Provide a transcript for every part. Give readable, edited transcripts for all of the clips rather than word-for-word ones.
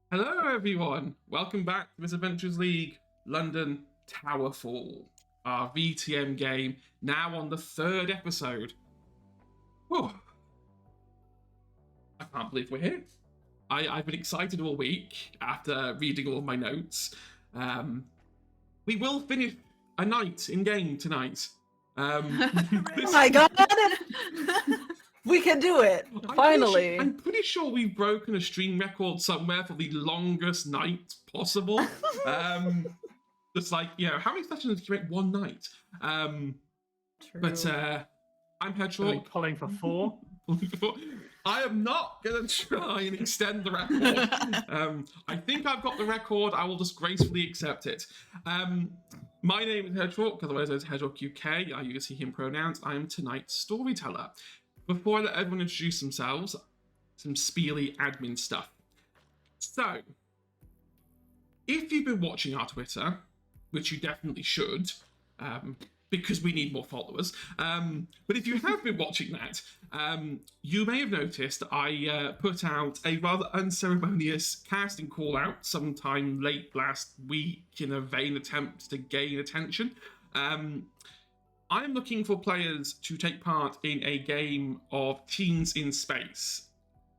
Hello, everyone. Welcome back to Miss Adventures League London Towerfall, our VTM game, now on the third episode. Whew. I can't believe we're here. I've been excited all week after reading all of my notes. We will finish a night in game tonight. Oh my god! We can do it! Finally! I'm pretty sure we've broken a stream record somewhere for the longest night possible. Just like, how many sessions can you make one night? True. But I'm Hedgehog. Calling for 4. I am not going to try and extend the record. I think I've got the record. I will just gracefully accept it. My name is Hedgehog, otherwise as Hedgehog UK. I use he, him pronouns. I am tonight's storyteller. Before I let everyone introduce themselves, some spiely admin stuff. So, if you've been watching our Twitter, which you definitely should, because we need more followers, but if you have been watching that, you may have noticed I put out a rather unceremonious casting call out sometime late last week in a vain attempt to gain attention. I'm looking for players to take part in a game of Teens in Space.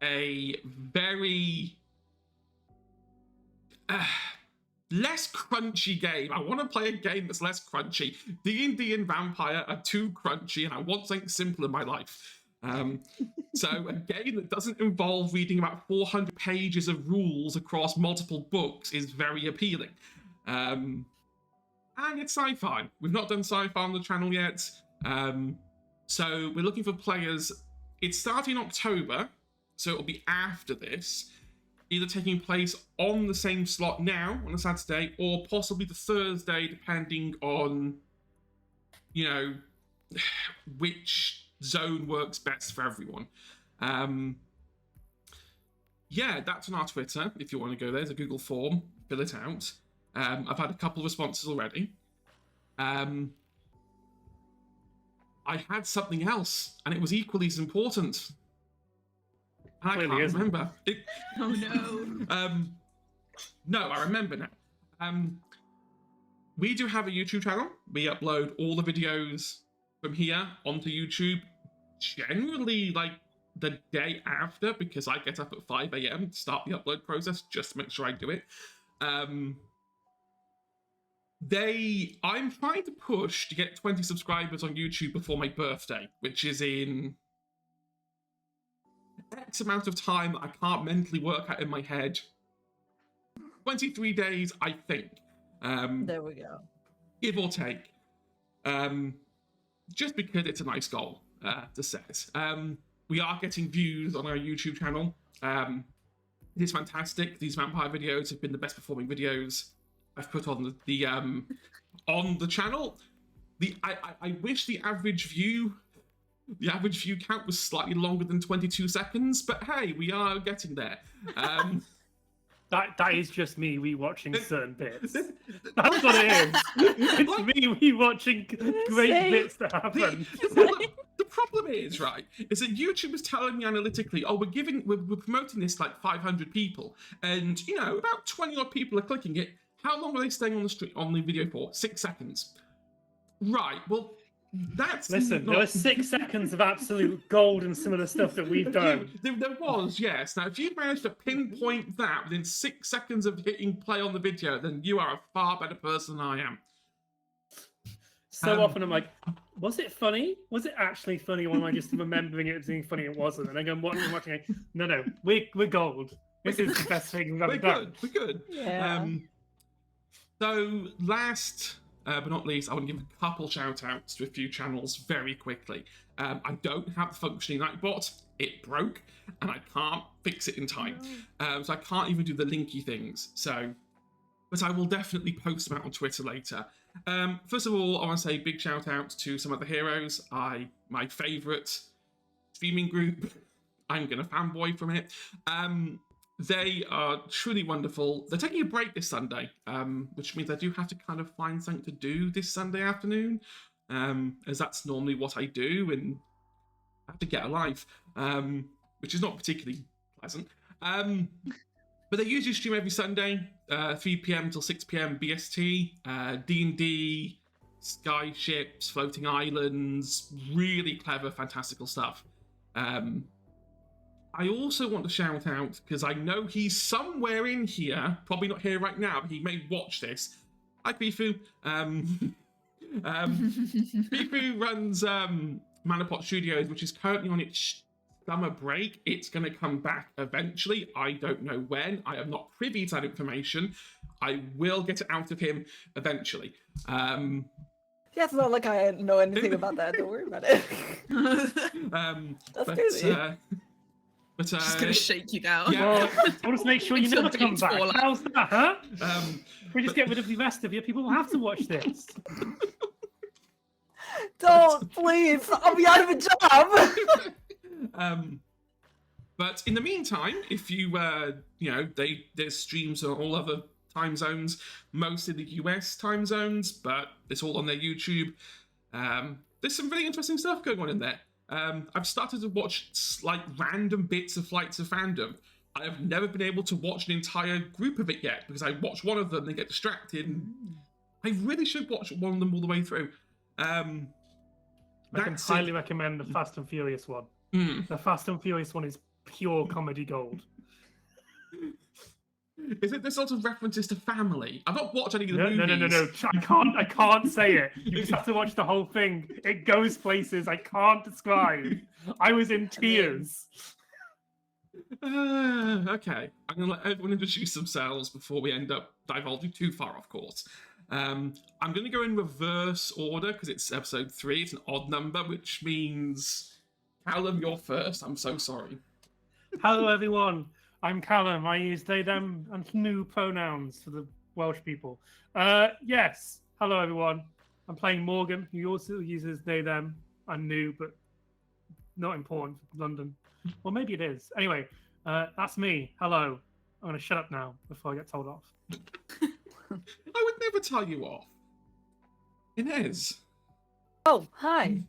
A very less crunchy game. I want to play a game that's less crunchy. D&D and Vampire are too crunchy, and I want something simple in my life. So a game that doesn't involve reading about 400 pages of rules across multiple books is very appealing. And it's sci-fi. We've not done sci-fi on the channel yet. So we're looking for players. It's starting in October, so it'll be after this. Either taking place on the same slot now, on a Saturday, or possibly the Thursday, depending on, which zone works best for everyone. That's on our Twitter, if you want to go there. There's a Google form. Fill it out. I've had a couple of responses already. I had something else, and it was equally as important. And I can't remember. Oh no. No, I remember now. We do have a YouTube channel. We upload all the videos from here onto YouTube, generally like the day after, because I get up at 5 a.m. to start the upload process, just to make sure I do it. I'm trying to push to get 20 subscribers on YouTube before my birthday, which is in X amount of time that I can't mentally work out in my head. 23 days, I think. There we go. Give or take. Just because it's a nice goal to set. We are getting views on our YouTube channel. It is fantastic. These vampire videos have been the best performing videos I've put on the on the channel. I wish the average view count was slightly longer than 22 seconds, but hey, we are getting there. That is just me rewatching certain bits. That's what it is. It's me rewatching great bits that happen. The problem is, right, is that YouTube is telling me analytically, we're promoting this to like 500 people, and about 20 odd people are clicking it. How long are they staying on the video for? 6 seconds. Right. Well, that's Listen, there was 6 seconds of absolute gold and some of the stuff that we've done. There was, yes. Now, if you've managed to pinpoint that within 6 seconds of hitting play on the video, then you are a far better person than I am. So often I'm like, was it funny? Was it actually funny, or am I just remembering it being funny? It wasn't. And I go watching. No, we're gold. This is the best thing we've ever done. We're good. Yeah. So last but not least, I want to give a couple shout outs to a few channels very quickly. I don't have the functioning Nightbot. It broke, and I can't fix it in time. So I can't even do the linky things. But I will definitely post them out on Twitter later. First of all, I want to say big shout out to some of the heroes. My favourite streaming group. I'm going to fanboy from it. They are truly wonderful. They're taking a break this Sunday, which means I do have to kind of find something to do this Sunday afternoon, as that's normally what I do, and I have to get a life, which is not particularly pleasant. But they usually stream every Sunday, 3 p.m. till 6 p.m. BST, D&D, skyships, floating islands, really clever, fantastical stuff. I also want to shout out, because I know he's somewhere in here, probably not here right now, but he may watch this. Hi, Pifu. Pifu runs Manapot Studios, which is currently on its summer break. It's going to come back eventually. I don't know when. I am not privy to that information. I will get it out of him eventually. Yeah, it's not like I know anything about that. Don't worry about it. That's crazy. She's gonna shake you down. Yeah. Well, I want to make sure you Until never come things back. fall out. How's that, huh? If we just get rid of the rest of you, people will have to watch this. Don't, please. I'll be out of a job. But in the meantime, if you, there's streams on all other time zones, mostly the US time zones, but it's all on their YouTube. There's some really interesting stuff going on in there. I've started to watch like random bits of Flights of Fandom. I have never been able to watch an entire group of it yet because I watch one of them and get distracted. And I really should watch one of them all the way through. I can highly recommend the Fast and Furious one. The Fast and Furious one is pure comedy gold. Is it the sort of references to family? I've not watched any of the movies. No. I can't say it. You just have to watch the whole thing. It goes places I can't describe. I was in tears. Okay. I'm going to let everyone introduce themselves before we end up divulging too far, of course. I'm going to go in reverse order because it's episode 3. It's an odd number, which means... Callum, you're first. I'm so sorry. Hello, everyone. I'm Callum. I use they, them, and new pronouns for the Welsh people. Yes. Hello, everyone. I'm playing Morgan, who also uses they, them, and new, but not important for London. Well, maybe it is. Anyway, that's me. Hello. I'm going to shut up now before I get told off. I would never tell you off. Inez. Oh, hi.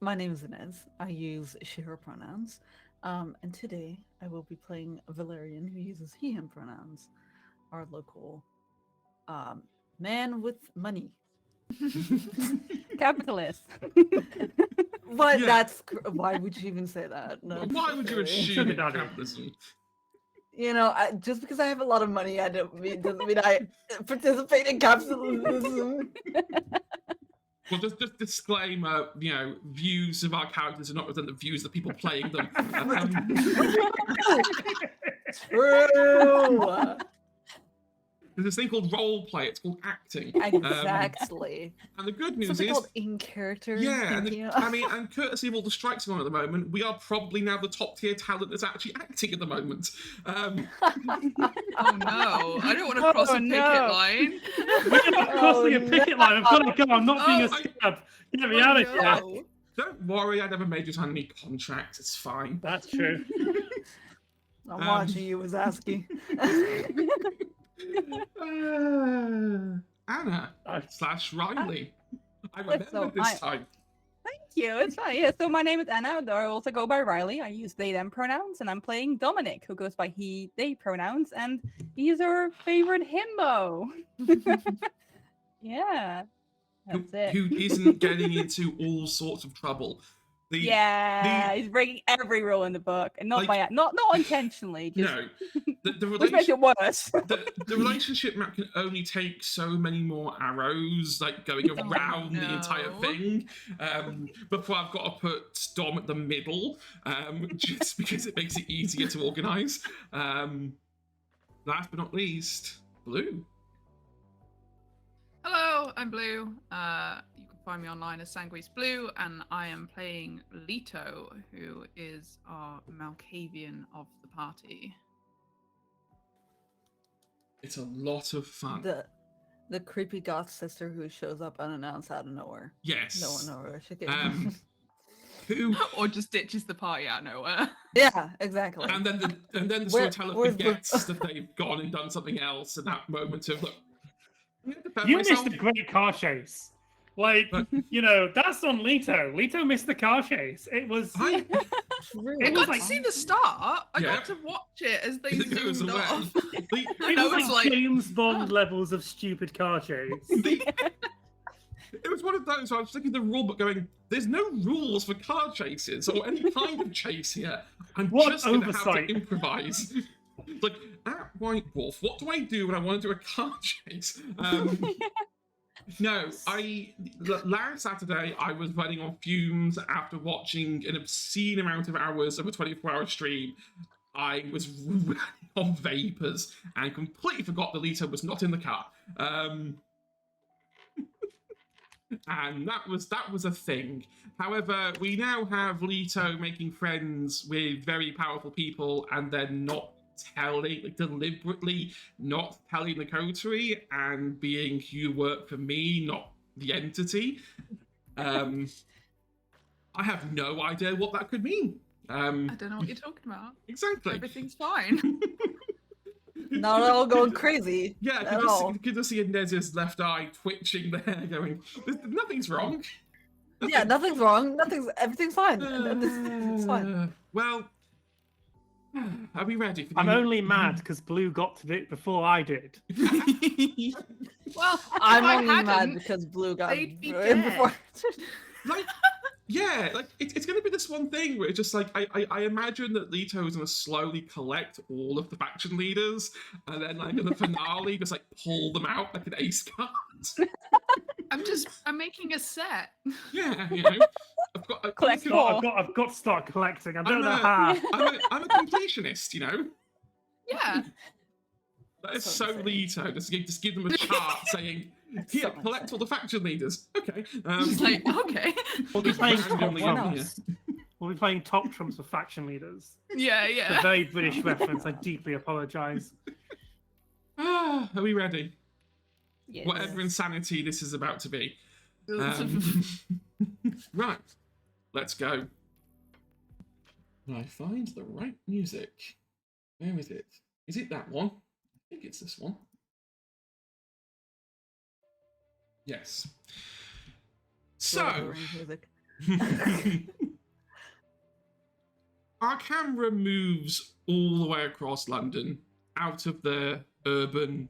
My name is Inez. I use she, her pronouns. And today I will be playing Valerian, who uses he, him pronouns. Our local man with money. Capitalist. But Yeah. that's... Why would you even say that? No, Why would you assume it capitalism? You know, just because I have a lot of money, doesn't mean I participate in capitalism. Well, just disclaimer, views of our characters are not represent the views of the people playing them. True. There's this thing called role play. It's called acting. Exactly. And the good news Something is, called in character. yeah, and courtesy of all the strikes going on at the moment, we are probably now the top tier talent that's actually acting at the moment. Oh no, I don't want to cross a picket line. We're not crossing a picket line. I've got to go. I'm not being a scab. Get me out of here. No. Don't worry, I never made you sign any contracts. It's fine. That's true. I'm watching you, Wazaski. Anna / Riley. I remember So this time. Thank you. It's fine. Yeah. So my name is Anna. I also go by Riley. I use they them pronouns, and I'm playing Dominic, who goes by he they pronouns, and he's our favorite himbo. Yeah, that's it. Who isn't getting into all sorts of trouble. He's breaking every rule in the book, and not Like- not intentionally. Just, No, the which makes it worse. the relationship map can only take so many more arrows, like going around the entire no. thing, before I've got to put Dom at the middle, just because it makes it easier to organise. Last but not least, Blue. Hello, I'm Blue. You can find me online as Sanguis Blue, and I am playing Leto, who is our Malkavian of the party. It's a lot of fun. The creepy goth sister who shows up unannounced out of nowhere. Yes. No one knows where she came. Who? Or just ditches the party out of nowhere. Yeah, exactly. And then the storyteller forgets that they've gone and done something else, and that moment of look. You missed a great car chase. Like, that's on Leto. Leto missed the car chase. It was True. I It got was to like- see the start. I Yeah. got to watch it as they It goes zoomed away. off. The- It I was was like like, James Bond oh. levels of stupid car chase. It was one of those where I was looking at the rule book going, there's no rules for car chases or any kind of chase here. I'm What just going to have oversight. to improvise. Like, at White Wolf, what do I do when I want to do a car chase? No, last Saturday I was running on fumes after watching an obscene amount of hours of a 24-hour stream. I was running on vapors and completely forgot that Leto was not in the car. And that was a thing. However, we now have Leto making friends with very powerful people and then not telling, like deliberately not telling the coterie and being you work for me, not the entity. I have no idea what that could mean. I don't know what you're talking about. Exactly. Everything's fine. Not at all going crazy. Yeah, at all. you could just see Inez's left eye twitching there, going, nothing's wrong. Yeah, nothing's wrong. Everything's fine. It's fine. Well, are we ready for I'm the... only mad because Blue got to it before I did. Well, I'm if I only mad hadn't, because Blue got they'd be in before. Like, yeah, like it's going to be this one thing where it's just like I imagine that Leto is going to slowly collect all of the faction leaders and then like in the finale just like pull them out like an ace card. I'm making a set. Yeah, you know, Collect I'm, more. I've got to start collecting. I don't I'm know a- how. I'm a completionist, you know. Yeah. That is So so insane. Leto. Just give them a chart saying, "Here, So collect all the faction leaders." Okay. It's like, okay. We'll be playing Randomly top one trumps. We'll be playing top trumps for faction leaders. Yeah, It's a yeah. very British reference. I deeply apologise. Are we ready? Yes. Whatever insanity this is about to be. Right, let's go. When I find the right music. Where is it? Is it that one? I think it's this one. Yes. So, Music. our camera moves all the way across London, out of the urban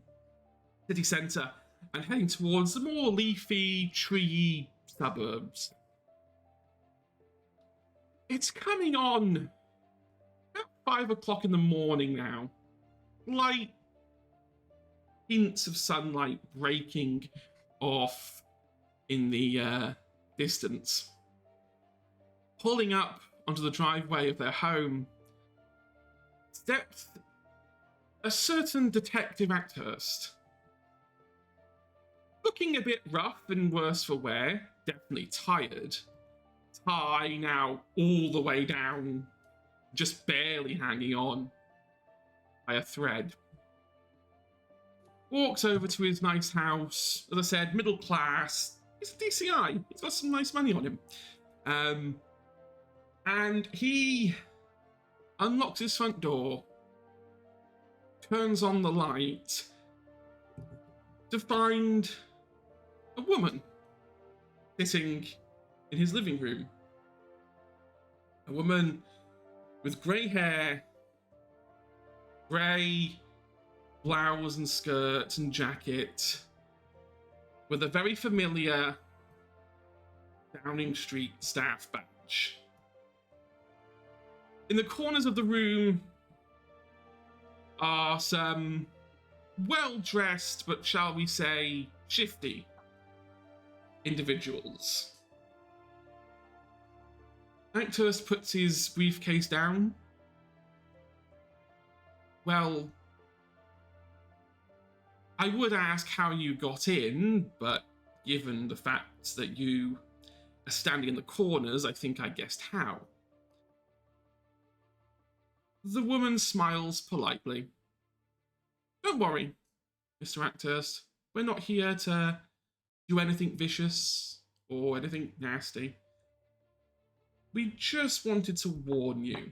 city centre, and heading towards the more leafy, treey suburbs. It's coming on about 5 o'clock in the morning now. Light hints of sunlight breaking off in the distance. Pulling up onto the driveway of their home steps a certain Detective Acthurst. Looking a bit rough and worse for wear, definitely tired. Tie now all the way down, just barely hanging on by a thread. Walks over to his nice house, as I said, middle class. He's a DCI, he's got some nice money on him. And he unlocks his front door, turns on the light to find a woman sitting in his living room. A woman with grey hair, grey blouse and skirt and jacket, with a very familiar Downing Street staff badge. In the corners of the room are some well-dressed, but shall we say, shifty individuals. Acthurst puts his briefcase down. Well, I would ask how you got in, but given the fact that you are standing in the corners, I think I guessed how. The woman smiles politely. Don't worry, Mr. Acthurst. We're not here to do anything vicious or anything nasty. We just wanted to warn you.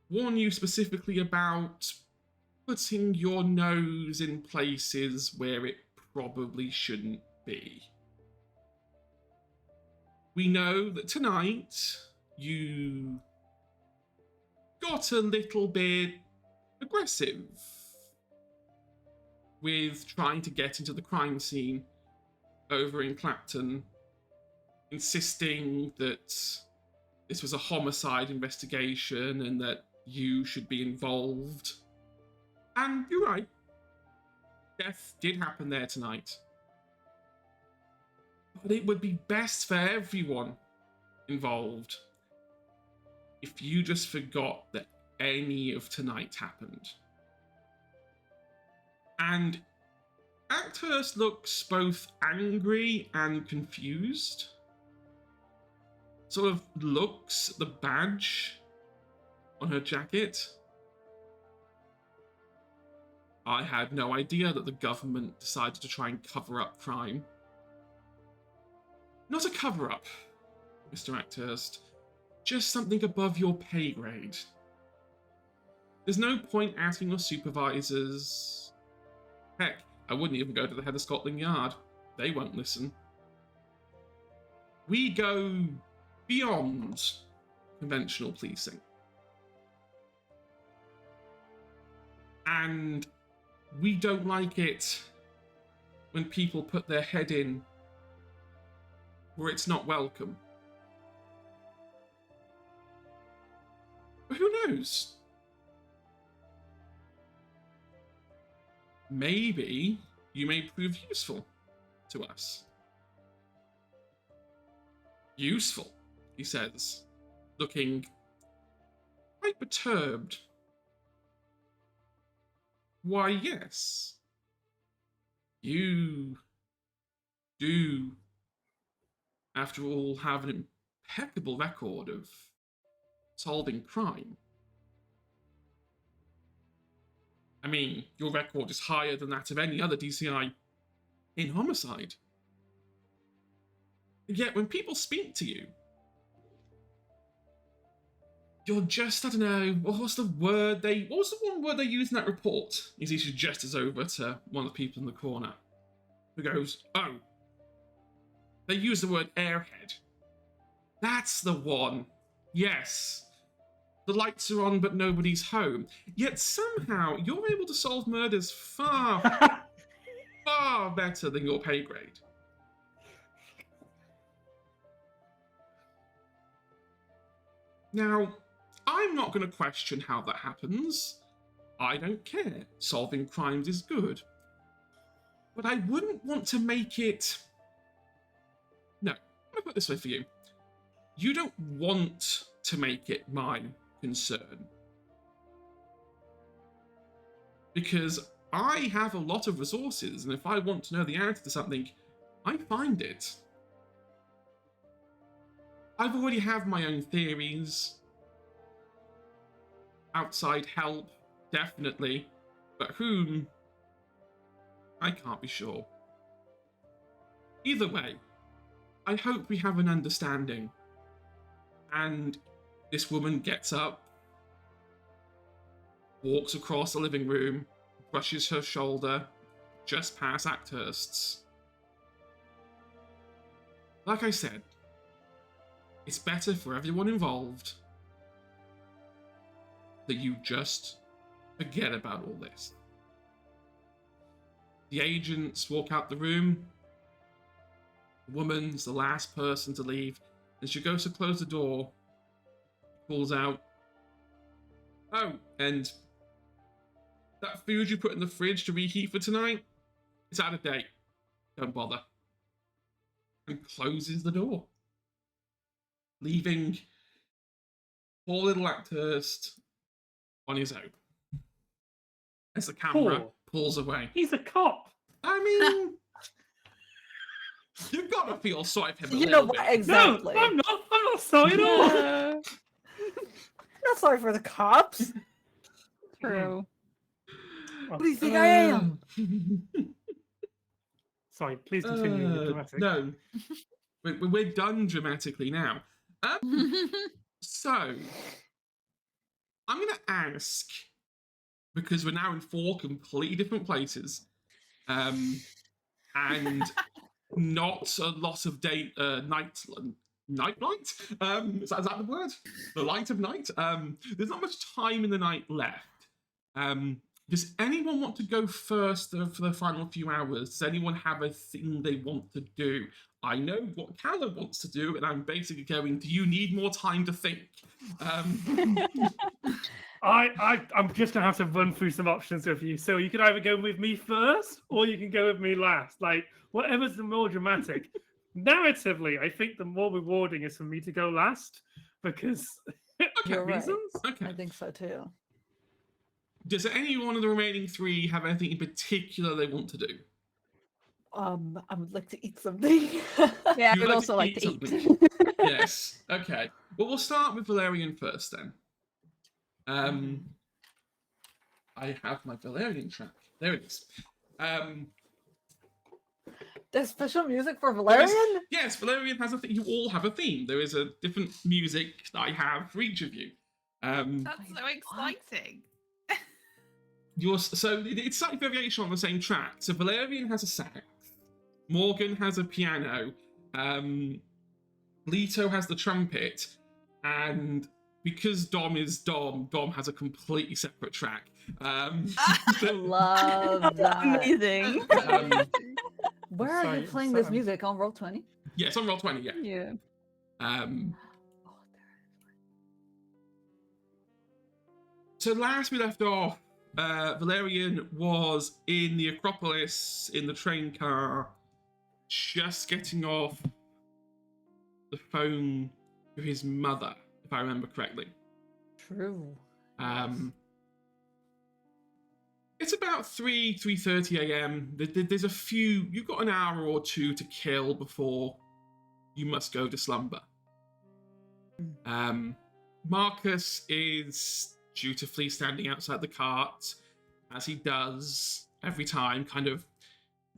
Warn you specifically about putting your nose in places where it probably shouldn't be. We know that tonight you got a little bit aggressive with trying to get into the crime scene over in Clapton, insisting that this was a homicide investigation and that you should be involved. And you're right. Death did happen there tonight. But it would be best for everyone involved if you just forgot that any of tonight happened. And Acthurst looks both angry and confused. Sort of looks at the badge on her jacket. I had no idea that the government decided to try and cover up crime. Not a cover-up, Mr. Acthurst. Just something above your pay grade. There's no point asking your supervisors. Heck, I wouldn't even go to the head of Scotland Yard. They won't listen. We go beyond conventional policing. And we don't like it when people put their head in where it's not welcome. But who knows? Maybe you may prove useful to us. Useful, he says, looking quite perturbed. Why, yes. You do, after all, have an impeccable record of solving crime. I mean, your record is higher than that of any other DCI in homicide. And yet, when people speak to you, you're just, I don't know, what was the one word they used in that report? He gestures over to one of the people in the corner, who goes, oh, they use the word airhead. That's the one. Yes. The lights are on, but nobody's home. Yet somehow you're able to solve murders far, far better than your pay grade. Now, I'm not going to question how that happens. I don't care. Solving crimes is good. But I wouldn't want to make it... No, I'm going to put it this way for you. You don't want to make it my concern. Because I have a lot of resources, and if I want to know the answer to something, I find it. I've already have my own theories. Outside help, definitely. But whom? I can't be sure. Either way, I hope we have an understanding. And this woman gets up, walks across the living room, brushes her shoulder, just past Acthurst's. Like I said, it's better for everyone involved that you just forget about all this. The agents walk out the room. The woman's the last person to leave. As she goes to close the door, pulls out, oh, and that food you put in the fridge to reheat for tonight, it's out of date. Don't bother. And closes the door, leaving poor little Acthurst on his own as the camera Poor. pulls away. He's a cop. I mean, you've got to feel sorry for him a You know little what? bit. Exactly. No, I'm not sorry at all. Not sorry for the cops. True. What do you think I am? Sorry, please continue. You're dramatic. No, we're done dramatically now. So, I'm going to ask, because we're now in 4 completely different places, and not a lot of night night light. Is that the word? The light of night. There's not much time in the night left. Does anyone want to go first for the final few hours? Does anyone have a thing they want to do? I know what Callum wants to do, and I'm basically going, do you need more time to think? I'm just gonna have to run through some options with you. So you can either go with me first, or you can go with me last. Like whatever's the more dramatic. Narratively, I think the more rewarding is for me to go last because You're right. reasons. Okay. I think so too. Does any one of the remaining three have anything in particular they want to do? I would like to eat something. Yeah, I You would like also to like eat to eat. something? Yes. Okay. Well, we'll start with Valerian first then. I have my Valerian track. There it is. There's special music for Valerian? Yes, Valerian has a theme. You all have a theme. There is a different music that I have for each of you. That's so exciting. So it's slight variation on the same track. So Valerian has a sax, Morgan has a piano, Leto has the trumpet, and because Dom is Dom has a completely separate track. I love that. Amazing. Where are you playing this music? On Roll20? Yeah, it's on Roll20, yeah. Yeah. So last we left off, Valerian was in the Acropolis in the train car, just getting off the phone to his mother, if I remember correctly. True. It's about 3:30 a.m. There's a few. You've got an hour or two to kill before you must go to slumber. Marcus is dutifully standing outside the cart, as he does every time.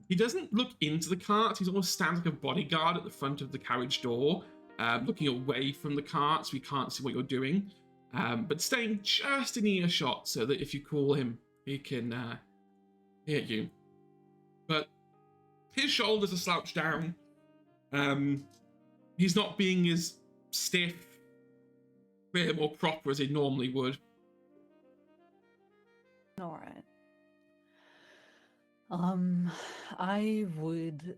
He doesn't look into the cart. He almost stands like a bodyguard at the front of the carriage door, looking away from the cart so he can't see what you're doing, but staying just in earshot so that if you call him, he can hear you. But his shoulders are slouched down. He's not being as stiff, prim, or proper as he normally would. All right. I would,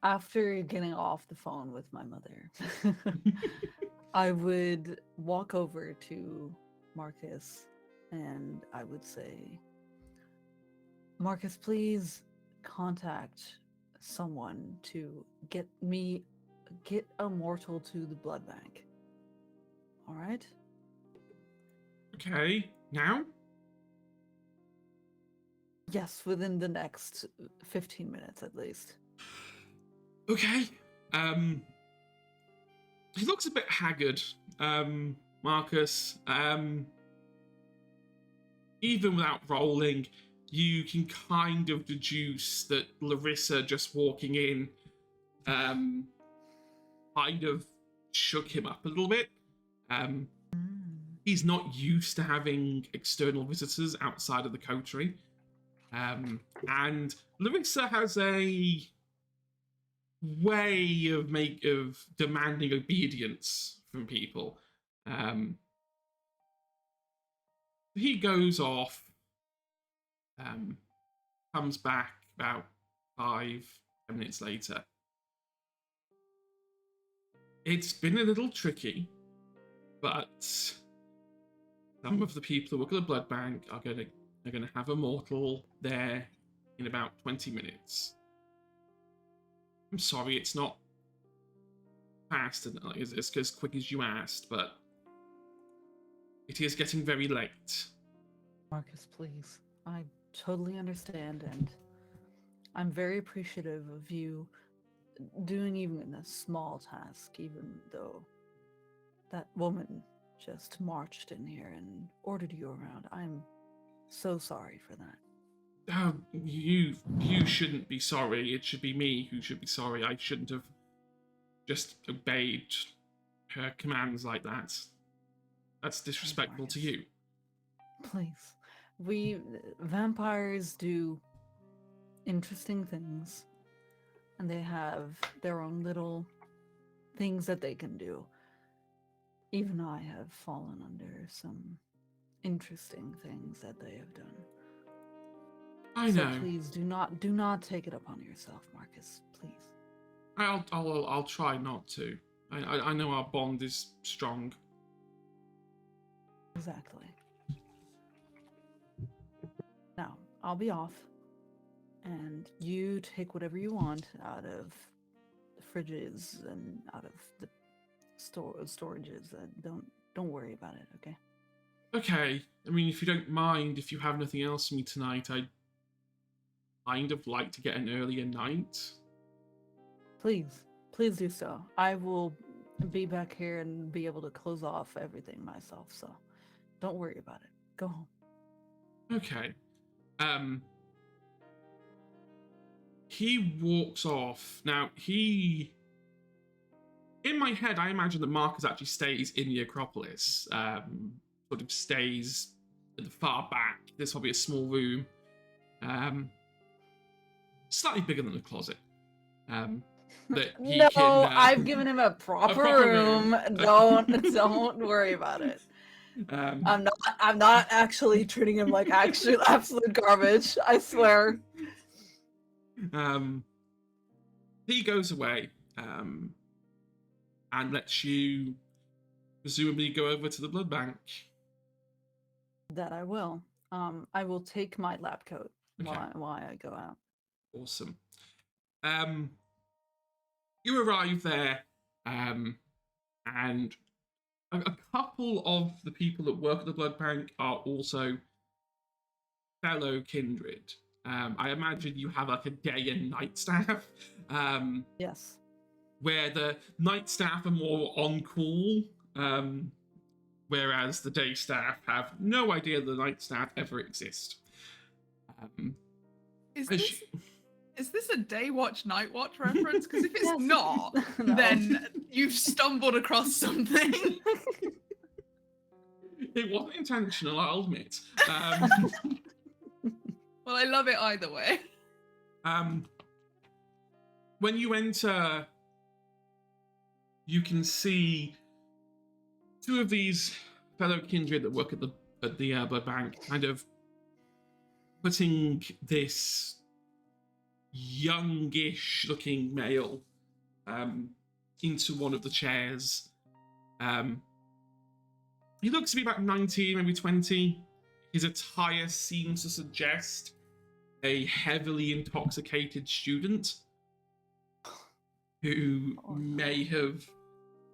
after getting off the phone with my mother, I would walk over to Marcus and I would say, Marcus, please contact someone to get a mortal to the blood bank. All right? Okay, now? Yes, within the next 15 minutes at least. Okay. He looks a bit haggard, Marcus. Even without rolling, you can kind of deduce that Larissa just walking in kind of shook him up a little bit. He's not used to having external visitors outside of the coterie. And Larissa has a way of demanding obedience from people. He goes off, comes back about 5-10 minutes later. It's been a little tricky, but some of the people who work at the blood bank are going to have a mortal there in about 20 minutes. I'm sorry, it's not fast and it's as quick as you asked, but it is getting very late. Marcus, please. I totally understand, and I'm very appreciative of you doing even a small task, even though that woman just marched in here and ordered you around. I'm so sorry for that. Oh, you shouldn't be sorry. It should be me who should be sorry. I shouldn't have just obeyed her commands like that. That's disrespectful to you. Please. Vampires do interesting things, and they have their own little things that they can do. Even I have fallen under some interesting things that they have done. I So know. please do not take it upon yourself, Marcus. Please. I'll try not to. I know our bond is strong. Exactly. Now, I'll be off. And you take whatever you want out of the fridges and out of the storages. Don't worry about it, okay? Okay. I mean, if you don't mind, if you have nothing else for me tonight, I'd kind of like to get an earlier night. Please do so. I will be back here and be able to close off everything myself, so don't worry about it. Go home. Okay. He walks off. Now, in my head, I imagine that Marcus actually stays in the Acropolis. Sort of stays at the far back. There's probably a small room. Slightly bigger than a closet. That he No, can, I've given him a proper room. Don't worry about it. I'm not actually treating him like absolute garbage. I swear. He goes away and lets you presumably go over to the blood bank. That I will. I will take my lab coat Okay. while I go out. Awesome. You arrive there, and a couple of the people that work at the blood bank are also fellow kindred. I imagine you have like a day and night staff. Yes. Where the night staff are more on call, whereas the day staff have no idea the night staff ever exist. Is this a day watch, night watch reference? Because if it's Yes. not, No. then you've stumbled across something. It wasn't intentional, I'll admit. Well, I love it either way. When you enter, you can see two of these fellow kindred that work at the blood bank, kind of putting this youngish-looking male into one of the chairs. He looks to be about 19, maybe 20. His attire seems to suggest a heavily intoxicated student who may have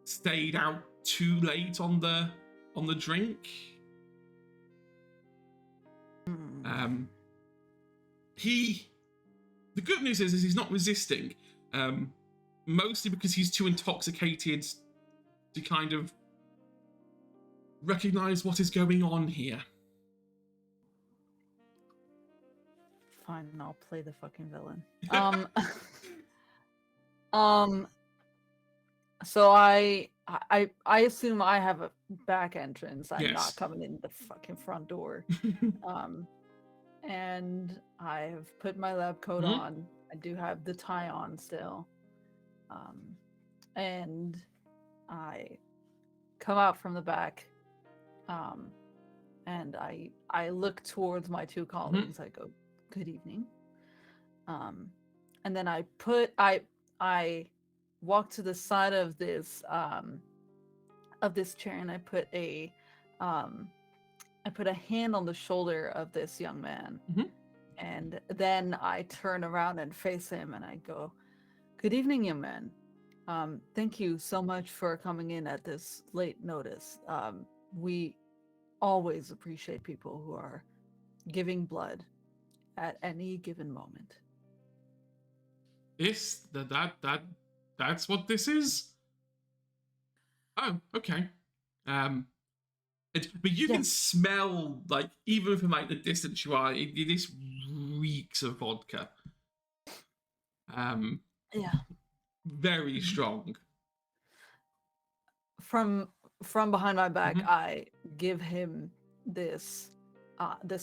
stayed out too late on the drink. The good news is he's not resisting, mostly because he's too intoxicated to kind of recognize what is going on here. Fine, I'll play the fucking villain. So I assume I have a back entrance. I'm Yes. not coming in the fucking front door. And I've put my lab coat Mhm. on. I do have the tie on still. And I come out from the back. And I look towards my two colleagues. I go, "Good evening." And then I walk to the side of this chair, and I put a hand on the shoulder of this young man. And then I turn around and face him, and I go, "Good evening, young man. Thank you so much for coming in at this late notice. We always appreciate people who are giving blood at any given moment." That's what this is. Oh, okay. But you can smell, like, even from like the distance you are, this reeks of vodka. Yeah. Very strong. From behind my back, I give him this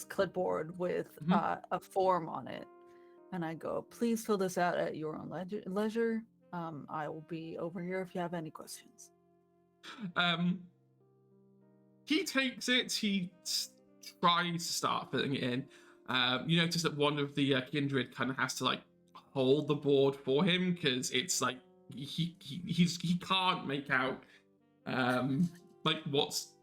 clipboard with a form on it, and I go, "Please fill this out at your own leisure. I will be over here if you have any questions. He takes it. He tries to start filling it in. You notice that one of the kindred kind of has to like hold the board for him because it's like he can't make out like what's.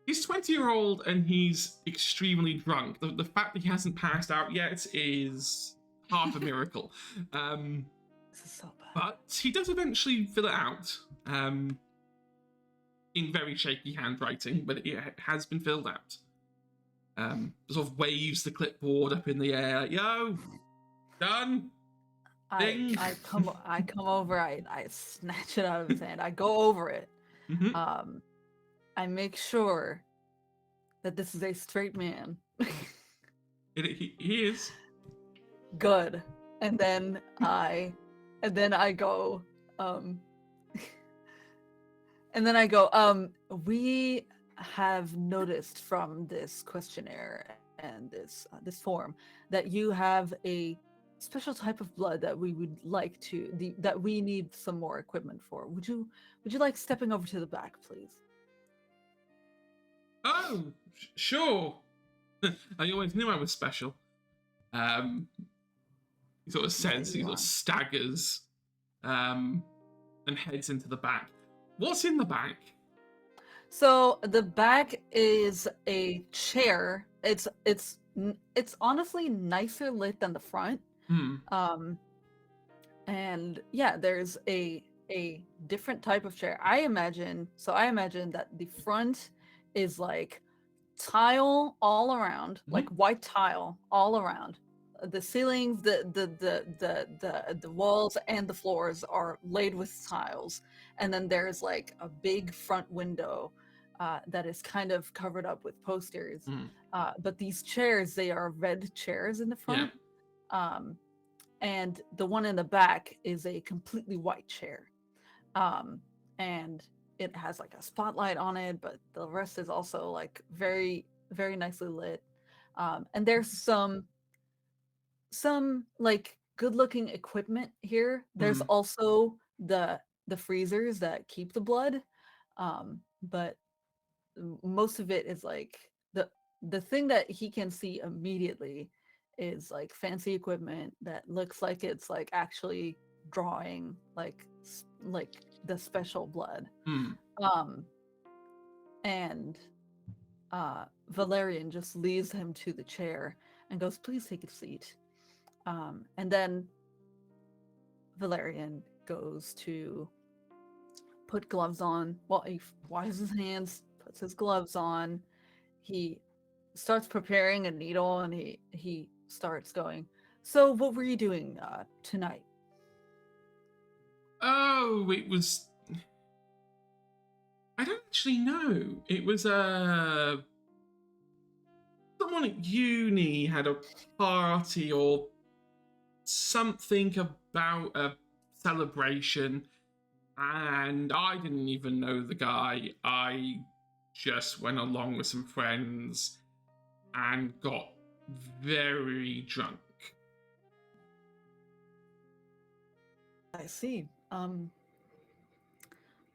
He's 20-year-old and he's extremely drunk. The fact that he hasn't passed out yet is half a miracle. This is so bad. But he does eventually fill it out. In very shaky handwriting, but it has been filled out. Sort of waves the clipboard up in the air, like, yo, done. Ding. I come over, I snatch it out of his hand, I go over it. Mm-hmm. I make sure that this is a straight man. He is. Good. And then I go, we have noticed from this questionnaire and this form that you have a special type of blood that we would like that we need some more equipment for. Would you like stepping over to the back, please? Oh, sure. I always knew I was special. He sort of says, he sort of staggers, and heads into the back. What's in the back? So the back is a chair. It's honestly nicer lit than the front. And yeah, there's a different type of chair. I imagine that the front is like tile all around, like white tile all around. The ceilings, the walls and the floors are laid with tiles. And then there's like a big front window that is kind of covered up with posters. But these chairs, they are red chairs in the front. Yeah. And the one in the back is a completely white chair. And it has like a spotlight on it, but the rest is also like very, very nicely lit. And there's some like good looking equipment here. There's also the freezers that keep the blood. But most of it is like the thing that he can see immediately is like fancy equipment that looks like it's like actually drawing like the special blood. And Valerian just leads him to the chair and goes, please take a seat. And then Valerian goes to put gloves on. Well, he washes his hands, puts his gloves on. He starts preparing a needle and he starts going, so what were you doing tonight? Oh, it was... I don't actually know. It was someone at uni had a party or something about a celebration, and I didn't even know the guy. I just went along with some friends and got very drunk. I see.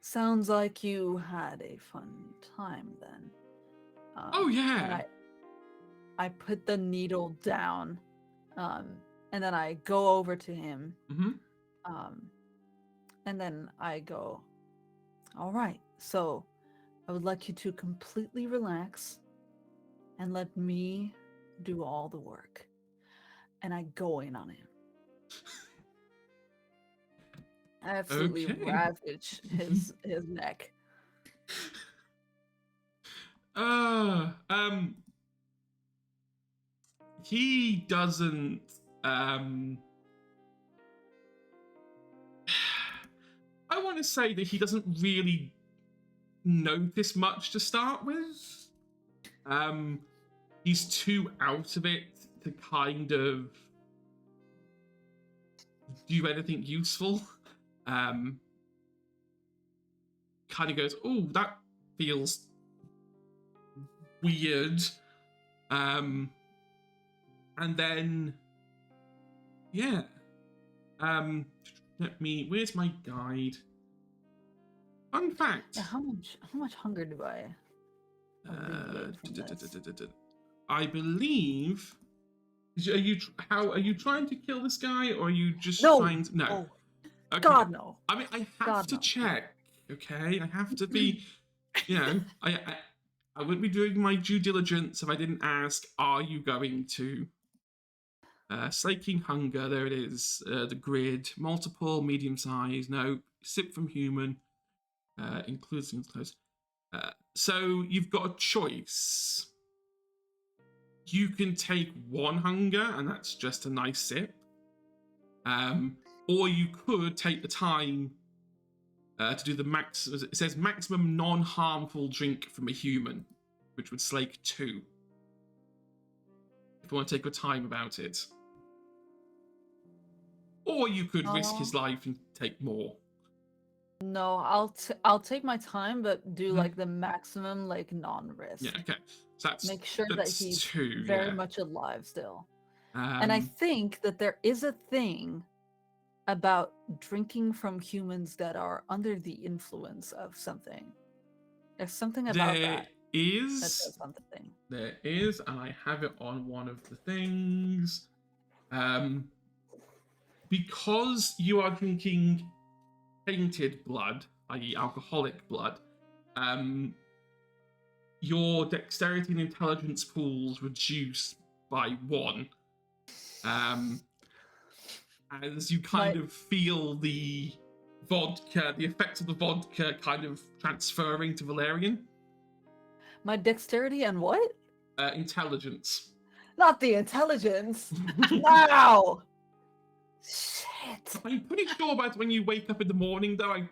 Sounds like you had a fun time then. Oh yeah. I put the needle down, and then I go over to him. And then I go, all right, so I would like you to completely relax and let me do all the work. And I go in on him. Absolutely ravage his neck. He doesn't I want to say that he doesn't really notice much to start with. He's too out of it to kind of do anything useful. Kind of goes, oh, that feels weird. And then, yeah. Where's my guide? Fun fact. Yeah, how much hunger do I alleviate from this? I believe. Are you trying to kill this guy, or are you just No! trying to? No. Oh, Okay. God no. I mean, I have God, to no. check. Okay, I have to be. I wouldn't be doing my due diligence if I didn't ask. Are you going to? Slaking hunger. There it is. The grid. Multiple, medium size. No. Sip from human. Includes close. So you've got a choice. You can take one hunger, and that's just a nice sip. Or you could take the time to do the max. It says maximum non-harmful drink from a human, which would slake 2. If you want to take your time about it. Or you could risk his life and take more. No, I'll take my time, but do like the maximum like non-risk. Yeah, okay. So Make sure that that's he's 2, very yeah. much alive still. And I think that there is a thing about drinking from humans that are under the influence of something. There's something about that does something. There is, and I have it on one of the things. Because you are drinking tainted blood, i.e. alcoholic blood, your dexterity and intelligence pools reduce by 1. As you kind of feel the effects of the vodka kind of transferring to Valerian. My dexterity and what? Intelligence. Not the intelligence. Wow. Shit. I'm pretty sure about when you wake up in the morning, though. I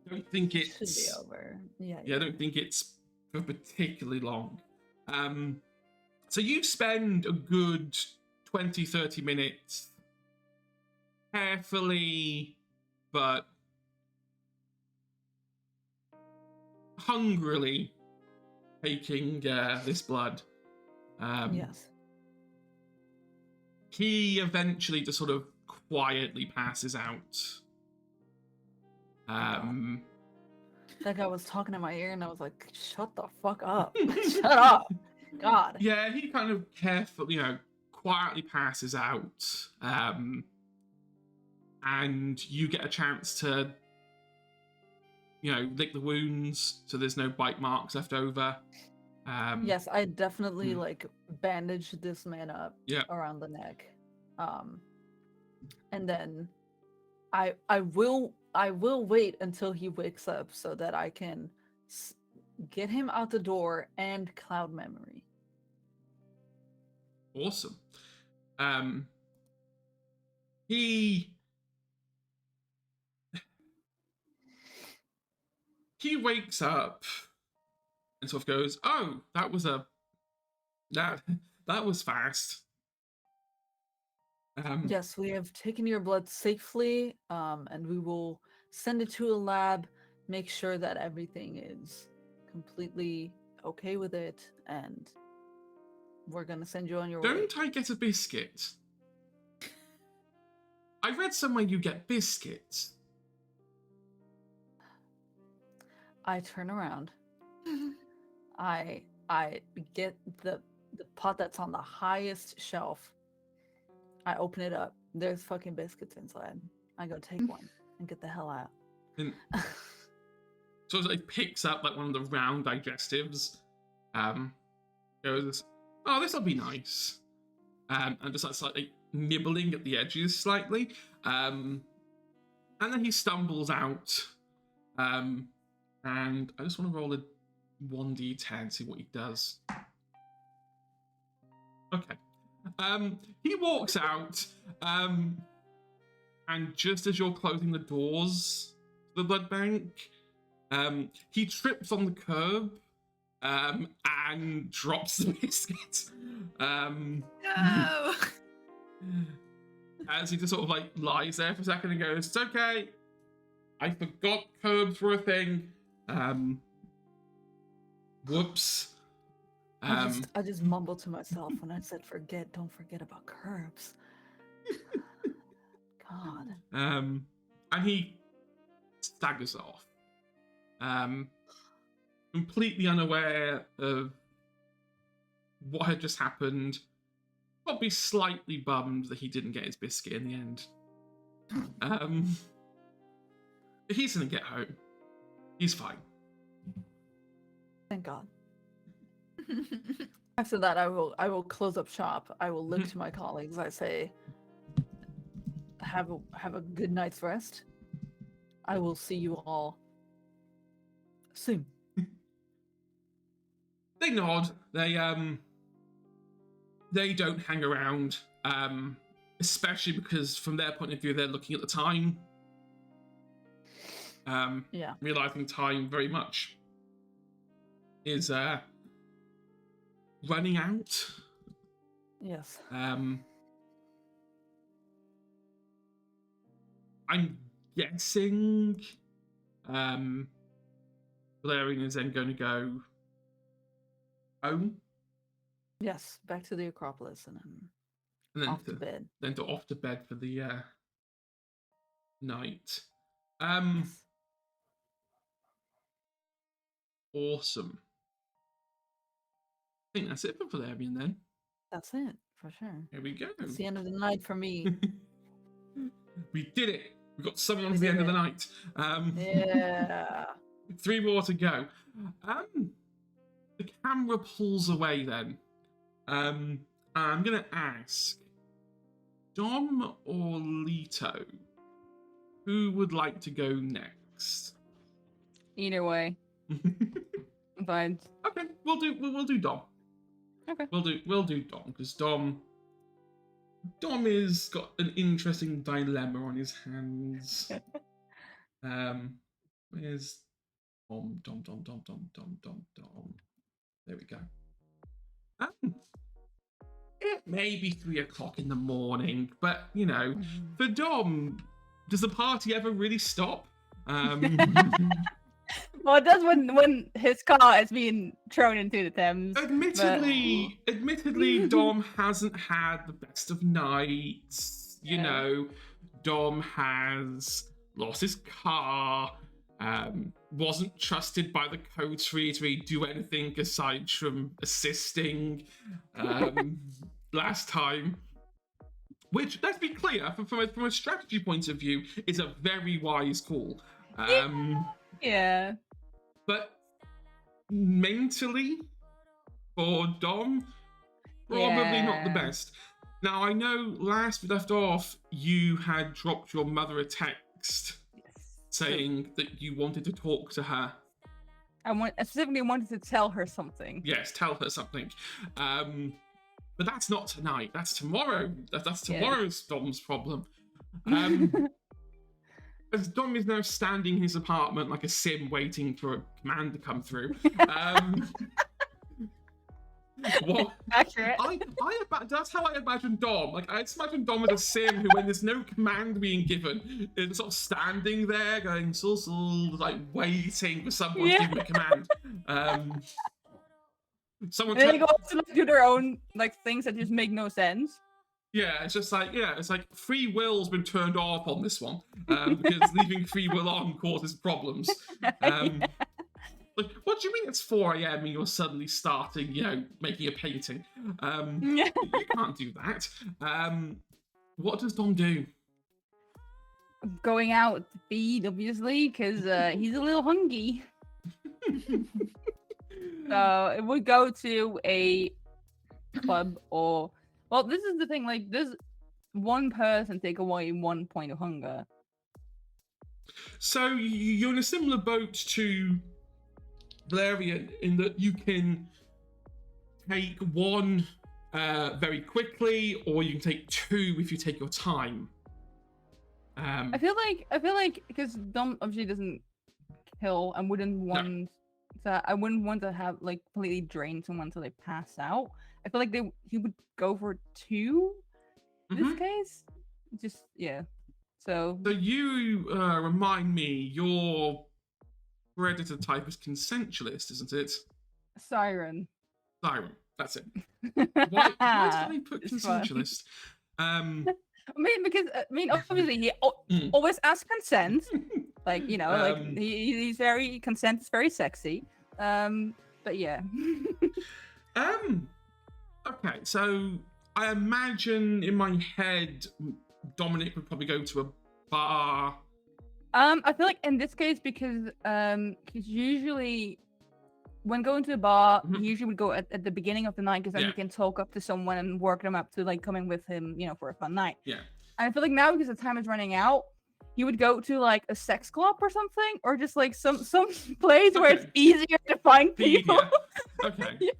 don't think it's should be over. Yeah. I don't think it's for particularly long. So you spend a good 20-30 minutes carefully but hungrily taking this blood. Yes. He eventually just sort of quietly passes out. That guy was talking in my ear, and I was like, "Shut the fuck up! Shut up, God." Yeah, he kind of carefully, quietly passes out, and you get a chance to, lick the wounds, so there's no bite marks left over. Yes, I definitely like bandage this man up around the neck, and then I will wait until he wakes up so that I can get him out the door and cloud memory. Awesome. He wakes up and sort of goes, "Oh, that was fast." Yes, we have taken your blood safely, and we will send it to a lab, make sure that everything is completely okay with it, and we're gonna send you on your way. Don't I get a biscuit? I read somewhere you get biscuits. I turn around. I get the pot that's on the highest shelf. I open it up. There's fucking biscuits inside. I go take one and get the hell out. And so it picks up like one of the round digestives. Goes, "Oh, this will be nice." And just like slightly nibbling at the edges slightly. And then he stumbles out. And I just want to roll a 1d10, see what he does. Okay. He walks out, and just as you're closing the doors to the blood bank, he trips on the curb, and drops the biscuit. No! As he just sort of like lies there for a second and goes, "It's okay. I forgot curbs were a thing. Whoops." I just mumbled to myself when I said don't forget about curbs. God. And he staggers off, completely unaware of what had just happened. Probably slightly bummed that he didn't get his biscuit in the end. But he's gonna get home. He's fine. Thank God. After that, I will close up shop. I will look to my colleagues. I say, have a good night's rest. I will see you all soon. They nod. They don't hang around, especially because from their point of view, they're looking at the time. Yeah. Realizing time very much is running out. Yes. I'm guessing Valerian is then going to go home. Yes. Back to the Acropolis and And then off to bed. Then off to bed for the night. Yes. Awesome. I think that's it for Valerian then. That's it for sure. Here we go. It's the end of the night for me. We did it. We got someone on We to the did end of the it. night. Yeah. 3 more to go. The camera pulls away then. I'm going to ask Dom or Leto, who would like to go next? Either way. But Okay, we'll do Dom. Okay. We'll do Dom because Dom is got an interesting dilemma on his hands. Where's Dom? There we go. It may be 3 o'clock in the morning, but you know, for Dom, does the party ever really stop? well, it does when his car is being thrown into the Thames. Admittedly, Dom hasn't had the best of nights. You Yeah. know, Dom has lost his car, wasn't trusted by the coterie to really do anything aside from assisting last time. Which, let's be clear, from a strategy point of view, is a very wise call. Yeah. But mentally, for Dom, probably not the Yeah. best. Now, I know last we left off, you had dropped your mother a text Yes. saying that you wanted to talk to her. I specifically wanted to tell her something. Yes, tell her something. But that's not tonight. That's tomorrow. That's Yeah. tomorrow's Dom's problem. As Dom is now standing in his apartment like a sim waiting for a command to come through. What? Accurate. That's how I imagine Dom. Like, I just imagine Dom as a sim who, when there's no command being given, is sort of standing there going, like waiting for someone to give him a command. Someone And they go to like, do their own like things that just make no sense. Yeah, it's just like, it's like free will's been turned off on this one because leaving free will on causes problems. Like, what do you mean it's 4 a.m. and you're suddenly starting, making a painting? You can't do that. What does Dom do? Going out to feed, obviously, because he's a little hungry. So it would go to a club or... Well, this is the thing, like, this one person take away 1 point of hunger. So you're in a similar boat to Valerian in that you can take 1 very quickly, or you can take 2 if you take your time. I feel like because Dom obviously doesn't kill, and wouldn't want that. I wouldn't want to have like completely drain someone until they pass out. I feel like he would go for 2. In this case, just yeah. So you remind me, your predator type is consensualist, isn't it? Siren. Siren, that's it. Why did I put It's fun. consensualist? I mean, because obviously he Mm. always asks consent. Like like Um, he's very consent is very sexy. But yeah. Okay, so I imagine in my head, Dominic would probably go to a bar. I feel like in this case because usually when going to a bar, Mhm. he usually would go at the beginning of the night because then Yeah. he can talk up to someone and work them up to like coming with him, for a fun night. Yeah. And I feel like now because the time is running out, he would go to like a sex club or something, or just like some place where it's Okay. easier to find Seedy, people. yeah. Okay.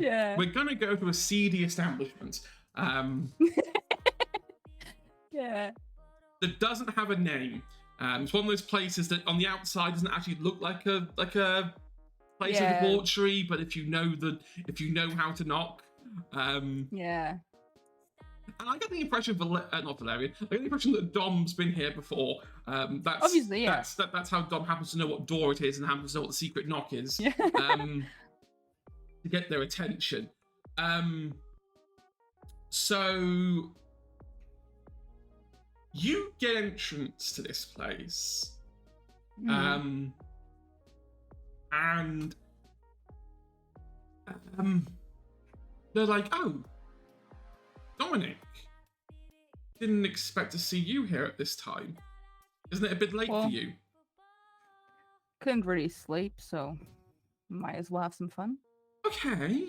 Yeah. We're gonna go to a seedy establishment. Yeah. That doesn't have a name. It's one of those places that on the outside doesn't actually look like a place of Yeah. debauchery, but if you know how to knock. Yeah. And I get the impression not Valerian. I get the impression that Dom's been here before. That's Obviously, yeah. That's how Dom happens to know what door it is and happens to know what the secret knock is. Yeah. To get their attention. So you get entrance to this place. Mm. And they're like, oh, Dominic, didn't expect to see you here at this time. Isn't it a bit late Well, for you? Couldn't really sleep, so might as well have some fun. Okay.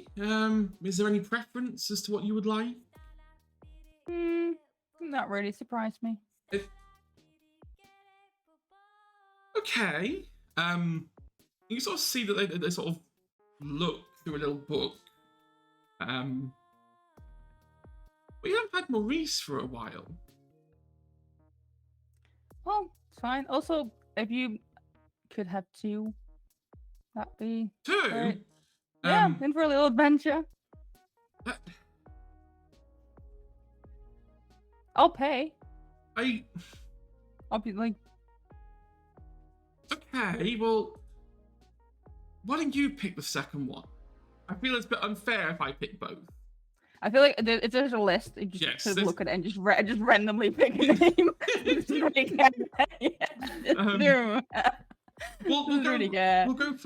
Is there any preference as to what you would like? Not really surprised me. Okay. You sort of see that they sort of look through a little book. We haven't had Maurice for a while. Well, it's fine. Also, if you could have two, that'd be Two? great. Yeah, in for a little adventure. uh, I'll pay. I'll be like, okay, well, why don't you pick the second one? I feel it's a bit unfair if I pick both. I feel like there's a list. You just Yes, could there's- look at it and just randomly pick a name. Just really get We'll Just go. really get We'll go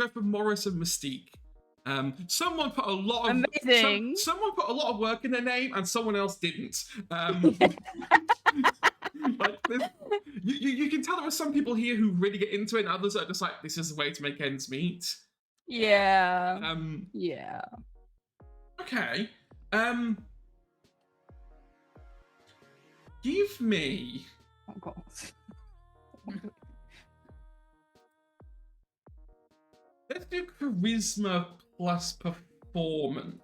for Morris and Mystique. Someone put a lot of Amazing. someone put a lot of work in their name, and someone else didn't. Like this, you can tell there are some people here who really get into it, and others are just like, this is the way to make ends meet. Yeah. Yeah. Okay. Give me. Oh god. Let's do charisma plus performance.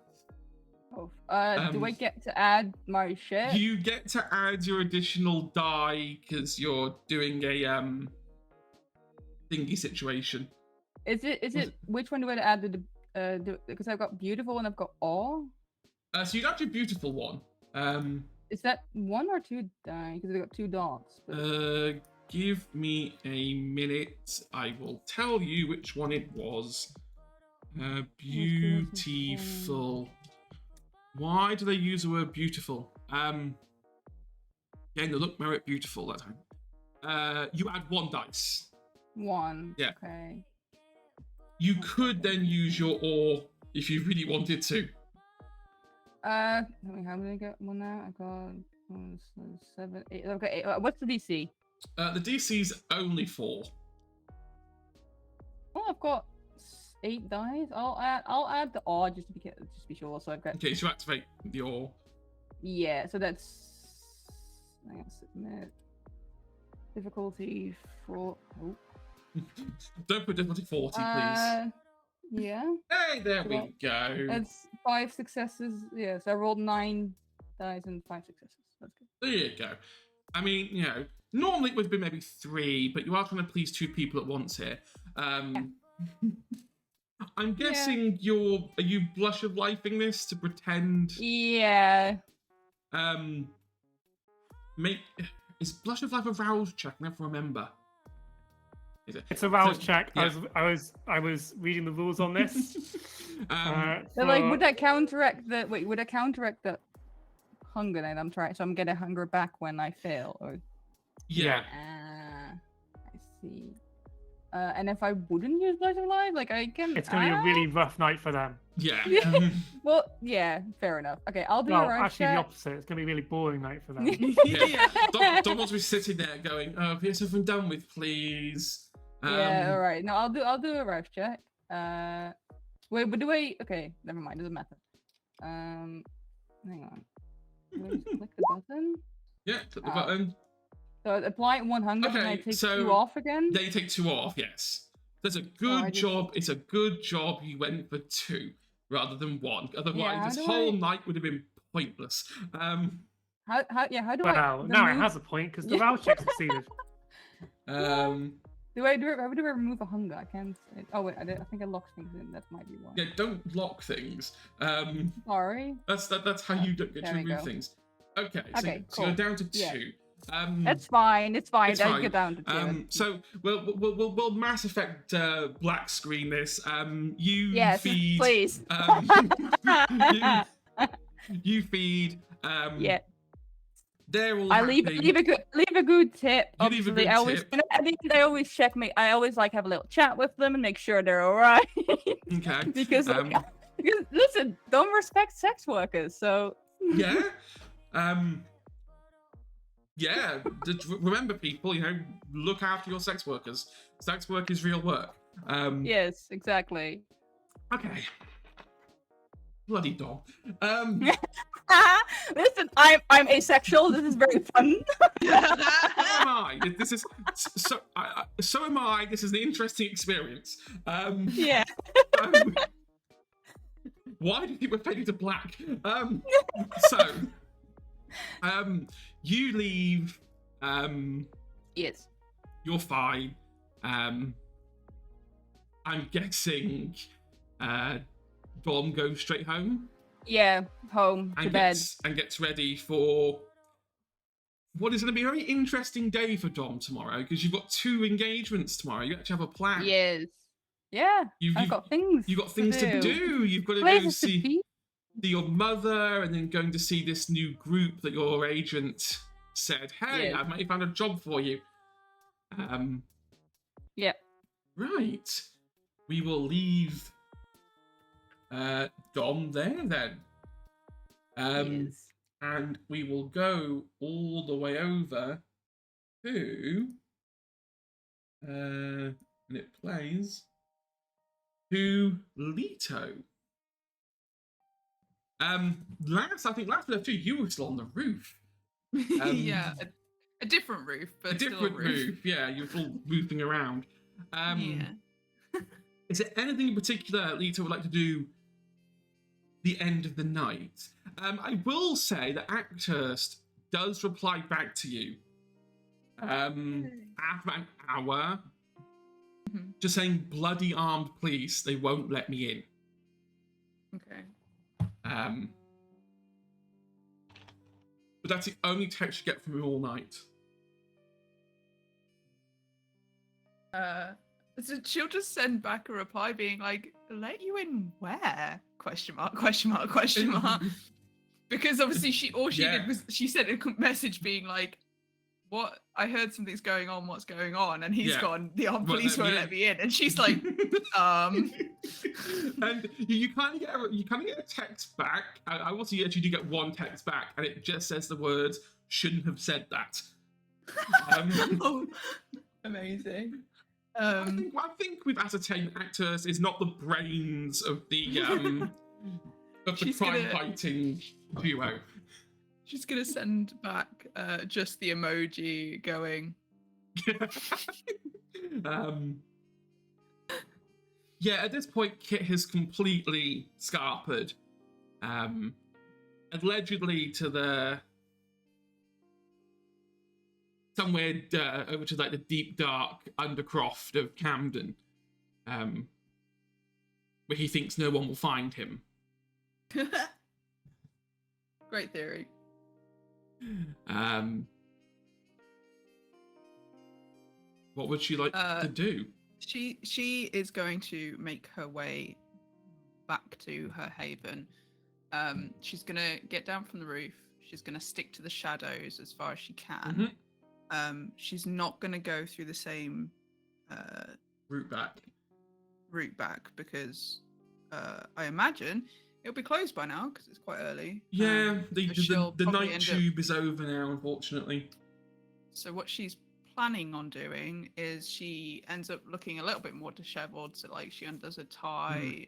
Do I get to add my shit? You get to add your additional die because you're doing a thingy situation. Is it which one do I add because I've got beautiful and I've got awe? So you'd actually beautiful one. Is that one or two die? Because I've got two dots. But... Give me a minute. I will tell you which one it was. Beautiful. Why do they use the word beautiful? Again, the look merit beautiful that time. You add one dice. One. Yeah. Okay. You could then use your awe if you really wanted to. How many I get one now? I got 7, 8. Okay, 8. What's the DC? The DC's only 4. Oh, I've got 8 dice. I'll add the awe just to be sure. So I've got. Okay, so you activate your. Yeah, so that's. I gotta submit. Difficulty for. Oh. Don't put difficulty 40, please. Yeah. Hey, there we go. It's 5 successes. Yeah, so I rolled 9 dice and 5 successes. That's good. There you go. I mean, normally it would have been maybe 3, but you are trying to please 2 people at once here. I'm guessing are you blush of lifing this to pretend? Yeah. Is blush of life a rouse check? I never remember. Is it? It's a rouse check. Yeah. I was reading the rules on this. So like, would that counteract the? Wait, would that counteract the hunger, and I'm getting hunger back when I fail. Or Yeah. I see. And if I wouldn't use Light of Life, like I can. It's going to be a really rough night for them. Yeah. Well, yeah, fair enough. Okay, I'll do Well, a rush actually, the check. opposite. It's going to be a really boring night for them. Yeah. Dom wants to be sitting there going, "Oh, get something done with, please." Yeah, all right. No, I'll do a rush check. Wait, but do I? Okay, never mind. Doesn't matter. Hang on. Do I just click the button? Yeah, click the Oh. button. So apply 100 and I Okay, take so 2 off again. They take 2 off. Yes, that's a I good just- job. It's a good job you went for 2 rather than 1. Otherwise, how this do whole I- night would have been pointless. How do I? Well, now it remove- has a point because the rouse check succeeded. Do I do? How do I remove a hunger? I can't. Oh wait, I think I locked things in. That might be why. Yeah, don't lock things. Sorry. That's how you don't get to there we remove go. things. Okay, Okay, so you're cool. down to 2. Yeah. It's fine. It's fine. It's Don't fine. get down to 2. So we'll Mass Effect black screen this. You Yes, feed. please. You feed. Yeah. They're all. I leave happy. a good tip. You leave a Obviously, good I always tip. at the end, I always check me. I always like have a little chat with them and make sure they're all right. Okay. because listen, don't respect sex workers. So Yeah. Yeah. Just remember, people. Look after your sex workers. Sex work is real work. yes, exactly. Okay. Bloody dog. Listen, I'm asexual. This is very fun. So am I. This is so. So am I. This is an interesting experience. Yeah. Why do you think we're fading to black? So, you leave. Yes. You're fine. I'm guessing. Dom goes straight home Yeah. Home to and bed. gets ready for what is going to be a very interesting day for Dom tomorrow because you've got 2 engagements tomorrow. You actually have a plan. Yes. Yeah. I've got things. You've got things to do. You've got to go Places to see be. your mother, and then going to see this new group that your agent said, "Hey, Yes. I might have found a job for you." Yep. Right. We will leave Dom there then. Yes. And we will go all the way over to and it plays to Leto. Last we left you, you were still on the roof. Yeah, a different roof, but A still different a roof. Yeah, you're still roofing around. Yeah. Is there anything in particular Leto would like to do the end of the night? I will say that Acthurst does reply back to you after about an hour, Mhm. just saying, "Bloody armed police, they won't let me in." Okay. But that's the only text you get from him all night. So she'll just send back a reply being like, "Let you in where?" Question mark, question mark, question mark. Because obviously she Yeah. did was she sent a message being like, "What? I heard something's going on. What's going on?" And he's Yeah. gone, "The armed Won't police let me won't in." let me in." And she's like, And you kind of get a text back. I will see you actually do get one text back, and it just says the words "shouldn't have said that." "Oh, amazing." I think we've ascertained Actors is not the brains of the She's crime gonna- fighting duo. She's gonna send back just the emoji going. Yeah, at this point, Kit has completely scarpered, allegedly to the somewhere over to like the deep dark undercroft of Camden, where he thinks no one will find him. Great theory. What would she like to do? She is going to make her way back to her haven. She's gonna get down from the roof she's going to stick to the shadows as far as she can. She's not going to go through the same route back because I imagine it'll be closed by now because it's quite early. Yeah, so the night tube is over now, unfortunately. So what she's planning on doing is she ends up looking a little bit more disheveled. So like she undoes a tie,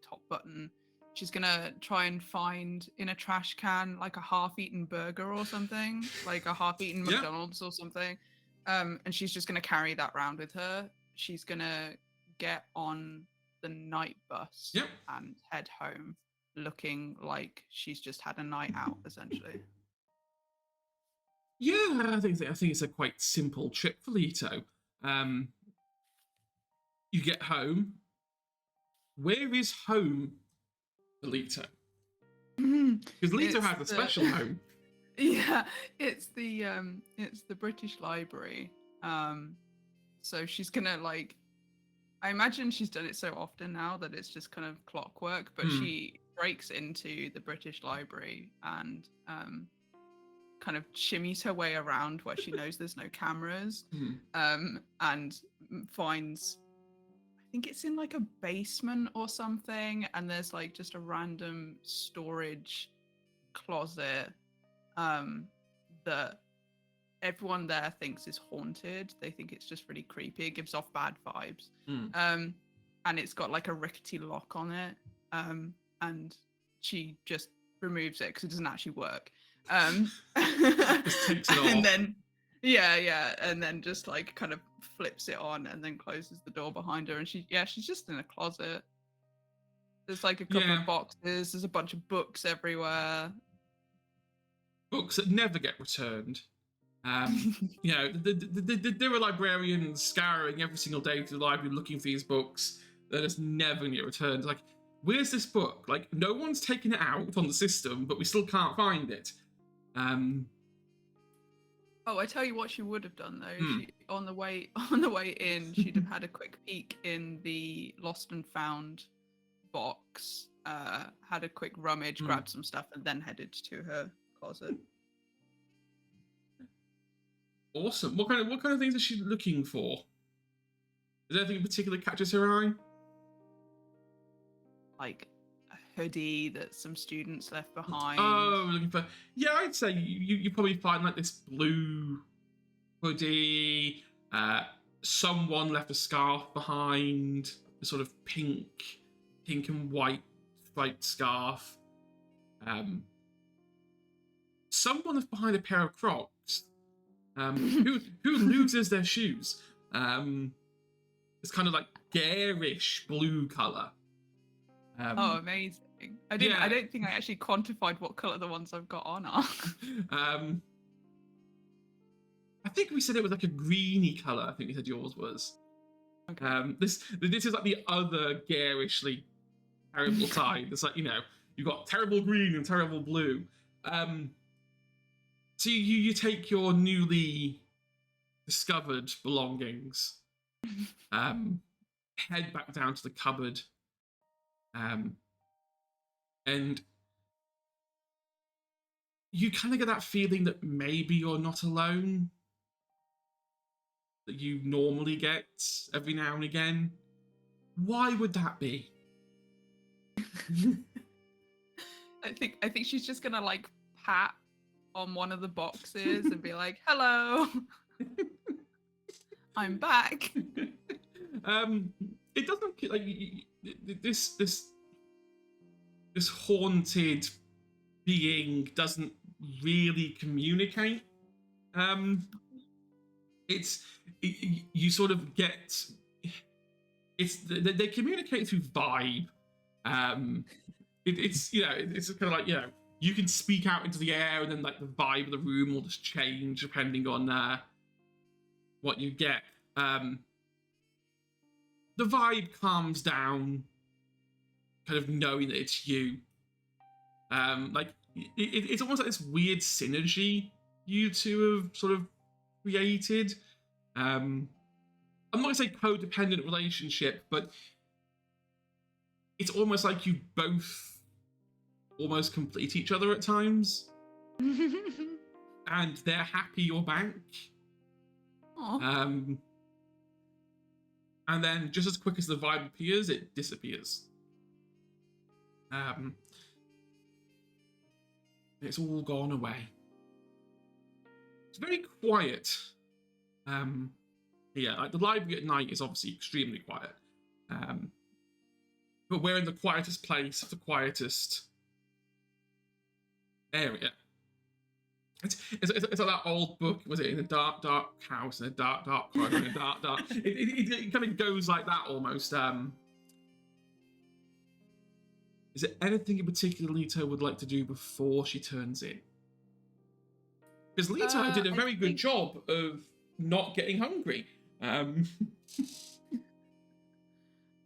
top button. She's gonna try and find in a trash can like a half-eaten burger or something, like a half-eaten McDonald's or something. And she's just gonna carry that around with her. She's gonna get on the night bus and head home, looking like she's just had a night out, essentially. Yeah, I think it's a quite simple trip for Leto. You get home. Where is home for Leto? Because Leto has a special home. Yeah, it's the British Library. So she's gonna like, I imagine she's done it so often now that it's just kind of clockwork. But she breaks into the British Library and kind of shimmies her way around where she knows there's no cameras, and finds, I think it's in like a basement or something, and there's like just a random storage closet that everyone there thinks is haunted. They think it's just really creepy. It gives off bad vibes. And it's got like a rickety lock on it, and she just removes it because it doesn't actually work. Just takes it off. And then and then just like kind of flips it on and then closes the door behind her, and she's just in a closet. There's like a couple of boxes, there's a bunch of books everywhere, books that never get returned. You know, there are librarians scouring every single day through the library looking for these books that just never get returned. Like, where's this book? Like, no one's taken it out on the system, but we still can't find it. Oh, I tell you what she would have done though. She, on the way in, she'd have had a quick peek in the lost and found box, had a quick rummage, grabbed some stuff, and then headed to her closet. Awesome. What kind of things is she looking for? Is there anything in particular that catches her eye? Like a hoodie that some students left behind. Oh, looking for... Yeah, I'd say you probably find like this blue hoodie. Someone left a scarf behind. A sort of pink and white striped scarf. Someone left behind a pair of Crocs. Who loses their shoes? It's kind of like garish blue colour. Oh, amazing! I don't think I actually quantified what colour the ones I've got on are. I think we said it was like a greeny colour. I think we said yours was. Okay. This is like the other garishly terrible side. It's like, you know, you've got terrible green and terrible blue. So you take your newly discovered belongings, head back down to the cupboard, and you kind of get that feeling that maybe you're not alone, that you normally get every now and again. Why would that be? I think she's just gonna like pat on one of the boxes and be like, "Hello, I'm back." It doesn't like this haunted being doesn't really communicate. You sort of get they communicate through vibe. It's you know, it's kind of like, you know, you can speak out into the air and then like the vibe of the room will just change depending on what you get. The vibe calms down, kind of knowing that it's you. Like it's almost like this weird synergy you two have sort of created. I'm not gonna say codependent relationship, but it's almost like you both almost complete each other at times. and they're happy you're back. Aw. And then just as quick as the vibe appears, it disappears. It's all gone away. It's very quiet. Yeah, like the library at night is obviously extremely quiet. But we're in the quietest place, the quietest area. It's like that old book, was it? In a dark, dark house, in a dark, dark corridor, in a dark, dark... It kind of goes like that almost. Is there anything in particular Leto would like to do before she turns in? Because Leto did a very good job of not getting hungry.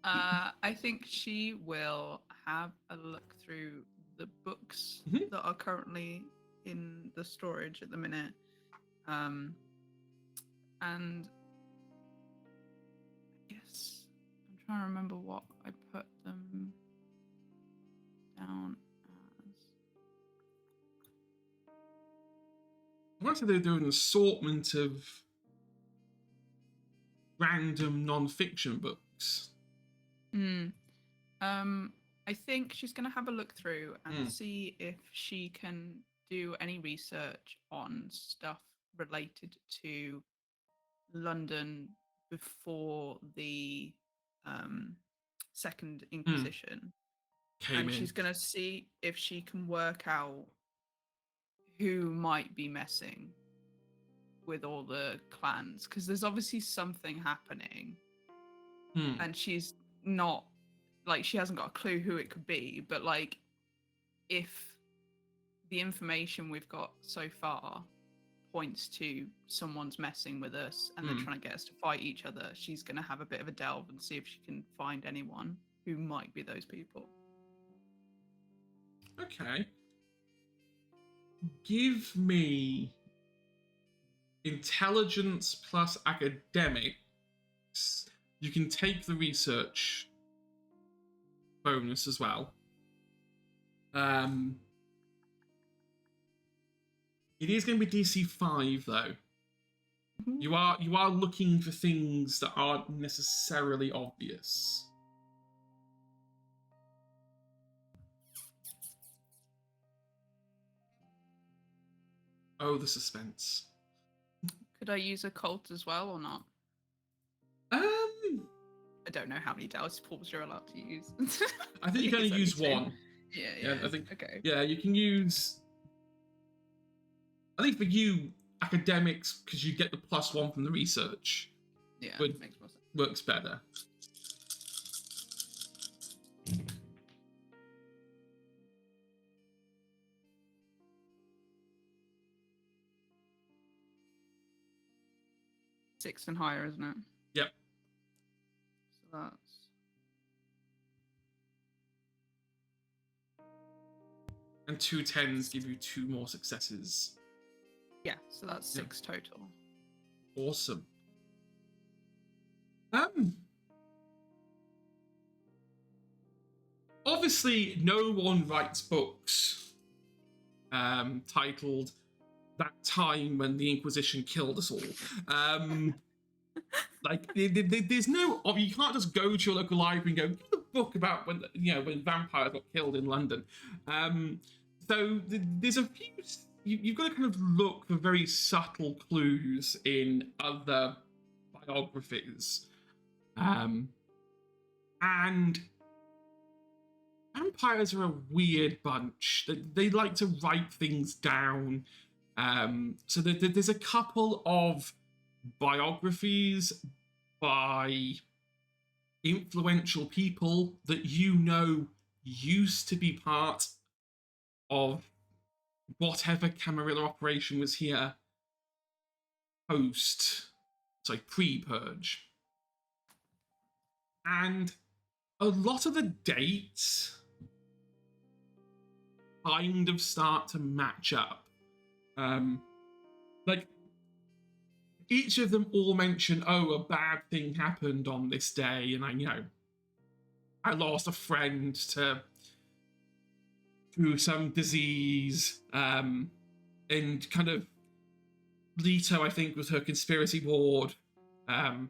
I think she will have a look through the books that are currently in the storage at the minute. And I guess I'm trying to remember what I put them down as. I want to say they're doing an assortment of random non-fiction books. I think she's going to have a look through and see if she can do any research on stuff related to London before the Second Inquisition. She's going to see if she can work out who might be messing with all the clans, because there's obviously something happening and she's not, like, she hasn't got a clue who it could be, but like, if the information we've got so far points to someone's messing with us and they're trying to get us to fight each other, she's going to have a bit of a delve and see if she can find anyone who might be those people. Okay. Give me intelligence plus academics. You can take the research bonus as well. It is going to be DC 5 though. You are looking for things that aren't necessarily obvious. Oh, the suspense. Could I use a cult as well or not? I don't know how many dice pools you're allowed to use. I think you can only use one. Yeah, I think. Okay. Yeah, you can use. I think for you, academics, because you get the +1 from the research. Yeah, makes more sense. Works better. Six and higher, isn't it? Yep. So that's... And 2 10s give you 2 more successes. Yeah, so that's 6 total. Awesome. Obviously, no one writes books titled "That Time When the Inquisition Killed Us All." Like, there's no. You can't just go to your local library and go, "Give a book about when vampires got killed in London." So there's a few. You've got to kind of look for very subtle clues in other biographies. And vampires are a weird bunch. They like to write things down. So there's a couple of biographies by influential people that used to be part of whatever Camarilla operation was here pre-purge. And a lot of the dates kind of start to match up. Like, each of them all mention, a bad thing happened on this day, and I lost a friend to some disease. and kind of Leto, I think, with her conspiracy board, kind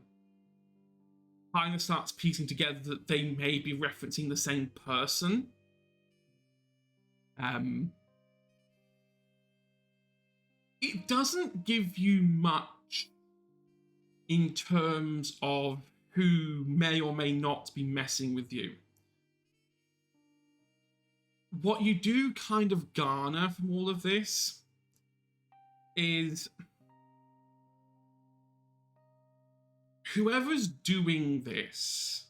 of starts piecing together that they may be referencing the same person. It doesn't give you much in terms of who may or may not be messing with you. What you do kind of garner from all of this is whoever's doing this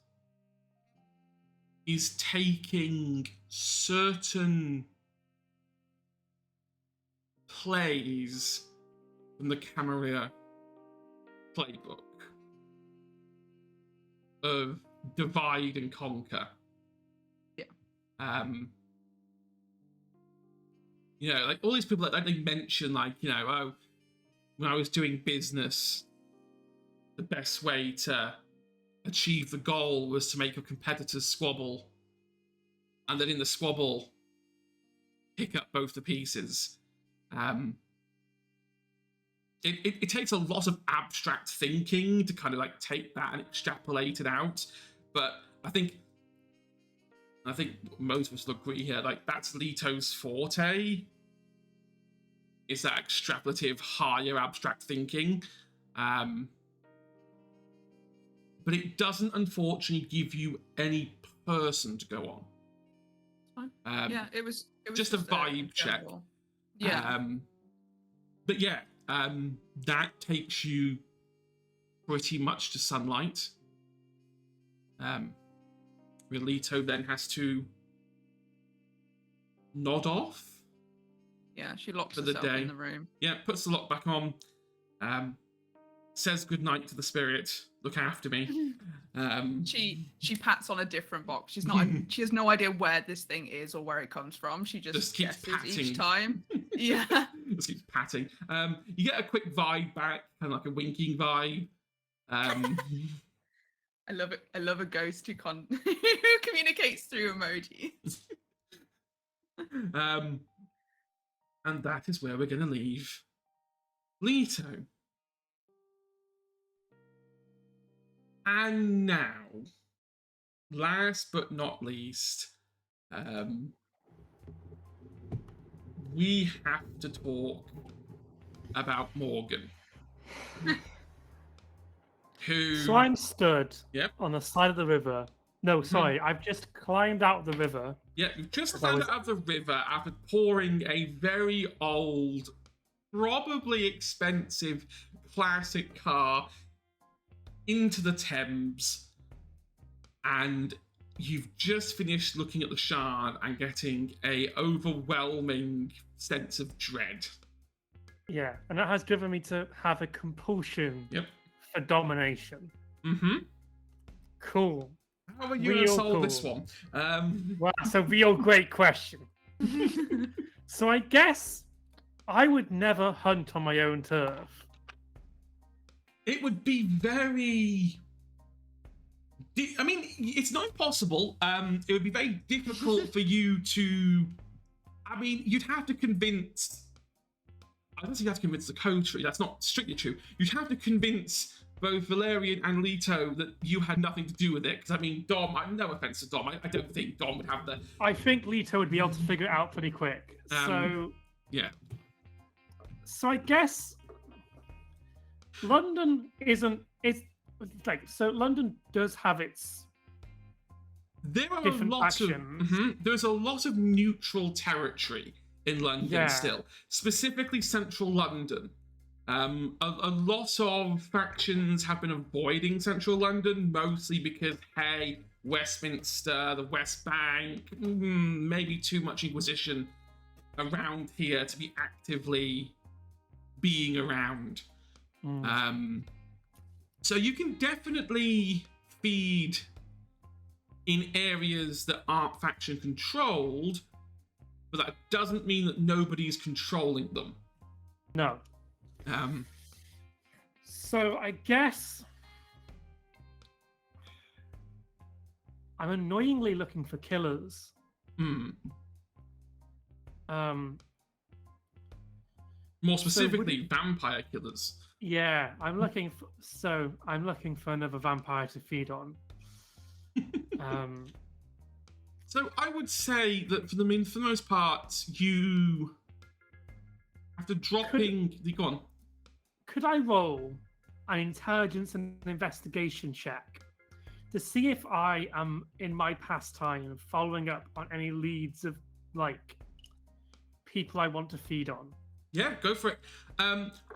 is taking certain plays from the Camarilla playbook of divide and conquer. Yeah. You know, like all these people that they mention, like, you know, oh, when I was doing business, the best way to achieve the goal was to make your competitors squabble, and then in the squabble, pick up both the pieces. It takes a lot of abstract thinking to kind of like take that and extrapolate it out, but I think most of us will agree here, like that's Leto's forte, is that extrapolative, higher abstract thinking. But it doesn't, unfortunately, give you any person to go on. Yeah, it was just a vibe check. general. Yeah. But yeah, that takes you pretty much to sunlight. Leto then has to nod off. Yeah, she locks for the herself day. in the room. Yeah, puts the lock back on. Says goodnight to the spirit. Look after me. She pats on a different box. She's not. She has no idea where this thing is or where it comes from. She just keeps guesses patting. each time. Yeah. Just keeps patting. You get a quick vibe back, kind of like a winking vibe. I love it. I love a ghost who who communicates through emojis. And that is where we're going to leave Leto. And now, last but not least, we have to talk about Morgan. Who... So I'm stood Yep. on the side of the river. No, sorry, I've just climbed out of the river. Yeah, you've just Because I climbed was- out of the river after pouring a very old, probably expensive classic car into the Thames, and you've just finished looking at the shard and getting a overwhelming sense of dread. Yeah, and that has driven me to have a compulsion Yep. for domination. Mm-hmm. Cool. How are you going to Real solve this cool. one? Wow, that's a real great question. So I guess I would never hunt on my own turf. It would be very... I mean, it's not impossible. It would be very difficult for you to... I mean, you'd have to convince... I don't think you have to convince the coterie. That's not strictly true. You'd have to convince both Valerian and Leto that you had nothing to do with it. Because, I mean, Dom... no offense to Dom. I don't think Dom would have the... I think Leto would be able to figure it out pretty quick. Yeah. So I guess London isn't. It's like so. London does have its There are different a lot factions. of there's a lot of neutral territory in London Yeah. still, specifically central London. A lot of factions have been avoiding central London, mostly because, hey, Westminster, the West Bank, maybe too much Inquisition around here to be actively being around. So you can definitely feed in areas that aren't faction controlled, but that doesn't mean that nobody's controlling them. No. So I guess I'm annoyingly looking for killers. More specifically, vampire killers. Yeah, I'm looking for another vampire to feed on. So I would say that for the most part, you after dropping the go on. Could I roll an intelligence and investigation check to see if I am in my pastime following up on any leads of like people I want to feed on? Yeah, go for it.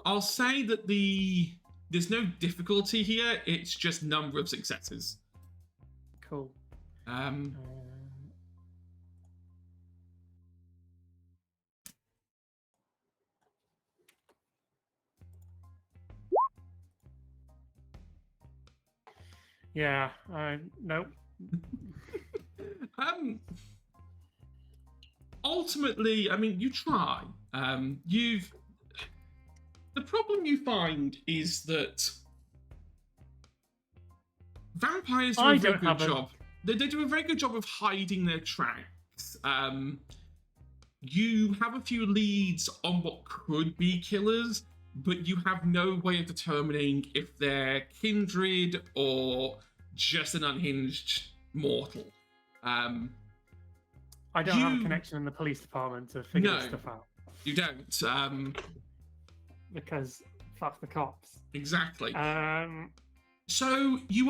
I'll say that there's no difficulty here. It's just number of successes. Cool. Yeah. Nope. Ultimately, I mean, you try. The problem you find is that vampires do a very good job. They do a very good job of hiding their tracks. You have a few leads on what could be killers, but you have no way of determining if they're kindred or just an unhinged mortal. I don't have a connection in the police department to figure this stuff out. You don't. Because fuck the cops. Exactly. So you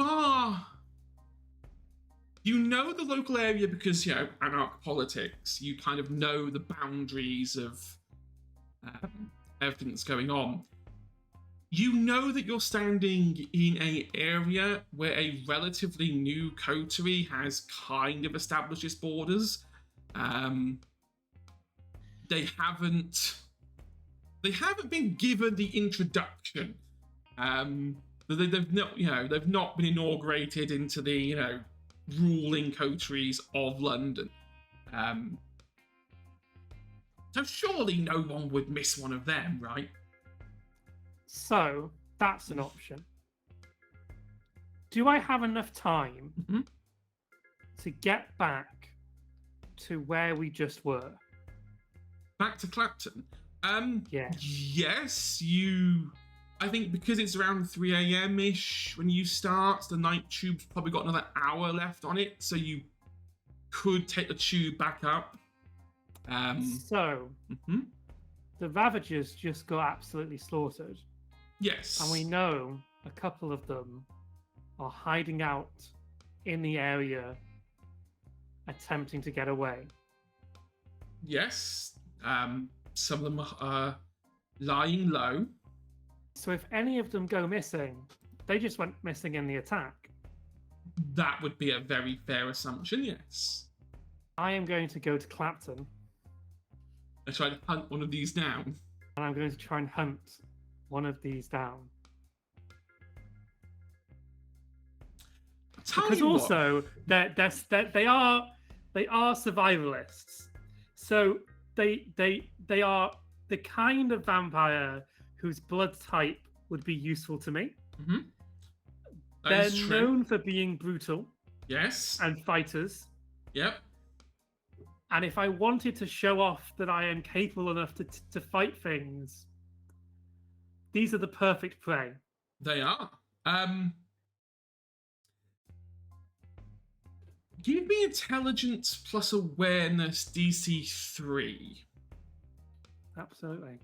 know the local area because, anarch politics. You kind of know the boundaries of everything that's going on. You know that you're standing in an area where a relatively new coterie has kind of established its borders. They haven't been given the introduction. They've not been inaugurated into the ruling coteries of London. So surely no one would miss one of them, right? So that's an option. Do I have enough time to get back to where we just were? Back to Clapton? Yeah. Yes, I think because it's around 3 a.m.-ish when you start, the night tube's probably got another hour left on it, so you could take the tube back up. The Ravagers just got absolutely slaughtered. Yes. And we know a couple of them are hiding out in the area, attempting to get away. Yes. Some of them are lying low. So if any of them go missing, they just went missing in the attack. That would be a very fair assumption, yes. I am going to go to Clapton. I try to hunt one of these down. And I'm going to try and hunt one of these down. Because also, they are survivalists. So they are the kind of vampire whose blood type would be useful to me. Mm-hmm. They're known for being brutal. Yes. And fighters. Yep. And if I wanted to show off that I am capable enough to fight things, these are the perfect prey. They are. Give me intelligence plus awareness DC 3. Absolutely.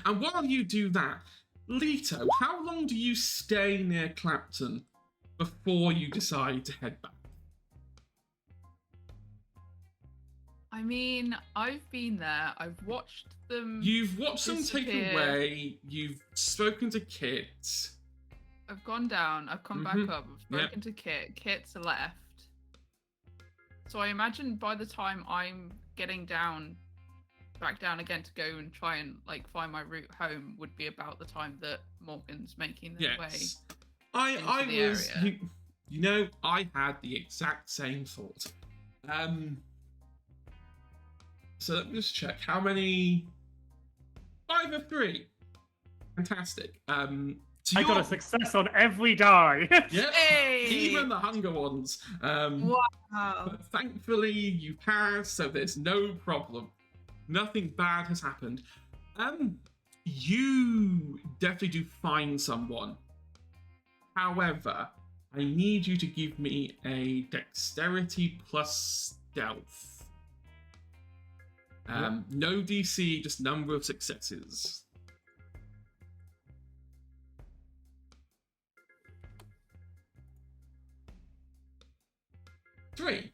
And while you do that, Leto, how long do you stay near Clapton before you decide to head back? I mean, I've been there. I've watched them. You've watched them take away. You've spoken to Kit. I've gone down. I've come back up. I've spoken to Kit. Kit's left. So I imagine by the time I'm getting back down again to go and try and find my route home would be about the time that Morgan's making their way. I was. I had the exact same thought. So let me just check. How many? 5 of 3. Fantastic. So I got a success on every die. Yeah, Hey! even the hunger ones. Wow. But thankfully, you passed, so there's no problem. Nothing bad has happened. You definitely do find someone. However, I need you to give me a dexterity plus stealth. No DC, just number of successes. 3.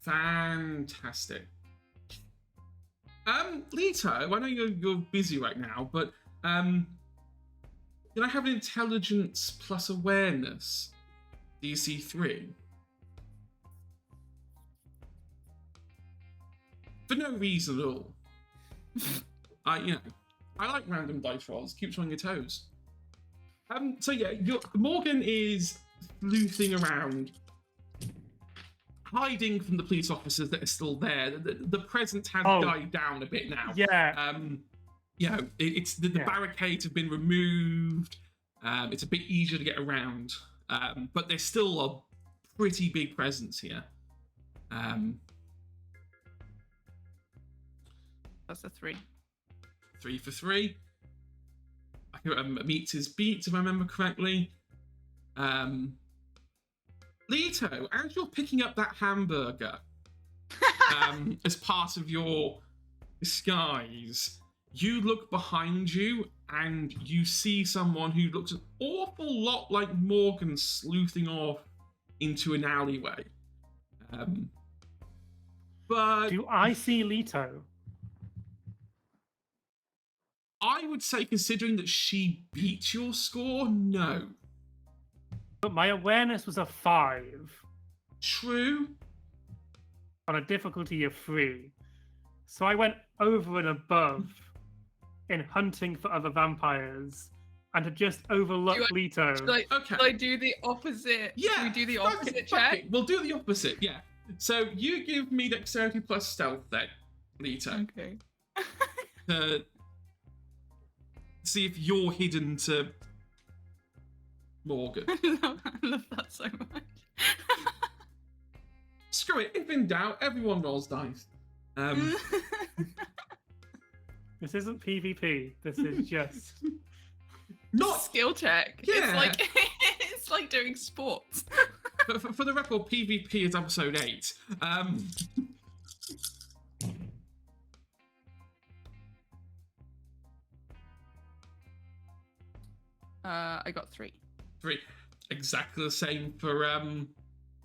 Fantastic. Leto, I know you're busy right now, but can I have an intelligence plus awareness? DC 3. For no reason at all. I like random dice rolls. Keeps you on your toes. So yeah, Morgan is sleuthing around, hiding from the police officers that are still there. The presence has died down a bit now. Yeah. It's the barricades have been removed. It's a bit easier to get around, but there's still a pretty big presence here. That's a 3. 3 for 3. I think meets his beat, if I remember correctly. Leto, as you're picking up that hamburger as part of your disguise, you look behind you and you see someone who looks an awful lot like Morgan sleuthing off into an alleyway. But do I see Leto? I would say, considering that she beat your score, no. But my awareness was a 5 True. on a difficulty of 3. So I went over and above in hunting for other vampires and had just overlooked Leto. Okay. Should I do the opposite? Yeah. Should we do the fuck opposite it, fuck check? it. We'll do the opposite, yeah. So you give me dexterity plus stealth then, Leto. Okay. To see if you're hidden to Morgan. I love that so much. Screw it, if in doubt, everyone rolls dice. This isn't PvP. This is just Not skill check. Yeah. It's like doing sports. for the record, PvP is episode 8. I got 3. 3. Exactly the same for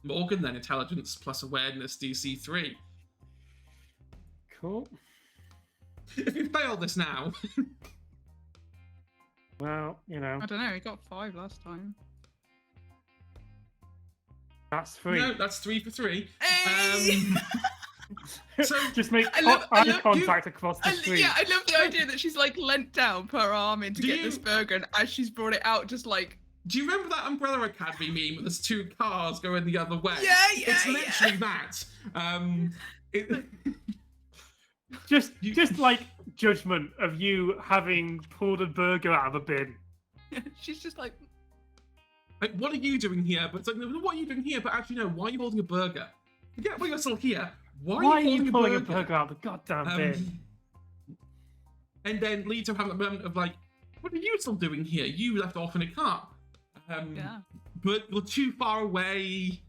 Morgan then, intelligence plus awareness DC 3. cool. If you fail this now, Well, I don't know. He got 5 last time. that's 3. no, that's 3 for 3. Hey! So Just make I love eye contact across the I, street. yeah, I love the idea that she's like leant down, put her arm in to Do get you- this burger, and as she's brought it out, just like do you remember that Umbrella Academy meme where there's 2 cars going the other way? yeah, It's literally that. Just like judgment of you having pulled a burger out of a bin. she's just like Like, what are you doing here? But it's like, no, what are you doing here? But actually, no, why are you holding a burger? Forget why you're still here. Why Why are you pulling holding a burger out of the goddamn bin? And then Leto having a moment of like, what are you still doing here? You left off in a car. yeah. But you're too far away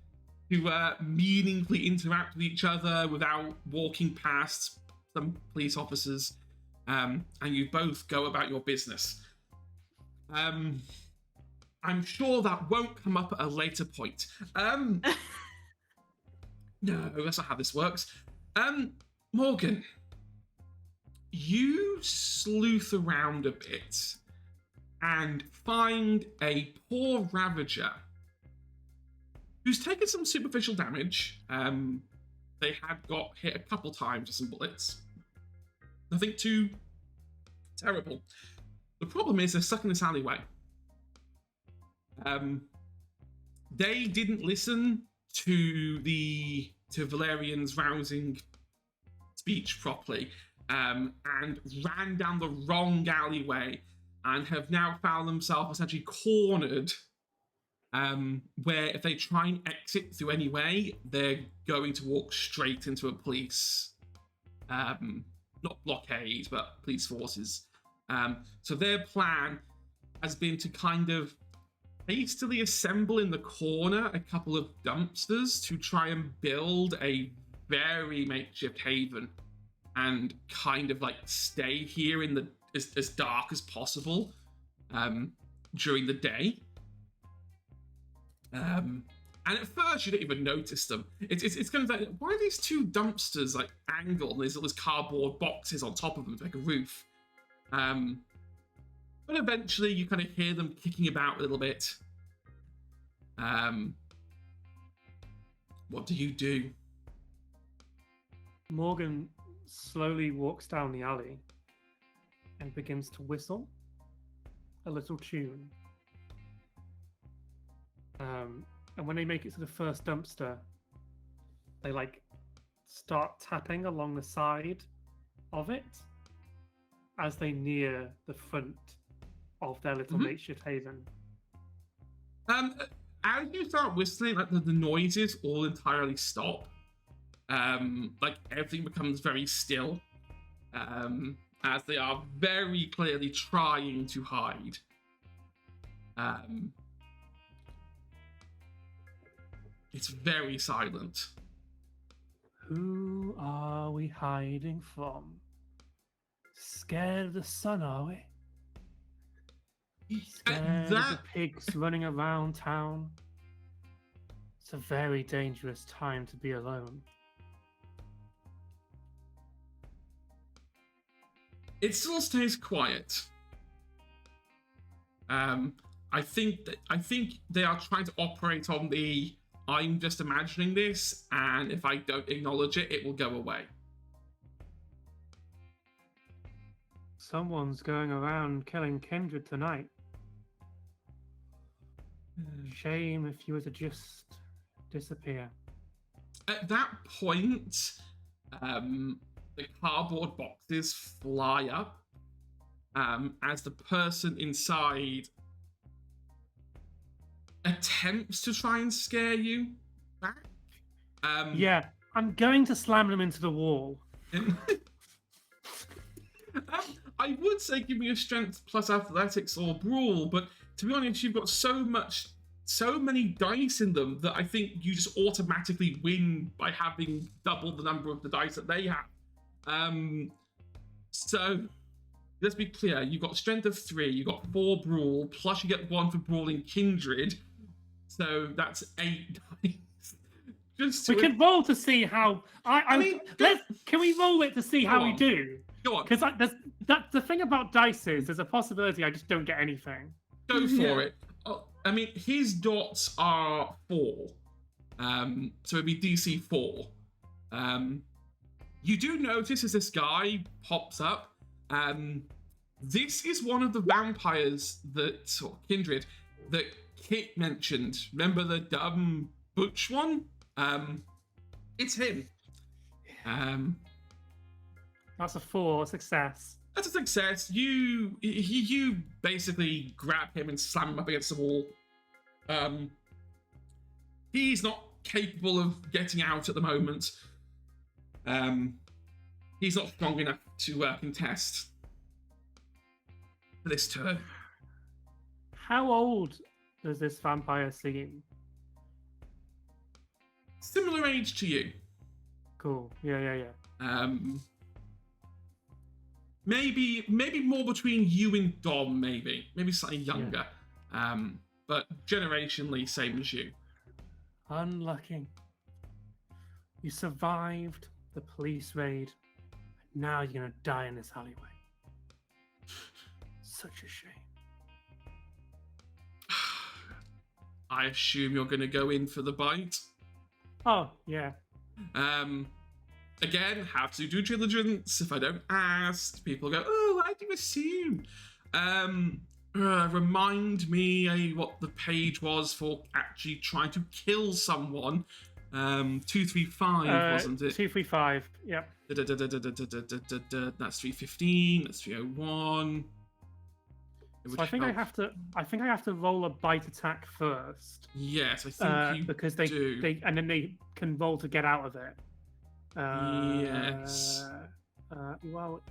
to meaningfully interact with each other without walking past some police officers. And you both go about your business. I'm sure that won't come up at a later point. No, that's not how this works. Morgan, you sleuth around a bit and find a poor Ravager who's taken some superficial damage. They had got hit a couple times with some bullets. Nothing too terrible. The problem is they're stuck in this alleyway. They didn't listen to Valerian's rousing speech properly, and ran down the wrong alleyway and have now found themselves essentially cornered, where if they try and exit through any way, they're going to walk straight into a police, not blockade, but police forces. So their plan has been to kind of hastily assemble in the corner a couple of dumpsters to try and build a very makeshift haven and kind of like stay here in the as dark as possible during the day. And at first you don't even notice them. It's kind of like, why are these two dumpsters like angled and there's all these cardboard boxes on top of them like a roof? But eventually you kind of hear them kicking about a little bit. What do you do? Morgan slowly walks down the alley and begins to whistle a little tune. And when they make it to the first dumpster, they like start tapping along the side of it as they near the front of their little makeshift haven. As you start whistling, like the noises all entirely stop. Like everything becomes very still, as they are very clearly trying to hide. It's very silent. Who are we hiding from? Scared of the sun, are we? Scared of the pigs running around town? It's a very dangerous time to be alone. It still stays quiet. I think they are trying to operate on the I'm just imagining this, and if I don't acknowledge it, it will go away. Someone's going around killing kindred tonight. Shame if you were to just disappear. At that point, the cardboard boxes fly up as the person inside attempts to try and scare you back. Yeah, I'm going to slam them into the wall. I would say give me a strength plus athletics or brawl, but to be honest, you've got so many dice in them that I think you just automatically win by having double the number of the dice that they have. So let's be clear, you've got strength of 3, you've got 4 brawl, plus you get 1 for brawling kindred. So that's 8 dice. We can roll to see how. Can we roll it to see how we do? Go on. Because that's the thing about dice is there's a possibility I just don't get anything. Go for it. I mean, his dots are 4, so it'd be DC 4. You do notice as this guy pops up, this is one of the vampires or kindred that Kit mentioned. Remember the dumb butch one? It's him. That's a 4 success. That's a success. You basically grab him and slam him up against the wall. He's not capable of getting out at the moment. He's not strong enough to contest for this turn. How old does this vampire seem? Similar age to you. Cool. Yeah. Maybe more between you and Dom, maybe slightly younger. Yeah. But generationally, same as you. Unlucky. You survived the police raid. Now you're gonna die in this alleyway. Such a shame. I assume you're gonna go in for the bite. Oh, yeah. Again, have to do due diligence. If I don't ask, people go, oh, why do you assume? Remind me what the page was for actually trying to kill someone. 235, wasn't it? 235, yep. That's 315, that's 301. It So would I think I help. have to roll a bite attack first. Yes, I think you because do. they and then they can roll to get out of it. Yes. Well,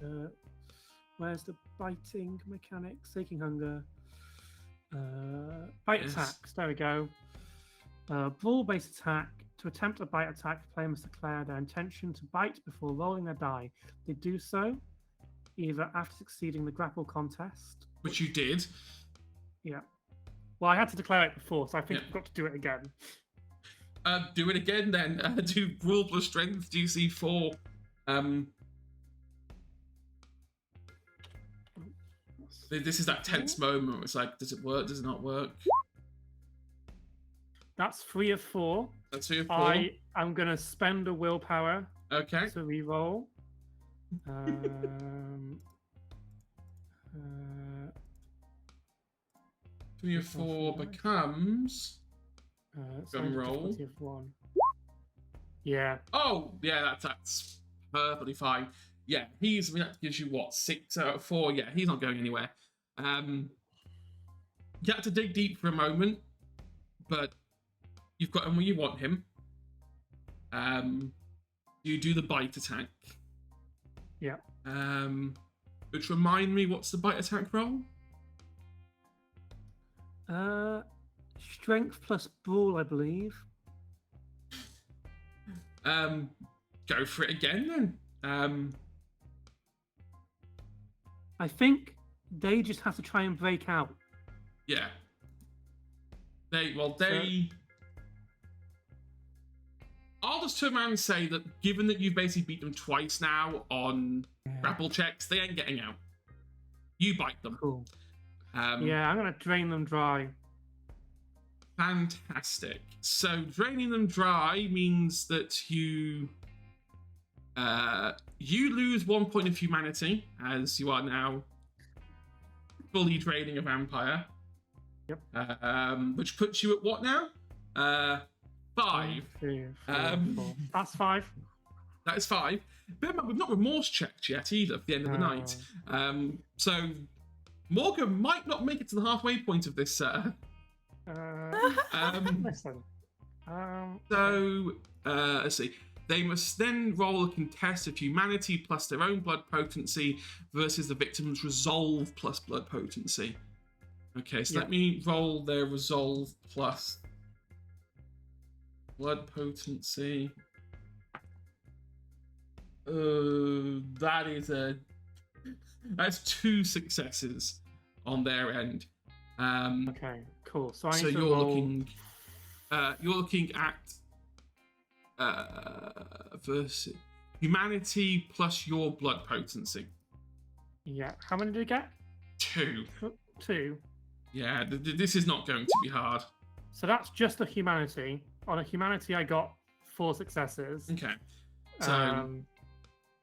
where's the biting mechanic? Seeking hunger. Bite Yes. attacks. There we go. Brawl-based attack. To attempt a bite attack, the player must declare their intention to bite before rolling their die. They do so either after succeeding the grapple contest. Which you did. Yeah. Well, I had to declare it before, so I think Yeah. I've got to do it again. Do it again then. Do brawl plus strength DC 4. This is that tense moment. It's like, does it work? Does it not work? That's 3 of 4. That's 3 or 4. I am going to spend a willpower Okay. to re-roll. 3 or 4 becomes. Gun roll. Of 1. Yeah. Oh, yeah, that's perfectly fine. Yeah, that gives you what, 6 out of 4? Yeah, he's not going anywhere. You had to dig deep for a moment, but you've got him where you want him. You do the bite attack. Yeah. Which remind me, what's the bite attack roll? Strength plus brawl, I believe. Go for it again then. I think they just have to try and break out. Yeah. I'll just turn around and say that given that you've basically beat them twice now on grapple checks, they ain't getting out. You bite them. Cool. Yeah, Yeah, I'm gonna drain them dry. Fantastic. So draining them dry means that you lose 1 point of humanity as you are now fully draining a vampire. Yep. Which puts you at what now? 5. 3, 4, Um, 4. That's 5. That is 5. But remember, we've not remorse checked yet either for the end of the night. So Morgan might not make it to the halfway point of this. Listen. So let's see. They must then roll a contest of humanity plus their own blood potency versus the victim's resolve plus blood potency. Okay, so let me roll their resolve plus blood potency. That's 2 successes on their end. Okay, cool. So I So need to you're roll... looking at versus humanity plus your blood potency. Yeah. How many did you get? 2. 2. Yeah, this is not going to be hard. So that's just a humanity. On a humanity, I got 4 successes. Okay, so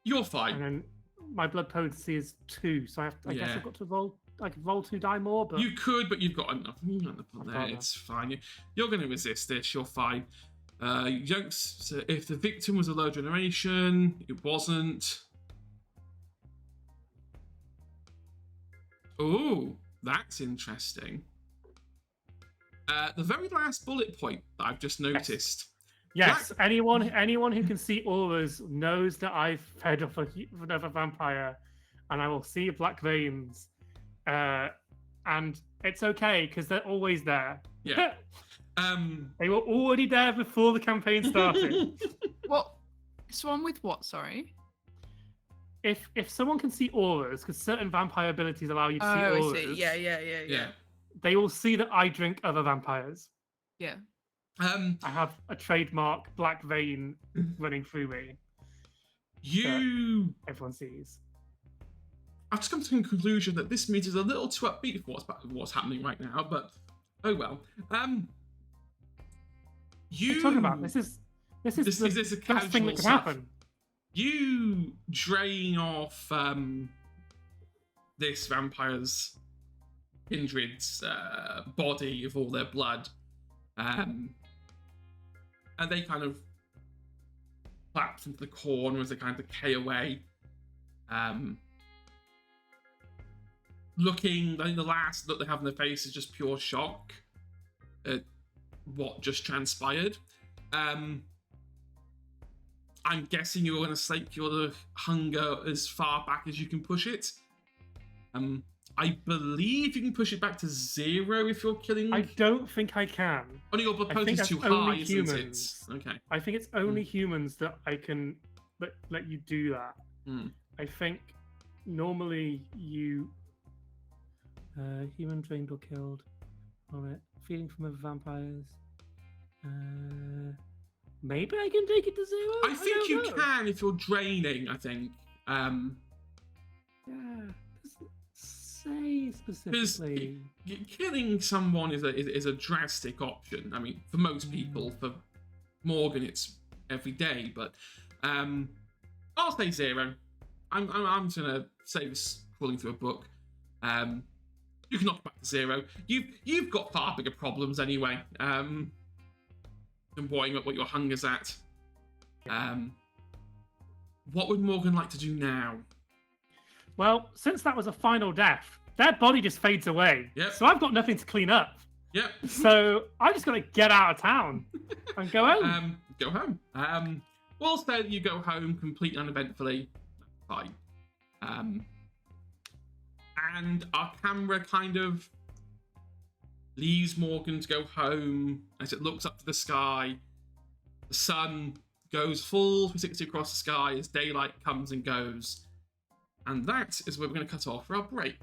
you're fine. And then my blood potency is 2. So I guess Yeah. I've got to roll. I could roll 2 die more, but You could, but you've got enough. On there. got It's fine. You're going to resist this. You're fine. So if the victim was a low generation, it wasn't. Oh, that's interesting. The very last bullet point that I've just noticed. yes, anyone who can see auras knows that I've fed off another vampire, and I will see black veins. And it's okay because they're always there. Yeah. They were already there before the campaign started. What? Swan with what? Sorry. If someone can see auras, because certain vampire abilities allow you to see I auras, see. Yeah. they will see that I drink other vampires. Yeah. I have a trademark black vein running through me. Everyone sees. I've just come to the conclusion that this meet is a little too upbeat for what's happening right now, but oh well. What are you talking about? This is a the best thing casual that can stuff. happen. You drain off this vampire's kindred's body of all their blood, and they kind of collapse into the corner as they kind of decay away. looking. I think the last look they have in their face is just pure shock at what just transpired. I'm guessing you're going to slake your hunger as far back as you can push it. I believe you can push it back to 0 if you're killing. I don't think I can. Only your I think potency's that's too only high, isn't humans. it? Okay. I think it's only humans that I can let you do that. Hmm. I think normally you human drained or killed. Alright. Feeding from other vampires. Maybe I can take it to 0? I think you don't know. can if you're draining, I think. Yeah. Doesn't say specifically. Killing someone is a drastic option. I mean, for most people, for Morgan, it's every day. But I'll say 0. I'm just gonna say this crawling through a book. You can knock it back to 0. You've got far bigger problems anyway. Than worrying about what your hunger's at. What would Morgan like to do now? Well, since that was a final death, their body just fades away. Yep. So I've got nothing to clean up. Yep. So I just gotta get out of town and go home. Go home. We'll say that you go home completely uneventfully. Fine. And our camera kind of leaves Morgan to go home as it looks up to the sky. The sun goes full 360 across the sky as daylight comes and goes. And that is where we're going to cut off for our break.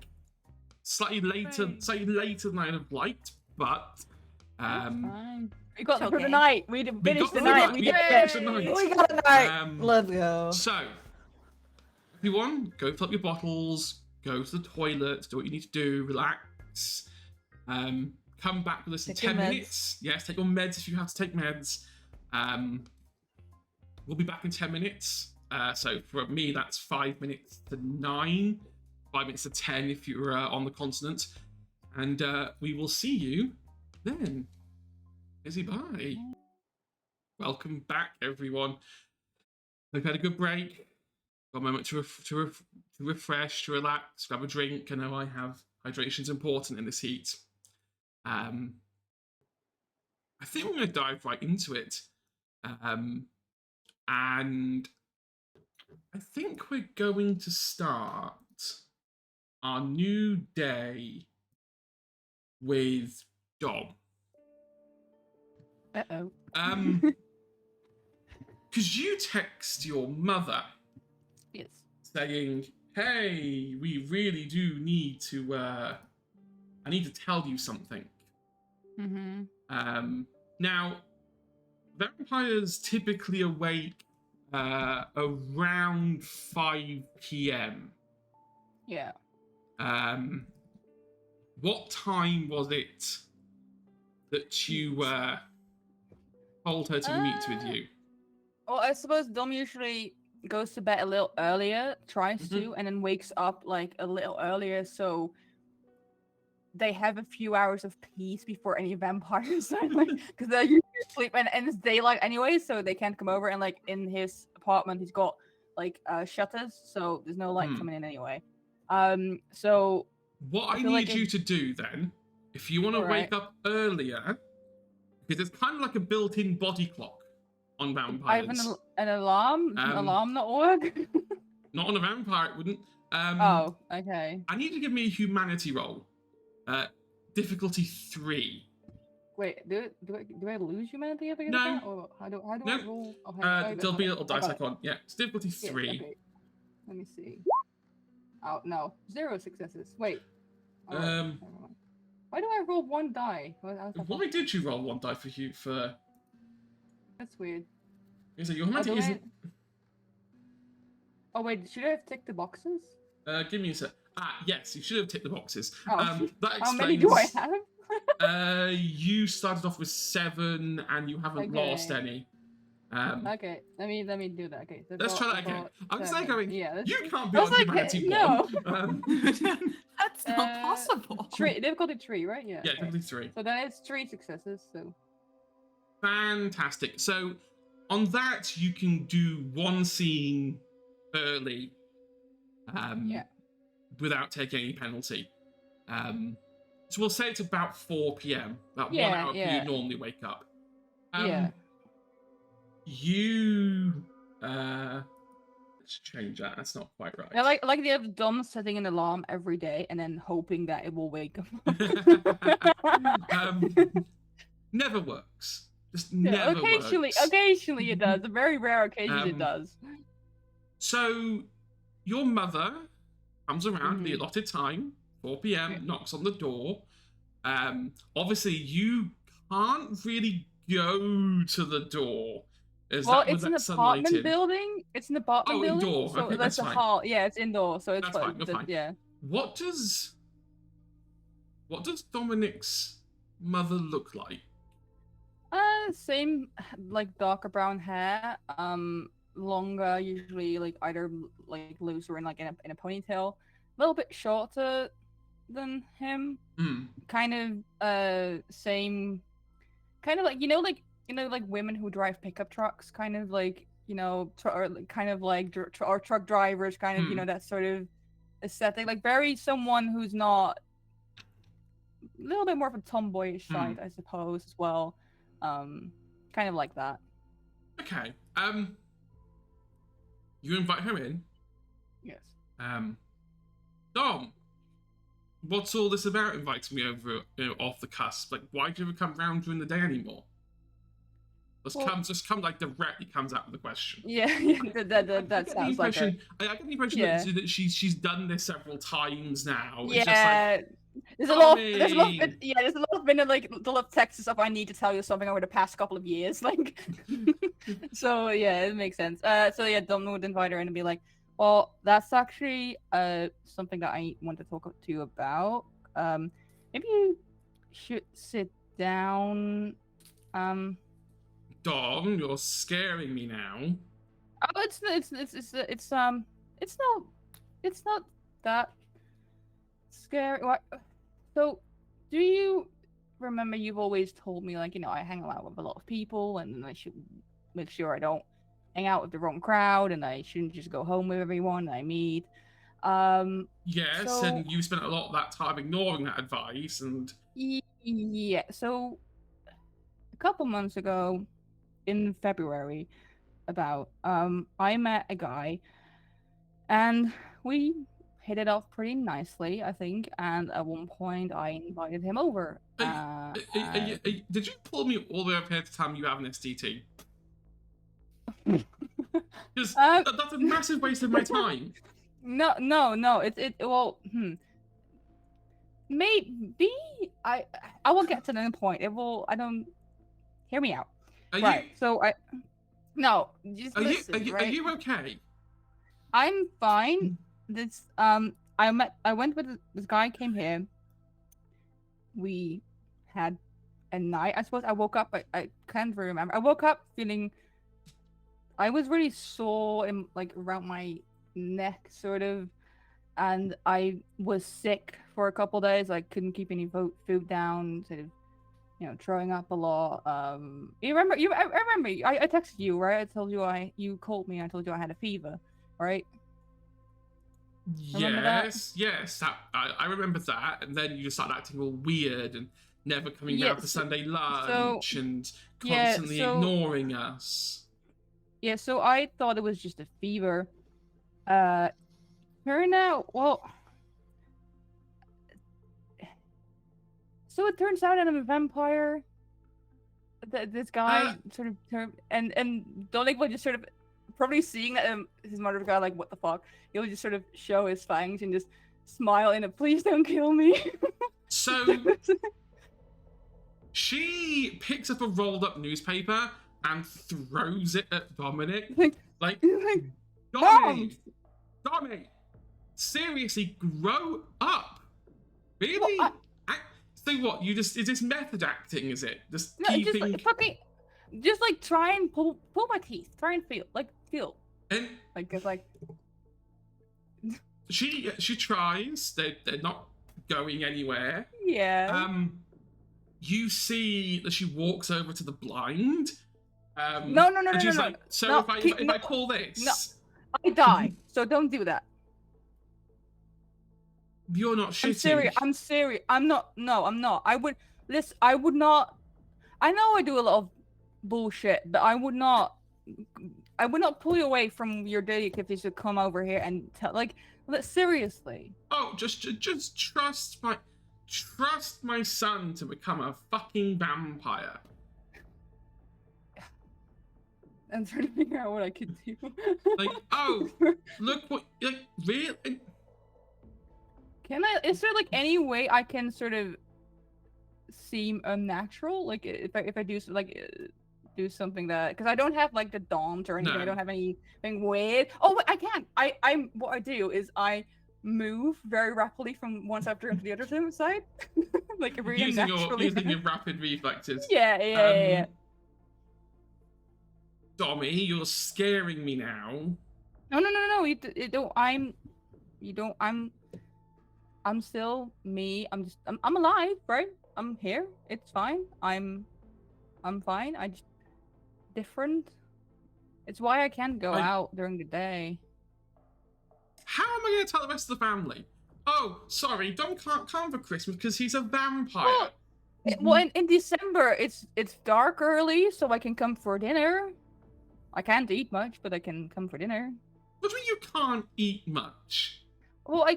Slightly later than I'd have liked, but Fine. We got It's through okay. the night. We did finish got the through the night. night. We We did finished it. the night. We got a night. Let's go. So, everyone, go fill up your bottles, go to the toilet, do what you need to do, relax. Come back with us in Take your 10 meds. minutes. Yes, take your meds if you have to take meds. We'll be back in 10 minutes. So for me, that's 5 minutes to 9, 5 minutes to 10 if you're on the continent. And we will see you then. Izzy, bye. Welcome back, everyone. Hope you had a good break. Got a moment to refresh, to relax, grab a drink. I know I have hydration's important in this heat. I think we're going to dive right into it. And I think we're going to start our new day with Dom. Uh-oh. Because you text your mother Yes. saying, hey, we really do need to, I need to tell you something. Mm-hmm. Now, vampires typically awake around 5 p.m. Yeah. What time was it that you told her to meet with you? Well, I suppose Dom usually goes to bed a little earlier, tries to, and then wakes up like a little earlier, so they have a few hours of peace before any vampires start, like, because they're usually asleep and it's daylight anyway, so they can't come over. And like in his apartment, he's got like shutters, so there's no light coming in anyway. So what I need you to do then, if you want to wake up earlier, because it's kind of like a built-in body clock on vampires. I have an alarm. Does an alarm not work? Not on a vampire, it wouldn't. Oh, okay. I need you to give me a humanity roll. Difficulty 3. Wait, do I lose humanity if I get No. that? Or how do I roll? There'll be a little dice icon. Yeah, it's difficulty 3. Yes, okay. Let me see. Oh no, 0 successes. Wait. Oh, Um, never mind. Why do I roll 1 die? Why did you roll 1 die for you? For That's weird. is it your humanity? Isn't? Oh wait, should I have ticked the boxes? Give me a sec. Yes, you should have ticked the boxes. Oh. That explains. How many do I have? You started off with 7, and you haven't lost any. Okay, let me do that. Okay, so Let's try that again. I'm saying going. Yeah, You can't be that's on like humanity no. 1. That's not possible. Difficulty 3, right? Yeah. Yeah, okay. difficulty 3. So that is 3 successes. So. Fantastic. So on that, you can do 1 scene early, Yeah. without taking any penalty. So we'll say it's about 4 p.m. About 1 Yeah, hour yeah. you normally wake up. Yeah. You let's change that. That's not quite right. I like the idea of Dom setting an alarm every day and then hoping that it will wake him up. Never works. Just Yeah, never occasionally, works. occasionally it does. A very rare occasion it does. So your mother comes around at the Mhm. allotted time, 4 p.m., Yeah. knocks on the door. Obviously you can't really go to the door. Is Well, that with it's an that sunlight apartment in? building. It's an apartment Oh, building. indoor. So Okay, that's that's a fine. hall. Yeah, it's indoor. So it's That's fine. You're fine. Yeah. What does Dominic's mother look like? Same like darker brown hair. Longer, usually like either like loose or in like in a ponytail. A little bit shorter than him. Kind of same. Kind of like like women who drive pickup trucks. Kind of like or kind of like or truck drivers. Kind of that sort of aesthetic. Like very someone who's not a little bit more of a tomboyish side, I suppose, as well. Kind of like that. Okay. You invite her in. Yes. Dom, what's all this about inviting me over, off the cusp? Like, why do you ever come round during the day anymore? Just come like directly comes out with the question. Yeah, that sounds like her. I get the impression that she's done this several times now. It's Yeah. just like, there's a lot of like a lot of text and stuff. I need to tell you something over the past couple of years, like. So yeah, it makes sense. So yeah, Dom would invite her in and be like, "Well, that's actually something that I want to talk to you about. Maybe you should sit down. Dom, you're scaring me now. Oh, it's not that scary. What? So, do you remember you've always told me like I hang out with a lot of people and I should make sure I don't hang out with the wrong crowd and I shouldn't just go home with everyone I meet. Yes, and you spent a lot of that time ignoring that advice and. Yeah. So, a couple months ago, in February, I met a guy, and we hit it off pretty nicely, I think. And at one point, I invited him over. Did you pull me all the way up here to tell me you have an STT? Because that's a massive waste of my time. No. Maybe I will get to the point. Hear me out. Just listen. Are you okay? I'm fine. I went with this guy. Came here. We had a night. I suppose I woke up. I can't remember. I woke up feeling. I was really sore in around my neck, sort of, and I was sick for a couple days. I couldn't keep any food down. Sort of. Throwing up a lot. I remember. I texted you, right? I told you you called me. I told you I had a fever, right? Yes. I remember that. And then you just started acting all weird and never coming down for Sunday lunch and constantly ignoring us. Yeah. So I thought it was just a fever. Turned out, well. So it turns out I'm a vampire. This guy sort of and Donig was just sort of probably seeing that his mother was like, what the fuck? He'll just sort of show his fangs and just smile in a please don't kill me. So she picks up a rolled up newspaper and throws it at Dominic. Dominic, seriously, grow up. Really? Well, So what? Is this method acting? Is it just no, keeping? Just try and pull my teeth. Try and feel. And she tries. They're not going anywhere. Yeah. You see that she walks over to the blind. No. And she's like, so no, if I pull this, no, I die. So don't do that. You're not shitting. I'm serious. I'm serious. I'm not. No, I'm not. I would. Listen, I would not. I know I do a lot of bullshit, but I would not. I would not pull you away from your duty if you should come over here and tell. Like, seriously. Oh, just trust my son to become a fucking vampire. I'm trying to figure out what I could do. Like, oh, look what, like, really? Can I? Is there like any way I can sort of seem unnatural? Like if I do do something that, because I don't have like the daunt or anything. No. I don't have anything weird. Oh, I can. I'm what I do is I move very rapidly from one side to the other side, like really Using naturally. your rapid reflexes. Yeah. Dommy, you're scaring me now. No. You don't. I'm still me. I'm alive, right? I'm here. It's fine. I'm fine. I just different. It's why I can't go out during the day. How am I going to tell the rest of the family? Oh, sorry, Dom can't come for Christmas because he's a vampire. Well, in December it's dark early, so I can come for dinner. I can't eat much, but I can come for dinner. What do you mean you can't eat much? Well, I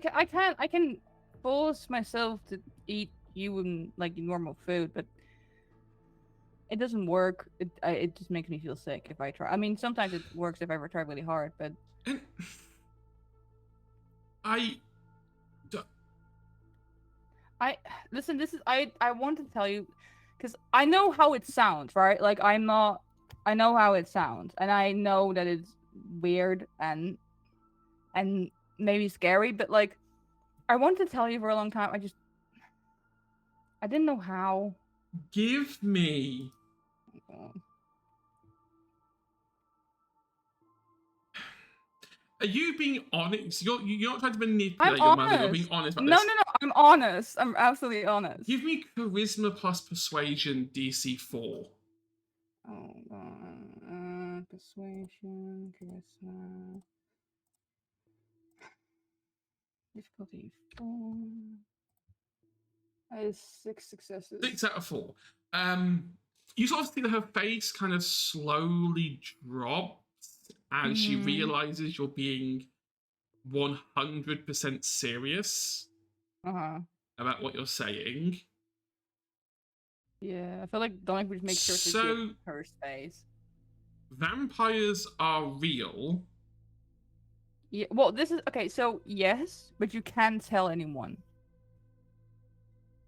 can force myself to eat like normal food, but it doesn't work. It just makes me feel sick if I try. I mean, sometimes it works if I ever try really hard, but And listen. I want to tell you because I know how it sounds, right? Like I know how it sounds, and I know that it's weird and maybe scary, but like I wanted to tell you for a long time. I didn't know how. Give me. Are you being honest? You're not trying to manipulate your mother. You're being honest about No, this. no. I'm honest. I'm absolutely honest. Give me charisma plus persuasion DC 4. Oh god. Persuasion, charisma. Difficulty 4. That is 6 successes. 6 out of 4. You sort of see that her face kind of slowly drops as she realizes you're being 100% serious about what you're saying. Yeah, I feel like don't would make sure to give her space. Vampires are real. Yeah, well, this is okay. So yes, but you can't tell anyone.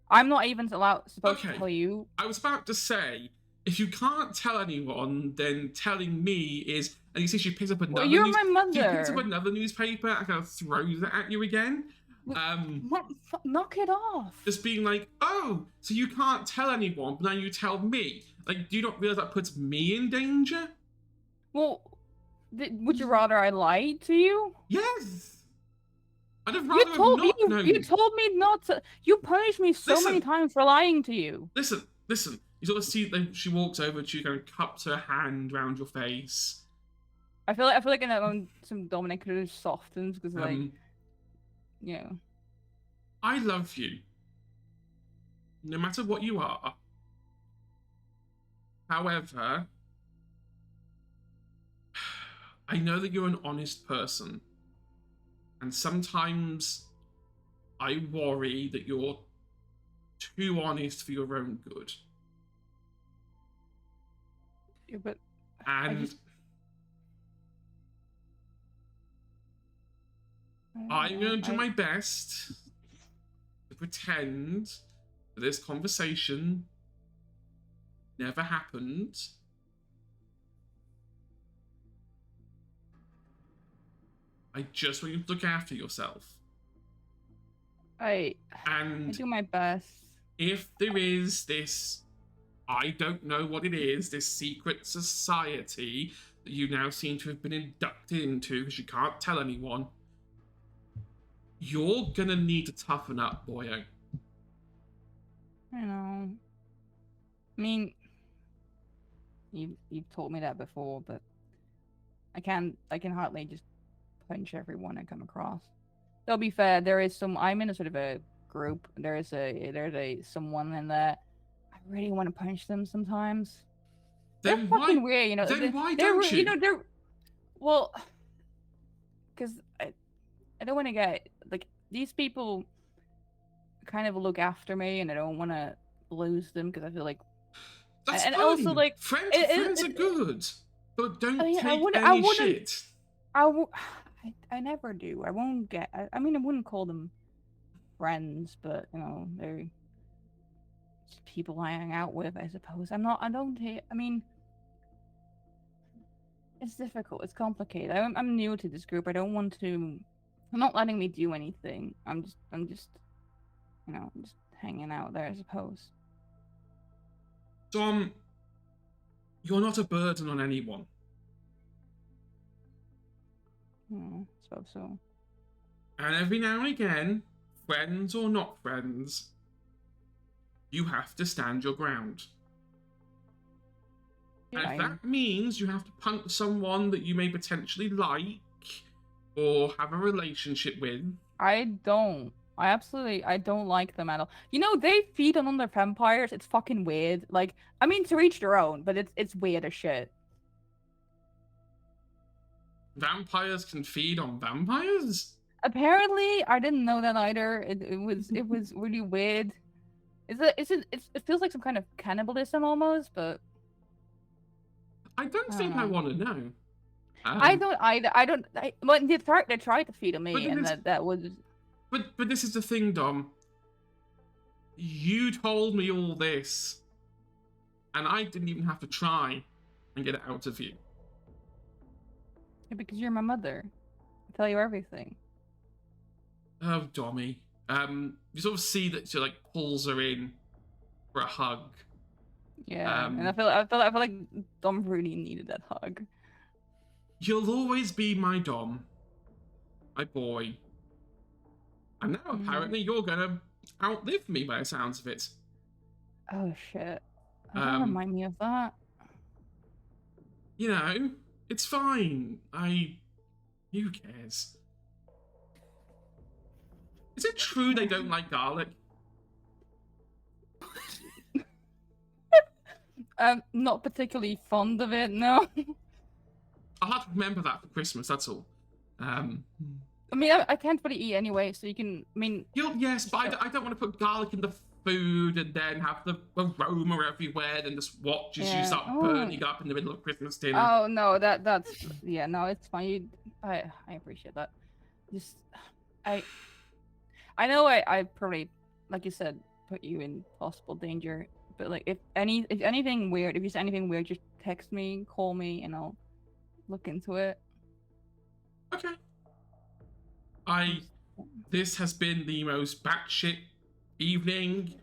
I'm not even supposed to tell you. I was about to say, if you can't tell anyone, then telling me is. And you see, she picks up another. Well, you're my mother. She picks up another newspaper and kind of throws it at you again. Knock it off. Just being like, oh, so you can't tell anyone, but now you tell me. Like, do you not realize that puts me in danger? Well, would you rather I lied to you? Yes. I'd have rather have not known. You told me not to. You punished me so many times for lying to you. Listen. You sort of see that she walks over to you, kind of cups her hand around your face. I feel like in that moment, some Dominic could have softened because, like, yeah. I love you. No matter what you are. However, I know that you're an honest person. And sometimes I worry that you're too honest for your own good. Yeah, but and I'm going to do my best to pretend that this conversation never happened. I just want you to look after yourself. I do my best. If there is this, I don't know what it is, this secret society that you now seem to have been inducted into because you can't tell anyone, you're gonna need to toughen up, boyo. I know. I mean, you've told me that before, but I can hardly just punch everyone I come across. To be fair, there is some. I'm in a sort of a group. There's someone in there. I really want to punch them sometimes. They're Then fucking why? weird, you know. Then why they're, don't you? You know, they're well, because I don't want to get like these people kind of look after me, and I don't want to lose them because I feel like That's and fine. also like friends are good, but don't I mean, take I any wouldn't. shit. I never do. I won't get. I mean, I wouldn't call them friends, but you know, they're just people I hang out with. I suppose. I'm not. I don't hate. I mean, it's difficult. It's complicated. I'm new to this group. I don't want to. I'm not letting me do anything. I'm just. You know, just hanging out there. I suppose. Dom, you're not a burden on anyone. I suppose so. And every now and again, friends or not friends, you have to stand your ground. Yeah, And if that means you have to punch someone that you may potentially like or have a relationship with. I don't like them at all. You know, they feed on other vampires. It's fucking weird. Like, I mean, to each their own, but it's weird as shit. Vampires can feed on vampires? Apparently, I didn't know that either. It was really weird. It feels like some kind of cannibalism almost, but I don't think I know. want to know. I don't either. Well, they tried to feed on But me, and that was. But this is the thing, Dom. You told me all this, and I didn't even have to try and get it out of you. Yeah, because you're my mother. I tell you everything. Oh, Dommy. You sort of see that she like pulls her in for a hug. Yeah, and I feel like Dom really needed that hug. You'll always be my Dom, my boy. And now apparently you're gonna outlive me by the sounds of it. Oh shit! Don't remind me of that. You know, it's fine. Who cares? Is it true they don't like garlic? Not particularly fond of it, no. I'll have to remember that for Christmas, that's all. I mean, I can't really eat anyway, so you can, I mean... Yes, but I don't want to put garlic in the food and then have the aroma everywhere and just watch as you start burning up in the middle of Christmas dinner. Oh, no, that's... Yeah, no, it's fine. I appreciate that. Just... I know I probably, like you said, put you in possible danger, but like, if anything weird, if you see anything weird, just text me, call me, and I'll look into it. Okay. This has been the most batshit evening,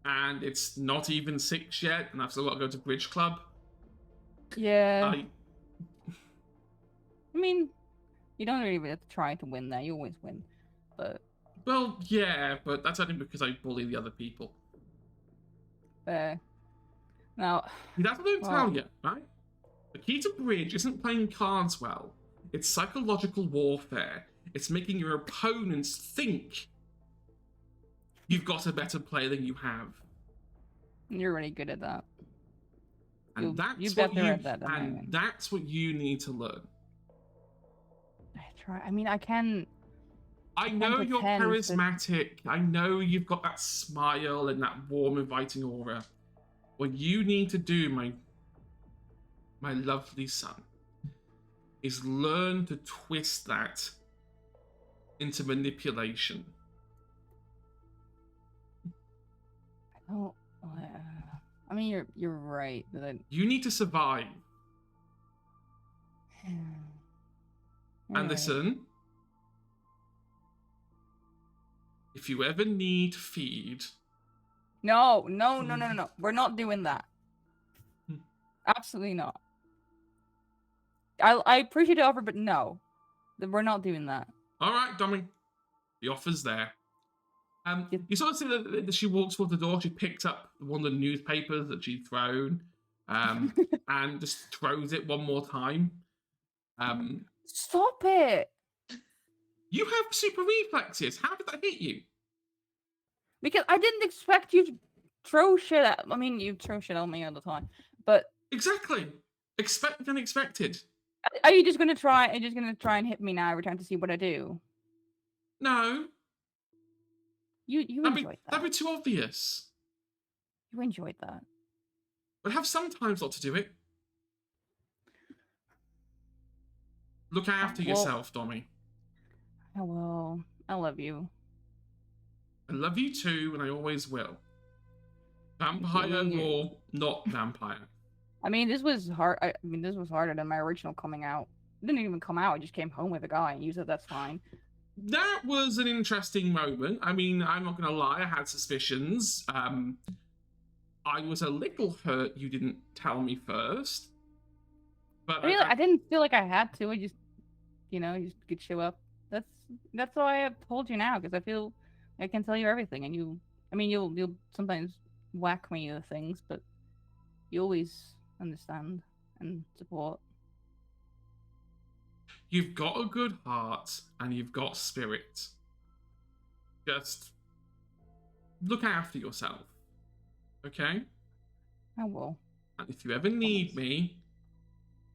and it's not even 6 yet, and I've still got to go to Bridge Club. Yeah. I mean, you don't really have to try to win there. You always win, but... Well, yeah, but that's only because I bully the other people. Now... That's what I'm telling you, right? The key to Bridge isn't playing cards well. It's psychological warfare. It's making your opponents think you've got a better play than you have. You're really good at that. And that's what you need to learn. I try. I mean, I can... I know you're charismatic. I know you've got that smile and that warm, inviting aura. What you need to do, my lovely son, is learn to twist that into manipulation. I mean, you're right. You need to survive. And listen, if you ever need feed... No. We're not doing that. Absolutely not. I appreciate the offer, but no. We're not doing that. All right, Dominic. The offer's there. You sort of see that she walks toward the door. She picks up one of the newspapers that she'd thrown and just throws it one more time. Stop it! You have super reflexes. How did that hit you? Because I didn't expect you to throw shit at. I mean, you throw shit at me all the time, but Exactly. Expect the unexpected. are you just gonna try? Are you just gonna try and hit me now every time to see what I do? No. You enjoyed that. That'd be too obvious. You enjoyed that. But have some times not to do it. Look after yourself, Dommy. I will. I love you. I love you too, and I always will. Vampire or not vampire? I mean, this was hard. I mean, this was harder than my original coming out. It didn't even come out. I just came home with a guy, and you said that's fine. That was an interesting moment. I mean, I'm not going to lie. I had suspicions. I was a little hurt you didn't tell me first. But I mean, I didn't feel like I had to. I just, just could show up. That's why I told you now, because I feel I can tell you everything, and you'll sometimes whack me with things, but you always understand and support. You've got a good heart and you've got spirit. Just look after yourself, okay? I will. And if you ever need me,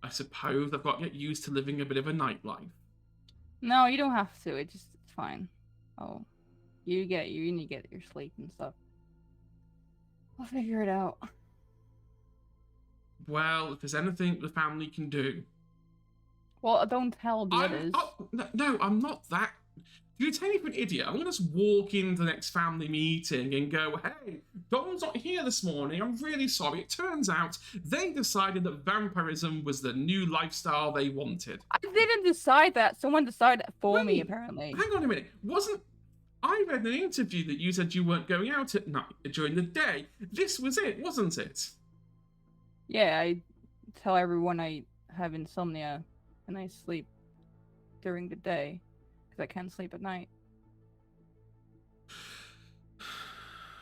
I suppose I've got to get used to living a bit of a nightlife. No, you don't have to. It's fine. Oh, you need to get your sleep and stuff. I'll figure it out. Well, if there's anything the family can do. Well, don't tell the others. No, I'm not that. You take me for an idiot. I'm going to just walk into the next family meeting and go, hey, Dom's not here this morning. I'm really sorry. It turns out they decided that vampirism was the new lifestyle they wanted. I didn't decide that. Someone decided for me, apparently. Hang on a minute. I read an interview that you said you weren't going out at night during the day. This was it, wasn't it? Yeah, I tell everyone I have insomnia and I sleep during the day because I can't sleep at night.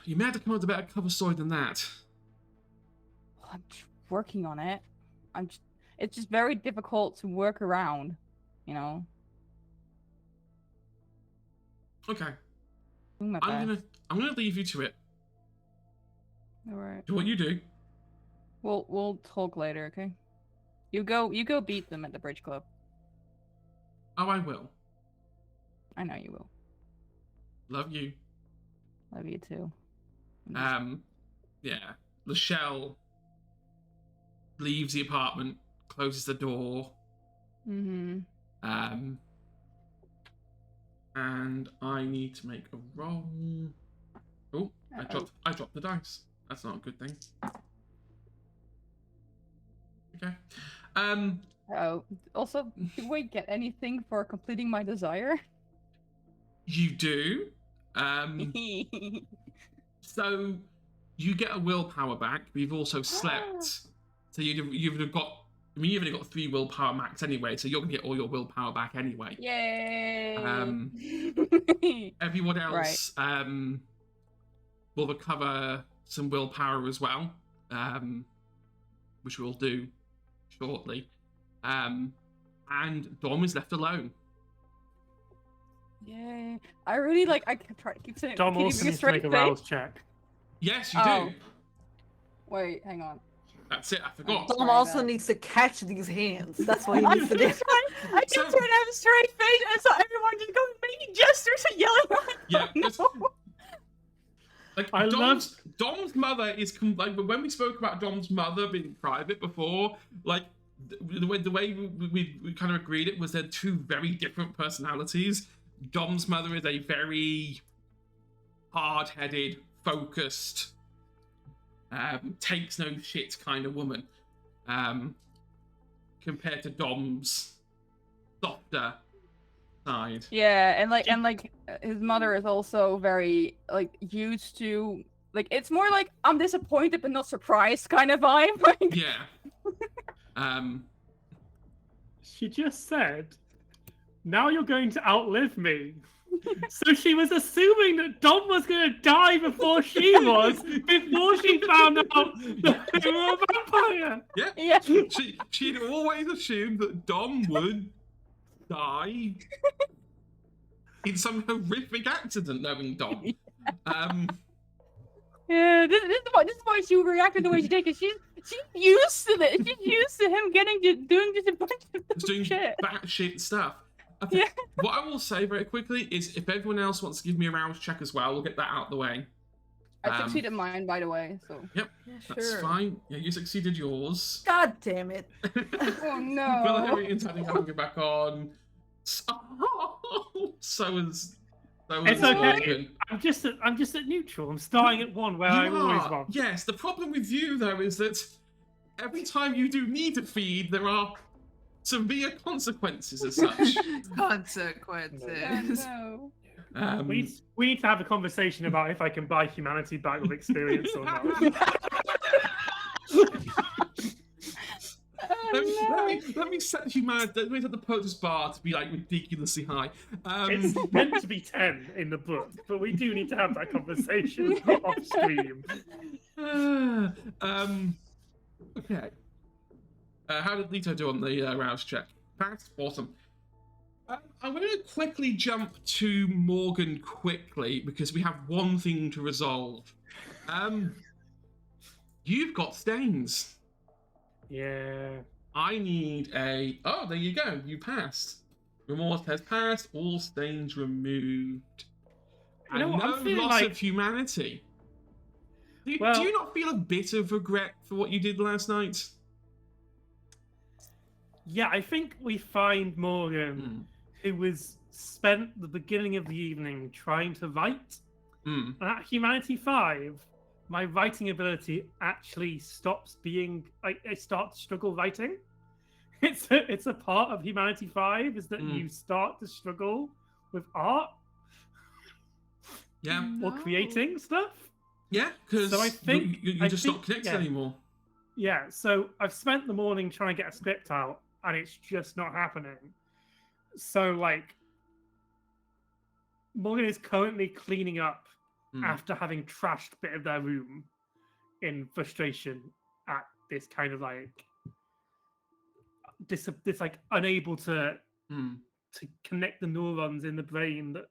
You may have to come up with a better cover story than that. Well, I'm just working on it. It's just very difficult to work around, Okay. Doing my I'm best. gonna leave you to it. All right. Do what you do. We'll talk later, okay? You go beat them at the bridge club. Oh, I will. I know you will. Love you. Love you too. Yeah. Lachelle leaves the apartment, closes the door. Mm-hmm. And I need to make a roll. Oh, I dropped the dice. That's not a good thing. Okay. Oh, also, do I get anything for completing my desire? You do. So you get a willpower back. But you've also slept, so you've got. I mean, you've only got 3 willpower max anyway, so you're gonna get all your willpower back anyway. Yay! Everyone else will recover some willpower as well, which we'll do shortly. And Dom is left alone. Yay! I really like. I keep saying. Dom also needs to make a rouse check. Yes, you Oh. do. Wait, hang on. That's it. I forgot. Dom also needs to catch these hands. That's what he needs to do. I keep trying to have a straight face, and so everyone just goes making gestures and yelling. Yeah. No. Like I Dom's mother is like when we spoke about Dom's mother being private before, like the way we kind of agreed it was they're 2 very different personalities. Dom's mother is a very hard-headed, focused, takes no shit kind of woman, compared to Dom's softer side. Yeah, and his mother is also very used to it's more like I'm disappointed but not surprised kind of vibe. Yeah. She just said, now you're going to outlive me. So she was assuming that Dom was going to die before she was, before she found out that they were a vampire. Yeah. Yeah. She'd always assumed that Dom would die. in some horrific accident, knowing Dom. Yeah, this is why she reacted the way she did. Cause she's used to it. She's used to him doing just a bunch of doing shit. batshit stuff. Okay. Yeah. What I will say very quickly is, if everyone else wants to give me a round check as well, we'll get that out of the way. I succeeded mine, by the way. So. Yep, Yeah, that's sure. fine. Yeah, you succeeded yours. God damn it. Oh no. Valerian's having it back on. So is It's okay. Morgan. I'm just at neutral. I'm starting at 1 where I You always are. was. Yes, the problem with you though is that every time you do need to feed, there are severe consequences as such. Consequences. Oh, no. We need to have a conversation about if I can buy humanity back with experience or not. Let me set humanity. Let me set the POTUS bar to be like ridiculously high. It's meant to be 10 in the book, but we do need to have that conversation off stream. Okay. How did Leto do on the rouse check? That's awesome. I'm going to quickly jump to Morgan quickly because we have one thing to resolve. You've got stains. Yeah. I need a... Oh, there you go. You passed. Remorse has passed. All stains removed. You know And what, I'm no feeling loss like- of humanity. Do Well- you not feel a bit of regret for what you did last night? Yeah, I think we find Morgan, who was spent the beginning of the evening trying to write. Mm. And at Humanity 5, my writing ability actually stops being... I start to struggle writing. It's a part of Humanity 5, is that you start to struggle with art. Yeah. Or creating stuff. Yeah, because So I think- you're I just think- not connected yeah. anymore. Yeah, so I've spent the morning trying to get a script out, and it's just not happening. So, like, Morgan is currently cleaning up after having trashed a bit of their room in frustration at this kind of like this like unable to connect the neurons in the brain that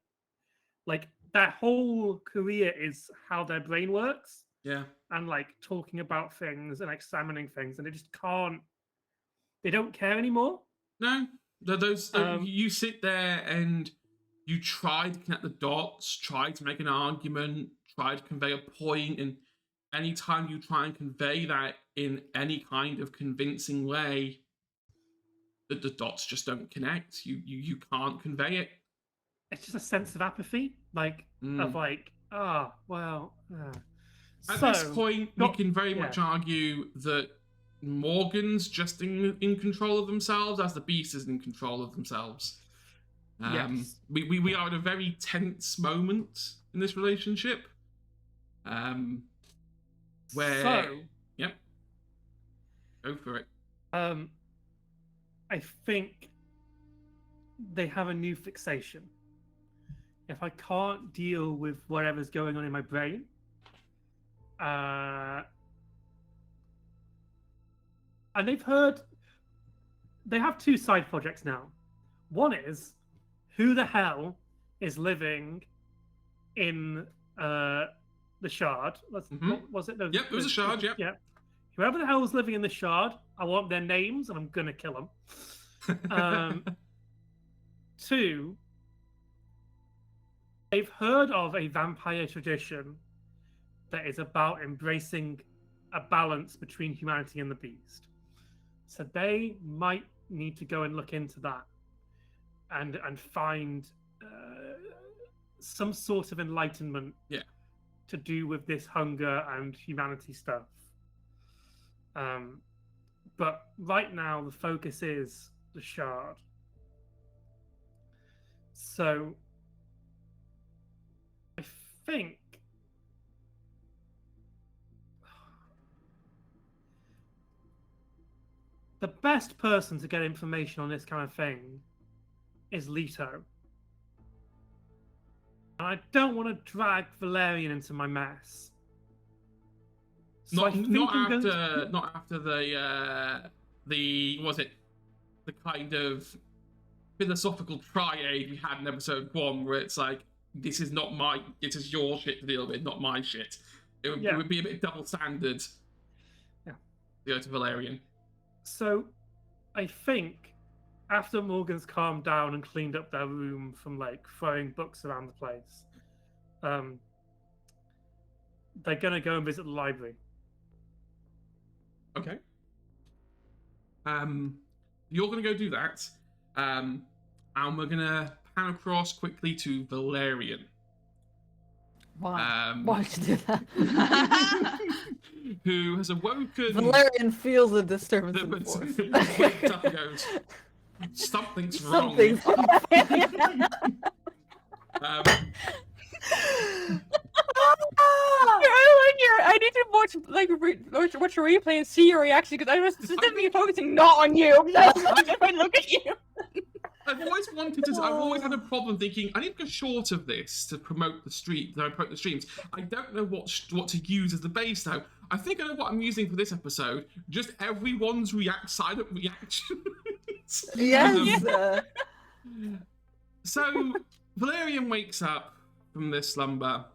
like their whole career is how their brain works. Yeah. And like talking about things and examining things, and they just can't. They don't care anymore. No, those you sit there and you try to connect the dots, try to make an argument, try to convey a point, and anytime you try and convey that in any kind of convincing way, the dots just don't connect. You can't convey it. It's just a sense of apathy, like of like, well. At this point, we can very much argue that Morgan's just in control of themselves, as the Beast is in control of themselves. Yes. We are at a very tense moment in this relationship. Where yep. Go for it. I think they have a new fixation. If I can't deal with whatever's going on in my brain, and they have two side projects now. One is, who the hell is living in the Shard? What was it? Yep, it was a Shard, yep. Yeah. Whoever the hell is living in the Shard, I want their names and I'm going to kill them. Two, they've heard of a vampire tradition that is about embracing a balance between humanity and the beast. So they might need to go and look into that and find some sort of enlightenment to do with this hunger and humanity stuff. But right now the focus is the Shard. So I think the best person to get information on this kind of thing is Leto. And I don't want to drag Valerian into my mess. So Not after the was it the kind of philosophical triade we had in episode 1, where it's like, this is your shit to deal with, not my shit. It would be a bit double standard. Yeah. To go to Valerian. So, I think after Morgan's calmed down and cleaned up their room from like throwing books around the place, they're gonna go and visit the library. Okay. You're gonna go do that. And we're gonna pan across quickly to Valerian. Why? Why did you do that? Who has awoken. Valerian feels a disturbance in the force. Wakes up and goes, something's wrong. Something's off. I need to watch watch a replay and see your reaction because I was specifically focusing not on you. If I look at you. I've always had a problem thinking I need to go short of this to promote the streams. I don't know what to use as the base now. I think I know what I'm using for this episode. Just everyone's silent reaction. Yes. So Valerian wakes up from this slumber,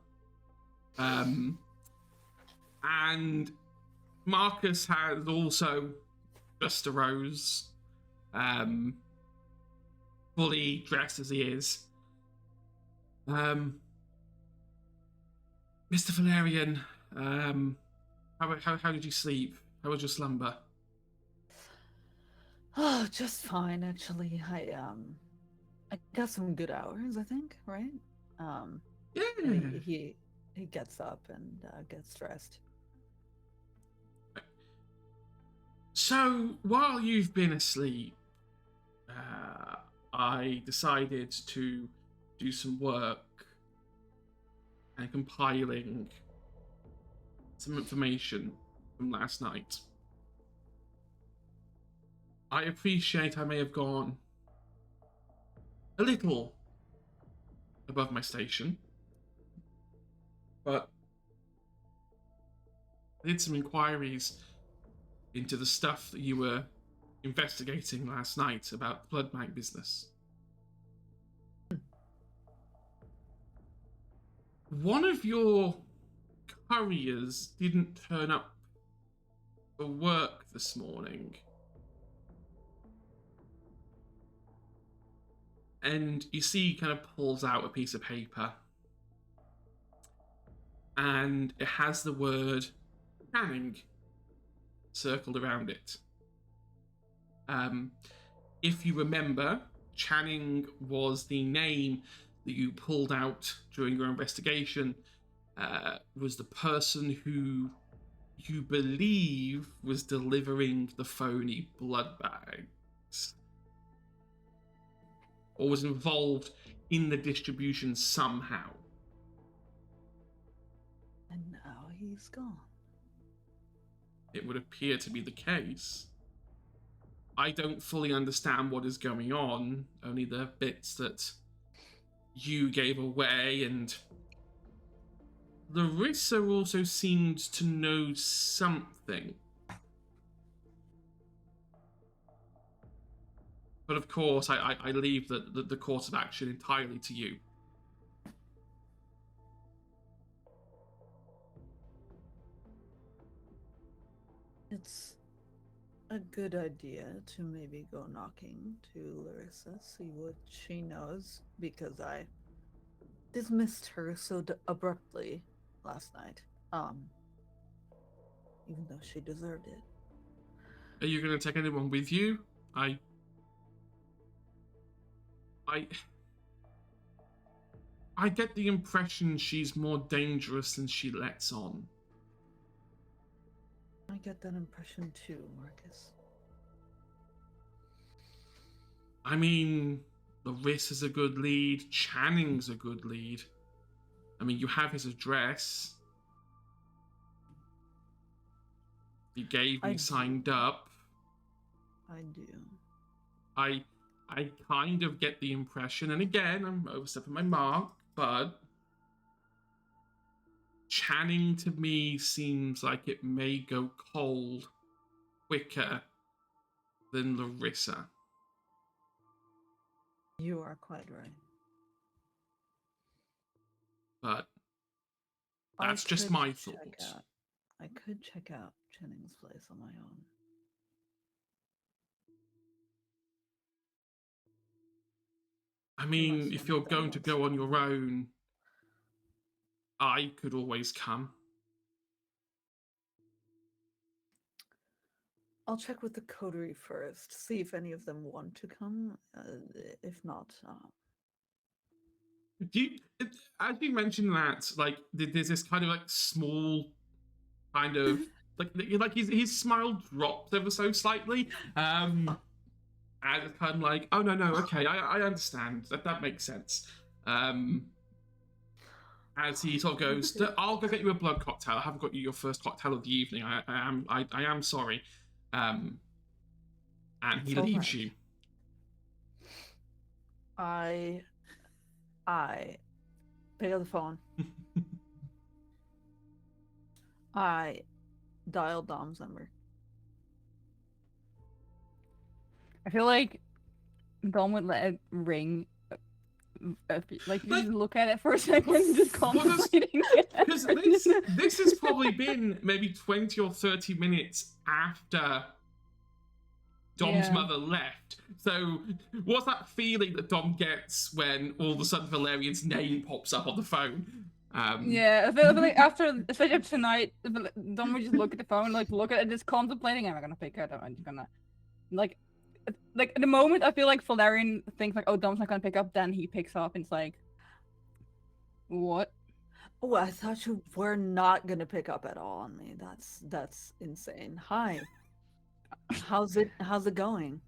and Marcus has also just arose, fully dressed as he is. Mr. Valerian, how did you sleep? How was your slumber? Oh, just fine actually. I got some good hours, I think, right? Yeah. He gets up and gets dressed. So while you've been asleep, I decided to do some work and compiling some information from last night. I appreciate I may have gone a little above my station, but I did some inquiries into the stuff that you were investigating last night about the blood bank business. One of your couriers didn't turn up for work this morning. And you see he kind of pulls out a piece of paper. And it has the word Channing circled around it. If you remember, Channing was the name that you pulled out during your investigation, was the person who you believe was delivering the phony blood bags, or was involved in the distribution somehow. And now he's gone. It would appear to be the case. I don't fully understand what is going on, only the bits that you gave away, and Larissa also seemed to know something. But of course, I leave the course of action entirely to you. It's a good idea to maybe go knocking to Larissa, see what she knows, because I dismissed her so abruptly last night. Even though she deserved it. Are you going to take anyone with you? I get the impression she's more dangerous than she lets on. I get that impression too, Marcus. I mean, Larissa's a good lead, Channing's a good lead. I mean, you have his address. He gave me signed up. I do. I kind of get the impression, and again, I'm overstepping my mark, but Channing to me seems like it may go cold quicker than Larissa. You are quite right. But I that's just could my check thoughts. I could check out Jennings' place on my own. I mean, Unless if one you're of them going to wants go on come. your own, I could always come. I'll check with the coterie first, see if any of them want to come. If not, Do you, as you mentioned that, like, there's this kind of like small, kind of like his smile drops ever so slightly, and it's kind of like, oh no, okay, I understand that makes sense. As he sort of goes, I'll go get you a blood cocktail. I haven't got you your first cocktail of the evening. I am sorry. And he It's all leaves right. you. I pick up the phone. I dial Dom's number. I feel like Dom would let it ring. Like you Like- just look at it for a second, just Well, there's- contemplating it. Because this has probably been maybe 20 or 30 minutes after Dom's Yeah. mother left. So what's that feeling that Dom gets when all of a sudden Valerian's name pops up on the phone? Yeah, I feel like after, especially tonight, Dom would just look at the phone, like look at it, just contemplating. Am I gonna pick it? Am I just gonna, like at the moment, I feel like Valerian thinks like, oh, Dom's not gonna pick up. Then he picks up, and it's like, what? Oh, I thought you were not gonna pick up at all on me. That's insane. Hi. How's it going?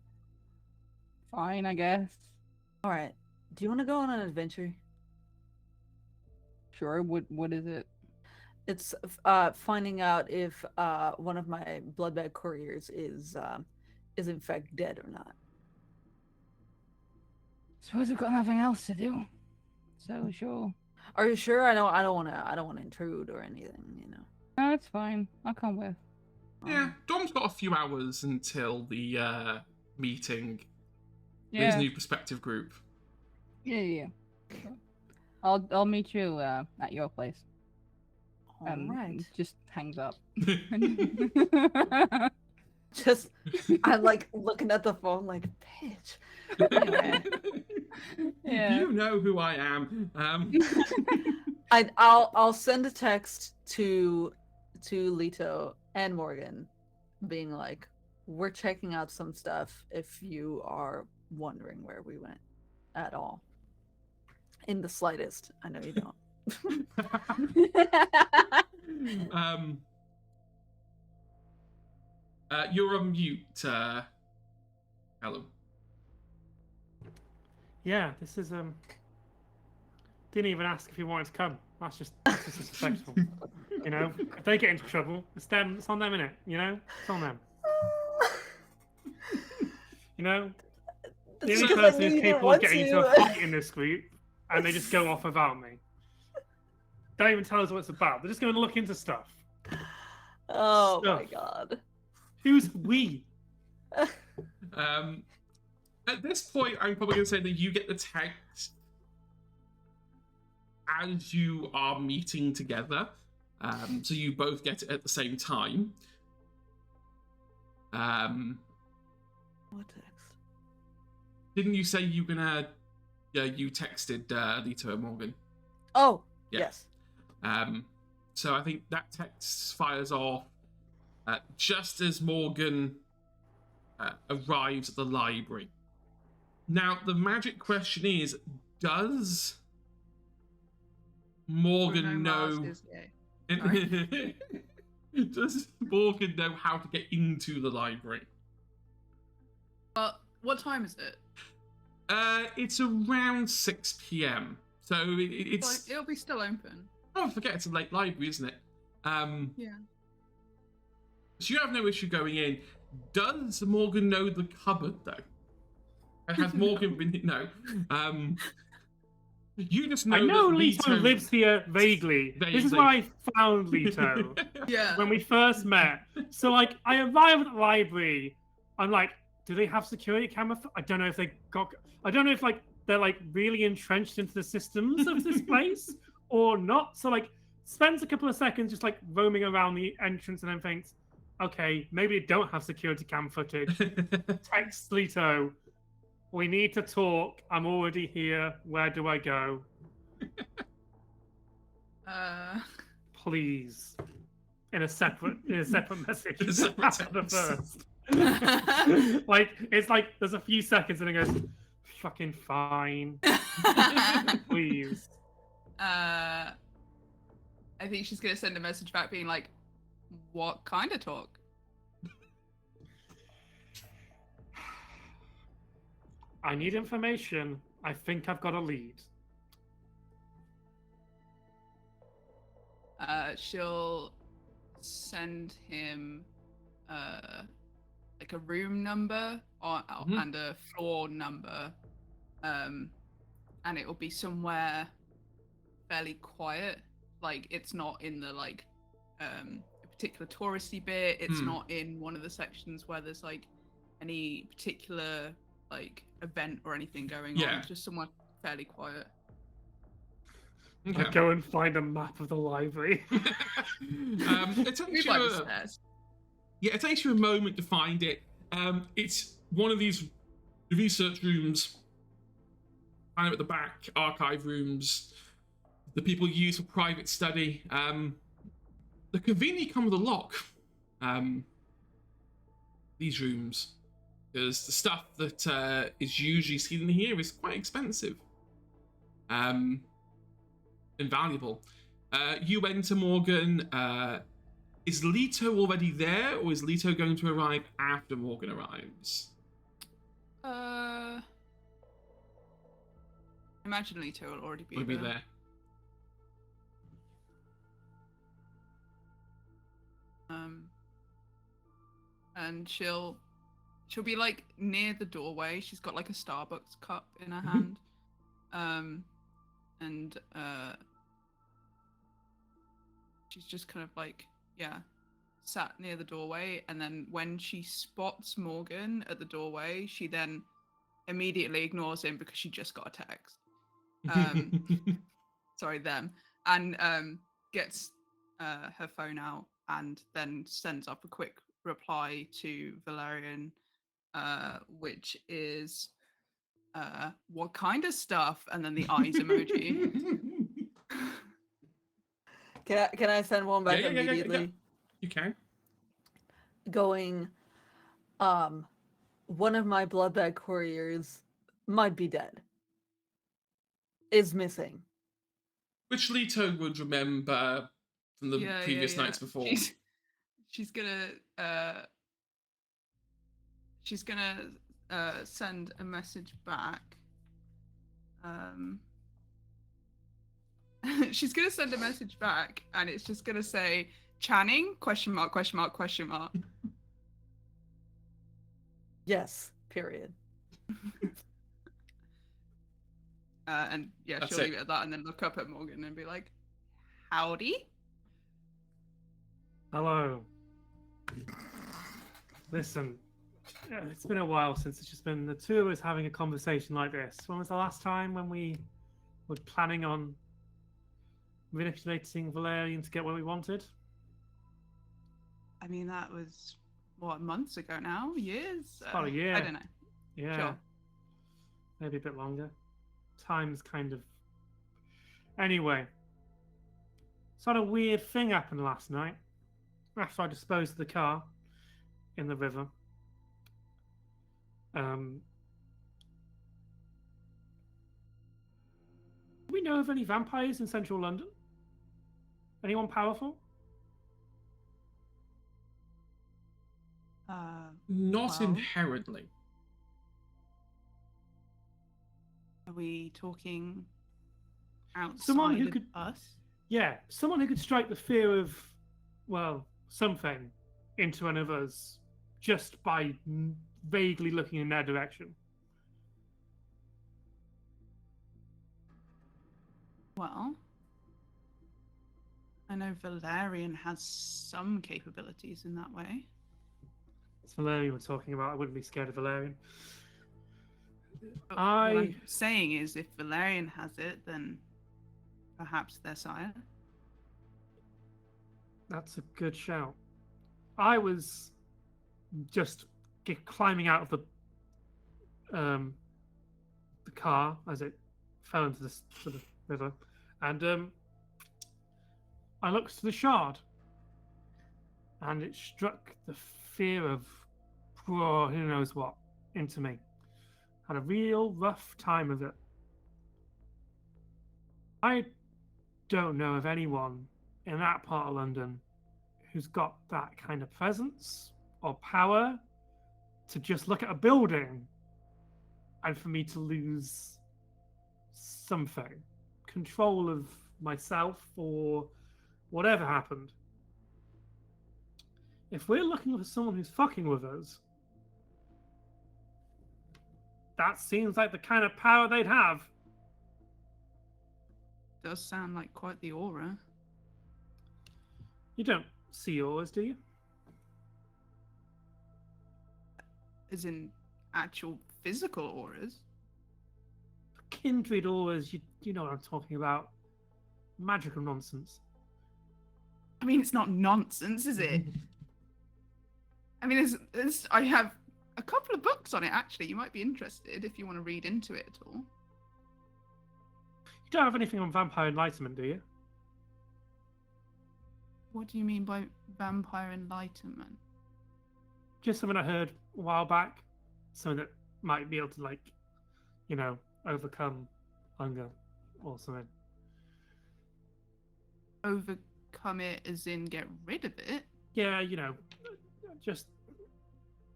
Fine, I guess. All right. Do you want to go on an adventure? Sure. What is it? It's finding out if one of my bloodbag couriers is in fact dead or not. Suppose we've got nothing else to do. So sure. Are you sure? I don't want to intrude or anything, you know. No, it's fine. I'll come with. Yeah, Dom's got a few hours until the meeting with Yeah. his new perspective group. Yeah. I'll meet you at your place. All right. Just hangs up. Just I'm like looking at the phone like, bitch. Anyway. Yeah. You know who I am. I'll send a text to Leto and Morgan being like, we're checking out some stuff if you are wondering where we went at all. In the slightest. I know you don't. You're on mute, Callum. Yeah, this is didn't even ask if he wanted to come. That's just disrespectful. You know, if they get into trouble, it's them. It's on them, innit? You know, it's on them. You know, the only Because I person knew who's you didn't capable of want getting into a to. fight in this group, and they just go off without me. Don't even tell us what it's about. They're just going to look into stuff. Oh my Stuff. god. Who's we? At this point, I'm probably going to say that you get the text as you are meeting together. So you both get it at the same time. What text? Didn't you say you were gonna? Yeah, you texted Leto and Morgan. Oh, Yeah. yes. So I think that text fires off just as Morgan arrives at the library. Now, the magic question is, does Morgan Bruno Mars know... is gay. Does Morgan know how to get into the library? But what time is it? It's around 6 p.m. So it's... Like, it'll be still open. Oh, I forget it's a late library, isn't it? Yeah. So you have no issue going in. Does Morgan know the cupboard, though? And has Morgan been... No. You just know I know that Leto lives here vaguely. This is Vaguely. where I found Leto Yeah. when we first met. So, like, I arrive at the library. I'm like, do they have security camera? I don't know if they got... I don't know if, like, they're like really entrenched into the systems of this place or not. So like spends a couple of seconds just like roaming around the entrance and then thinks, okay, maybe they don't have security cam footage. Text Leto, we need to talk. I'm already here. Where do I go? Please. In a separate message. After the first. Like it's like there's a few seconds and it goes, fucking fine. Please. I think she's gonna send a message back being like, what kind of talk? I need information. I think I've got a lead. She'll send him like a room number and a floor number, and it will be somewhere fairly quiet. Like it's not in the like a particular touristy bit. It's not in one of the sections where there's like any particular like event or anything going on. It's just somewhere fairly quiet. Okay. I'll go and find a map of the library. It takes you a moment to find it. It's one of these research rooms, kind of at the back, archive rooms that people use for private study. They conveniently come with a lock. These rooms, because the stuff that is usually seen in here is quite expensive. Invaluable. You enter, Morgan. Is Leto already there, or is Leto going to arrive after Morgan arrives? Imagine Leto will already be Will there. be there. And she'll be like near the doorway. She's got like a Starbucks cup in her hand. And she's just kind of like, sat near the doorway. And then when she spots Morgan at the doorway, she then immediately ignores him because she just got a text. Sorry, them. And gets her phone out and then sends up a quick reply to Valerian, which is, what kind of stuff? And then the eyes emoji. Can I send one back immediately? You can. Going, one of my blood bag couriers might be dead. Is missing. Which Leto would remember from the previous nights before. She's gonna send a message back. She's gonna send a message back, and it's just gonna say Channing ? Yes. Period. And That's she'll leave it at that, and then look up at Morgan and be like, "Howdy." Hello. Listen, it's been a while since it's just been the two of us having a conversation like this. When was the last time when we were planning on manipulating Valerian to get what we wanted? I mean, that was what, months ago now? Years? About a year. I don't know. Yeah. Sure. Maybe a bit longer. Time's kind of... Anyway. Sort of weird thing happened last night. After I disposed of the car in the river. Do we know of any vampires in central London? Anyone powerful? Not well, inherently. Are we talking outside Someone who of could... us? Yeah, someone who could strike the fear of, well, something into one of us just by vaguely looking in their direction. Well, I know Valerian has some capabilities in that way. It's Valerian we're talking about. I wouldn't be scared of Valerian. But what I'm saying is, if Valerian has it, then perhaps their sire. That's a good shout. I was just climbing out of the car as it fell into the river, and I looked to the shard, and it struck the fear of who knows what into me. Had a real rough time of it. I don't know of anyone in that part of London who's got that kind of presence or power to just look at a building and for me to lose something, control of myself or whatever happened. If we're looking for someone who's fucking with us, that seems like the kind of power they'd have. Does sound like quite the aura. You don't see yours, do you? As in actual physical auras? Kindred auras, you know what I'm talking about. Magical nonsense. I mean, it's not nonsense, is it? I mean, I have a couple of books on it, actually. You might be interested if you want to read into it at all. You don't have anything on vampire enlightenment, do you? What do you mean by vampire enlightenment? Just something I heard a while back. Something that might be able to, like, you know, overcome hunger or something. Overcome it as in get rid of it? Yeah, you know, just...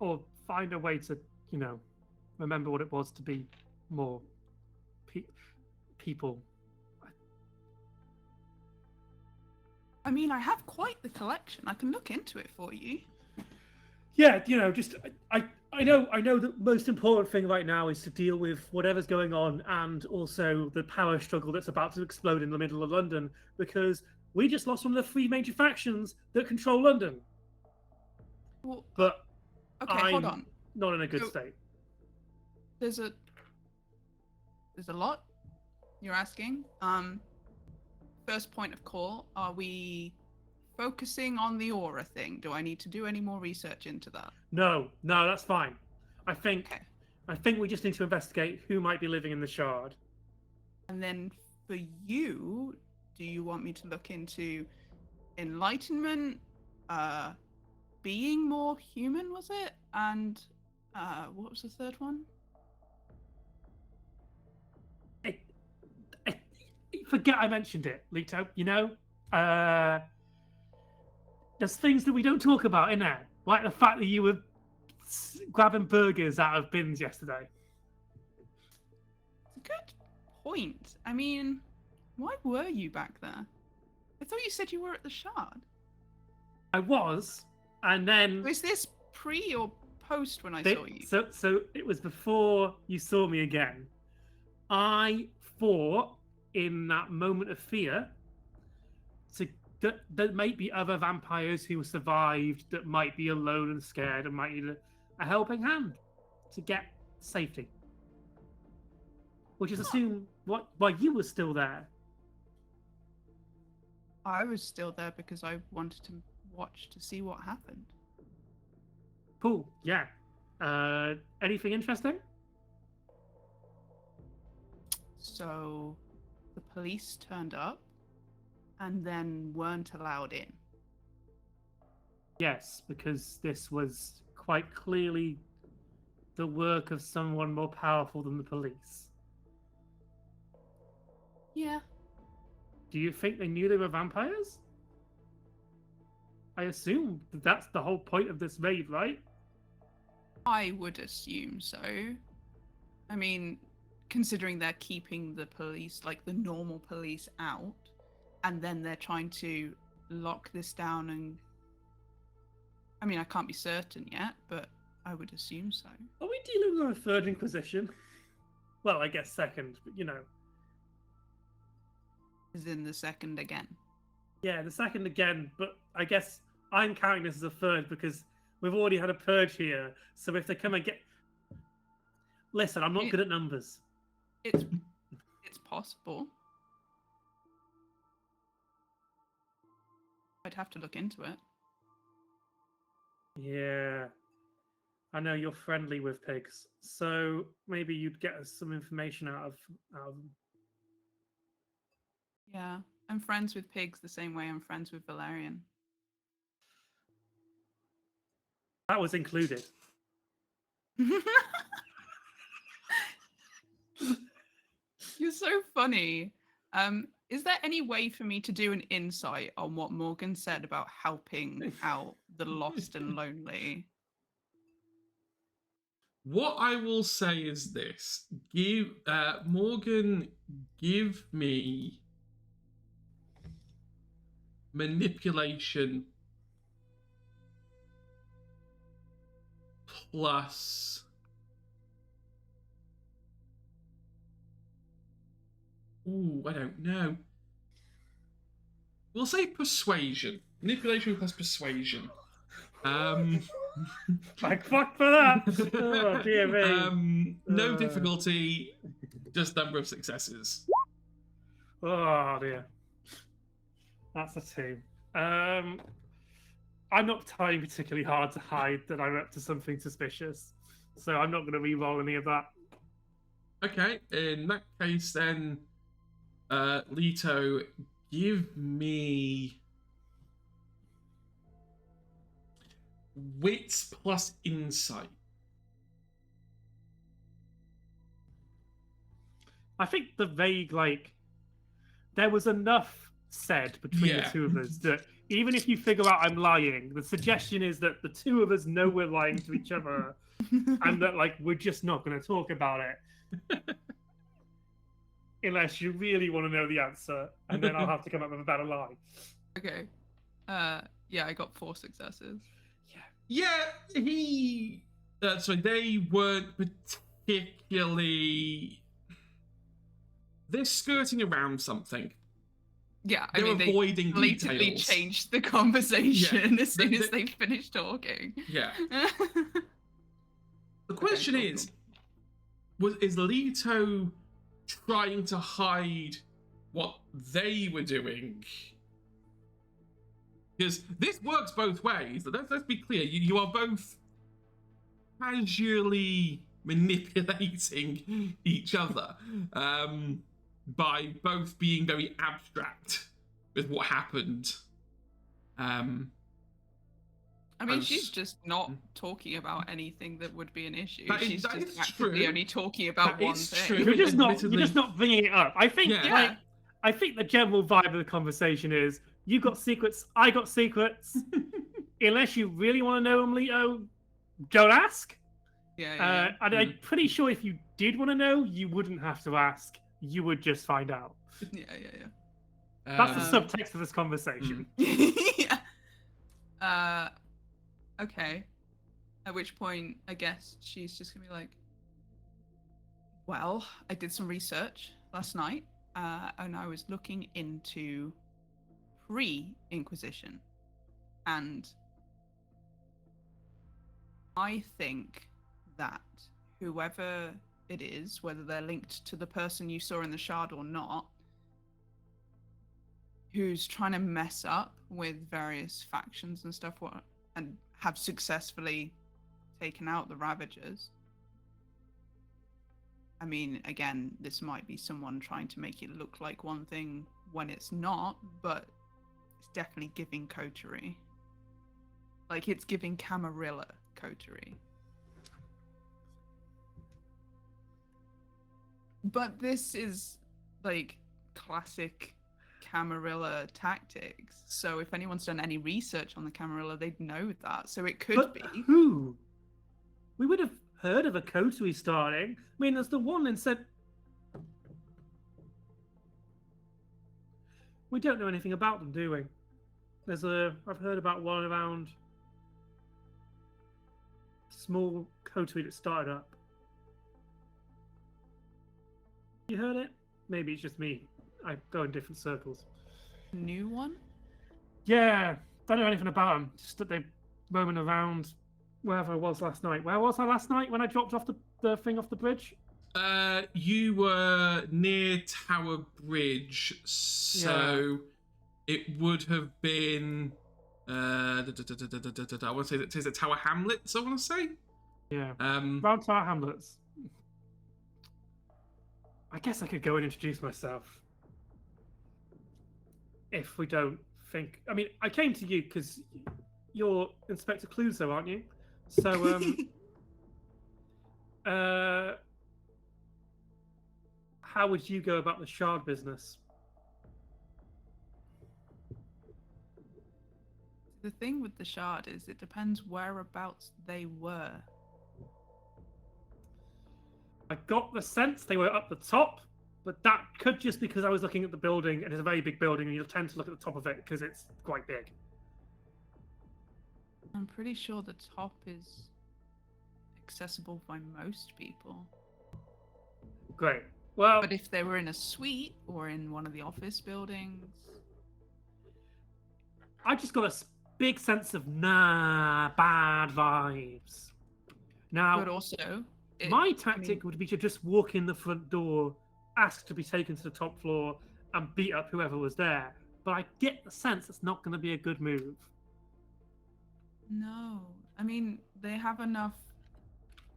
Or find a way to, you know, remember what it was to be more people. I mean, I have quite the collection. I can look into it for you. Yeah, you know, just I know the most important thing right now is to deal with whatever's going on and also the power struggle that's about to explode in the middle of London, because we just lost one of the three major factions that control London. Well, but okay, hold on. Not in a good state. There's a lot you're asking. First point of call, are we focusing on the aura thing? Do I need to do any more research into that? No, that's fine. I think we just need to investigate who might be living in the shard. And then for you, do you want me to look into enlightenment, being more human, was it? And what was the third one? Forget I mentioned it, Leto. You know, there's things that we don't talk about in there, like the fact that you were grabbing burgers out of bins yesterday. Good point. I mean, why were you back there? I thought you said you were at the Shard. I was, and then... Was this pre or post when I saw you? So it was before you saw me again. I thought, in that moment of fear, that there might be other vampires who survived that might be alone and scared and might need a helping hand to get safety. Which is assume why you were still there. I was still there because I wanted to watch to see what happened. Cool, yeah. Anything interesting? So, the police turned up and then weren't allowed in. Yes, because this was quite clearly the work of someone more powerful than the police. Yeah. Do you think they knew they were vampires? I assume that's the whole point of this raid, right? I would assume so. I mean, considering they're keeping the police, like the normal police, out, and then they're trying to lock this down and... I mean, I can't be certain yet, but I would assume so. Are we dealing with a third Inquisition? Well, I guess second, but you know. As in the second again? Yeah, the second again, but I guess I'm counting this as a third because we've already had a purge here, so if they come and get... Listen, I'm not good at numbers. It's possible. I'd have to look into it. Yeah. I know you're friendly with pigs, so maybe you'd get us some information out of them. Yeah, I'm friends with pigs the same way I'm friends with Valerian. That was included. You're so funny. Is there any way for me to do an insight on what Morgan said about helping out the lost and lonely? What I will say is this: Morgan, give me manipulation plus I don't know. We'll say persuasion. Manipulation plus persuasion. Like, fuck for that! Oh, dear me. No difficulty, just number of successes. Oh, dear. That's a 2. I'm not trying particularly hard to hide that I'm up to something suspicious, so I'm not going to re-roll any of that. Okay, in that case then, Leto, give me wits plus insight. I think the vague, there was enough said between the two of us that even if you figure out I'm lying, the suggestion is that the two of us know we're lying to each other and that, we're just not going to talk about it. Unless you really want to know the answer, and then I'll have to come up with a better lie. Okay. Yeah, I got 4 successes. Yeah, they weren't particularly... They're skirting around something. Yeah, They're avoiding they blatantly details. Changed the conversation as soon as they finished talking. Yeah. The question is Leto trying to hide what they were doing? Because this works both ways. Let's be clear. You are both casually manipulating each other by both being very abstract with what happened. I mean, she's just not talking about anything that would be an issue. She's that just is actively true. only talking about That one is thing. true. You're just not bringing it up. I think Yeah. I think the general vibe of the conversation is you got secrets, I got secrets. Unless you really want to know them, Leto, don't ask. Yeah. And I'm pretty sure if you did want to know, you wouldn't have to ask. You would just find out. Yeah. That's the subtext of this conversation. Yeah. Okay. At which point, I guess she's just gonna be like, well, I did some research last night, and I was looking into pre-Inquisition, and I think that whoever it is, whether they're linked to the person you saw in the shard or not, who's trying to mess up with various factions and stuff, and have successfully taken out the Ravagers. I mean, again, this might be someone trying to make it look like one thing when it's not, but it's definitely giving coterie. Like, it's giving Camarilla coterie. But this is, classic Camarilla tactics. So if anyone's done any research on the Camarilla, they'd know that. So it could But be. who? We would have heard of a coterie starting. I mean, there's the one and said... We don't know anything about them, do we? I've heard about one around small coterie that started up. You heard it? Maybe it's just me. I go in different circles. New one? Yeah, don't know anything about them. Just that they're roaming around wherever I was last night. Where was I last night when I dropped off the thing off the bridge? You were near Tower Bridge, so it would have been. I want to say that Tower Hamlets. I want to say. Yeah. Round Tower Hamlets. I guess I could go and introduce myself. If we don't think, I mean, I came to you because you're Inspector Clouseau, aren't you? So, how would you go about the shard business? The thing with the shard is it depends whereabouts they were. I got the sense they were up the top, but that could just be because I was looking at the building, and it's a very big building, and you'll tend to look at the top of it because it's quite big. I'm pretty sure the top is accessible by most people. Great. Well, but if they were in a suite or in one of the office buildings, I just got a big sense of bad vibes. Now, but also, my tactic would be to just walk in the front door, ask to be taken to the top floor, and beat up whoever was there. But I get the sense it's not going to be a good move. No. I mean, they have enough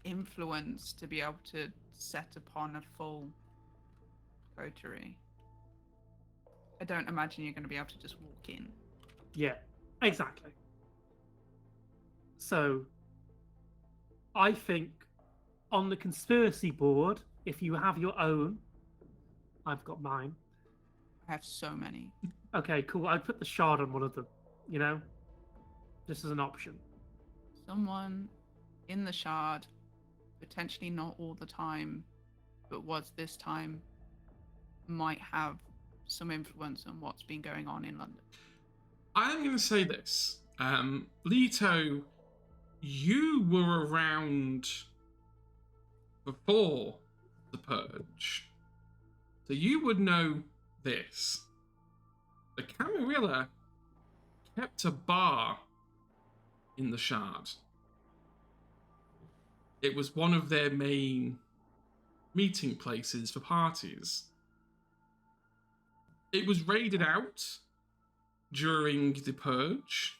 influence to be able to set upon a full coterie. I don't imagine you're going to be able to just walk in. Yeah, exactly. So, I think on the conspiracy board, if you have your own, I've got mine. I have so many. Okay, cool. I'd put the shard on one of them, you know? Just as an option. Someone in the shard, potentially not all the time, but was this time, might have some influence on what's been going on in London. I'm going to say this. Leto, you were around before the Purge. So you would know this. The Camarilla kept a bar in the Shard. It was one of their main meeting places for parties. It was raided out during the Purge.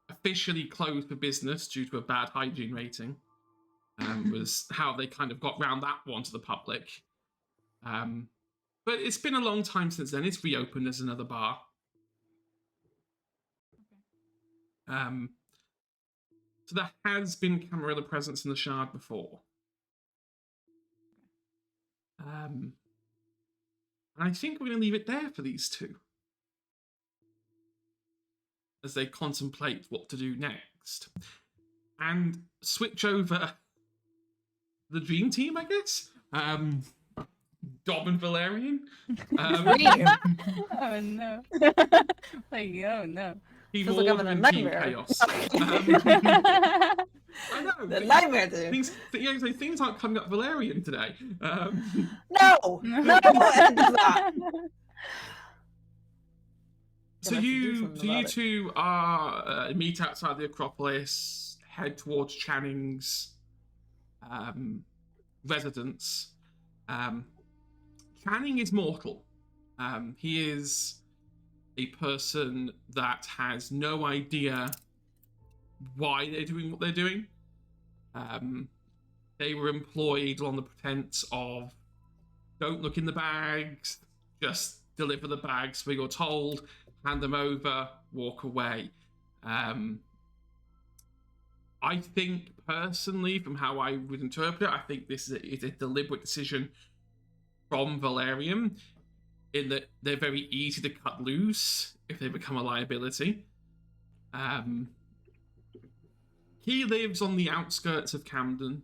Officially closed for business due to a bad hygiene rating. Was how they kind of got round that one to the public. But it's been a long time since then. It's reopened as another bar. So there has been Camarilla presence in the Shard before. And I think we're going to leave it there for these two. As they contemplate what to do next. And switch over the dream team, I guess. Dom and Valerian. Oh no. Like, oh no. Team Feels like I'm Order in a and Team nightmare. Chaos. I know. The nightmare, dude. Things aren't coming up Valerian today. No! No! I did not. So Gonna have to do you something about it. two are meet outside the Acropolis, head towards Channing's residence. Channing is mortal. He is a person that has no idea why they're doing what they're doing. They were employed on the pretense of don't look in the bags, just deliver the bags where you're told, hand them over, walk away. I think personally, from how I would interpret it, I think this is a deliberate decision from Valerian, in that they're very easy to cut loose if they become a liability. He lives on the outskirts of Camden.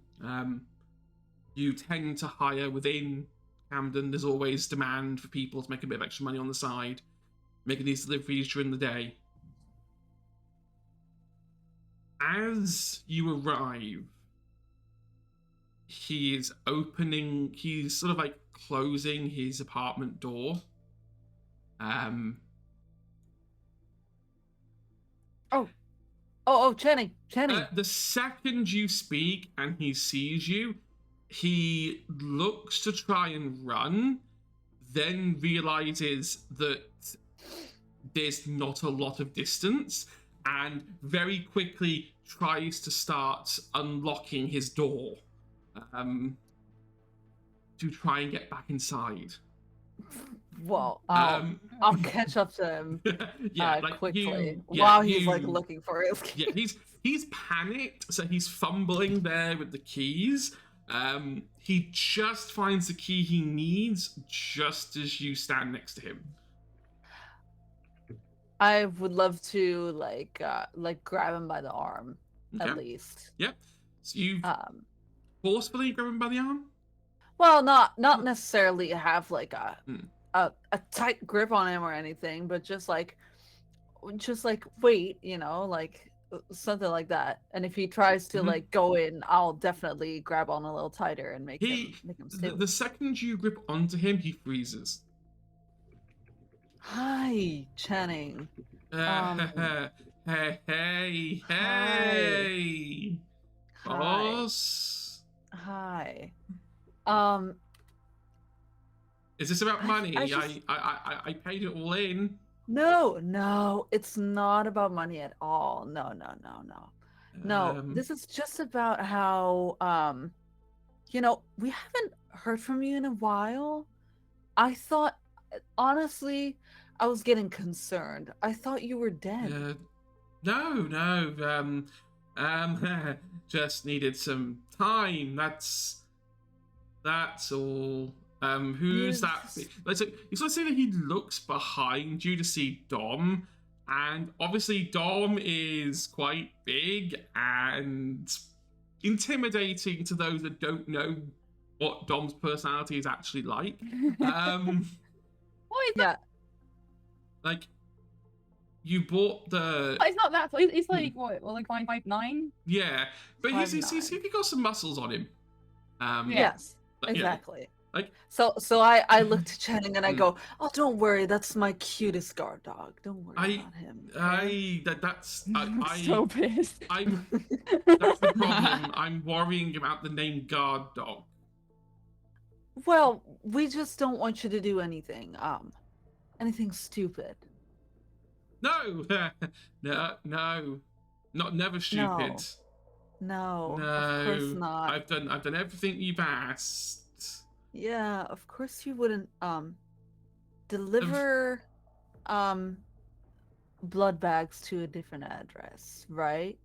You tend to hire within Camden. There's always demand for people to make a bit of extra money on the side, making these deliveries during the day. As you arrive, he's sort of like closing his apartment door. Oh. Oh, Channing. The second you speak and he sees you, he looks to try and run, then realizes that there's not a lot of distance, and very quickly tries to start unlocking his door to try and get back inside. Well, I'll catch up to him quickly while he's like looking for his keys. Yeah, he's panicked, so he's fumbling there with the keys. He just finds the key he needs just as you stand next to him. I would love to like grab him by the arm at least. Yep. So you forcefully grab him by the arm? Well, not necessarily have like a tight grip on him or anything, but just like wait, like something like that. And if he tries to like go in, I'll definitely grab on a little tighter and make him stay. The second you grip onto him, he freezes. Hi, Channing. Hey. Boss. Hi. Is this about money? I paid it all in. No, it's not about money at all. No. This is just about how we haven't heard from you in a while. I thought, honestly, I was getting concerned. I thought you were dead. No. Just needed some time. That's all. Who's that? Let's say that he looks behind you to see Dom, and obviously Dom is quite big and intimidating to those that don't know what Dom's personality is actually like. What is that? Like, you bought the. It's not that. It's like what? Well, like 5'9". Yeah, but he's got some muscles on him. Yes, exactly. So I look to Channing and I go, "Oh, don't worry, that's my cutest guard dog. Don't worry about him." I'm so pissed. That's the problem. I'm worrying about the name guard dog. Well, we just don't want you to do anything stupid. No, never stupid. No, of course not. I've done everything you've asked. Yeah, of course you wouldn't deliver blood bags to a different address, right?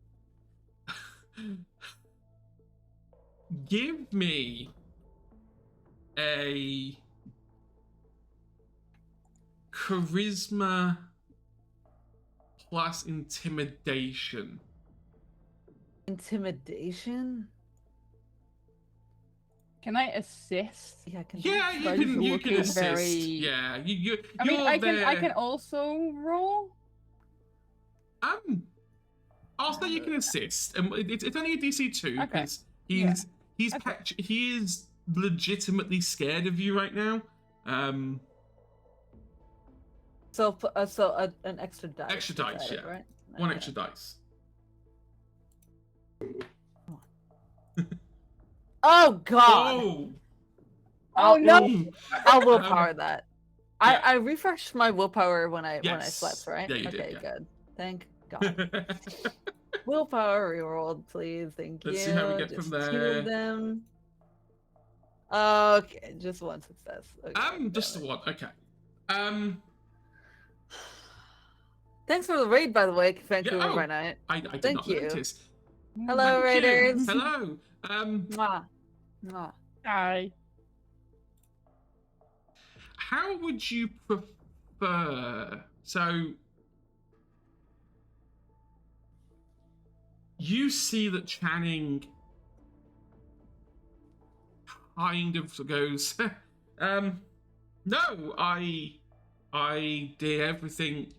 Give me a charisma plus intimidation. Intimidation? Can I assist? Yeah, you can assist. Yeah, I can also roll. I'll say you can assist, and it's only a DC 2 because he is legitimately scared of you right now. So an extra dice. Extra dice, yeah. Right? One extra dice. Oh God! Oh no! I'll willpower that. I refreshed my willpower when I slept, right? Yeah, you did. Good. Thank God. Willpower rerolled, please. Thank you. Let's see how we get from there. 2 of them. Okay, just one success. Okay, just one. Okay. Thanks for the raid, by the way, Vancouver by night. I did Thank not you. notice. Hello, raiders. Hello. Mwah. Mwah. Hi. How would you prefer? So you see that Channing kind of goes, no, I did everything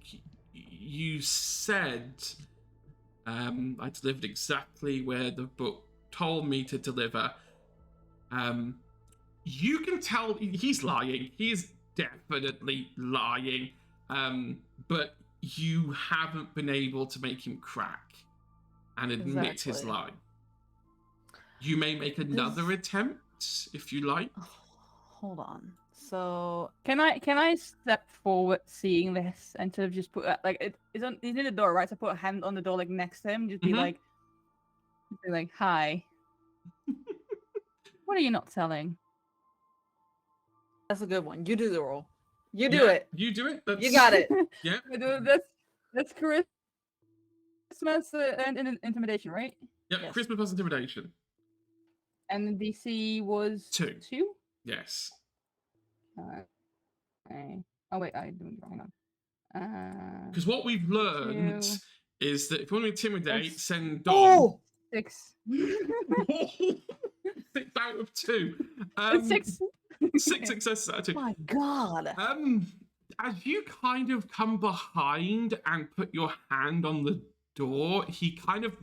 you said. I delivered exactly where the book told me to deliver. You can tell he's lying. He's definitely lying. But you haven't been able to make him crack. and admit his Exactly. lie. You may make another Does- attempt if you like. Hold on. So Can I step forward, seeing this, and sort of just put like he's in the door, right? So put a hand on the door, like next to him, just be Mhm. like, "Hi, what are you not telling?" that's a good one. You do the roll. You do Yeah, it. You do it. You got it. Yeah. That's Christmas and intimidation, right? Yep. Yes. Christmas plus intimidation. And the DC was 2. 2. Yes. Okay. Oh wait, I didn't go. Hang on. Because what we've learned 2, is that if you want to intimidate, That's- send Dom. Oh, 6. 6 out of 2. It's 6. 6 successes out of 2. my God. As you kind of come behind and put your hand on the door, he kind of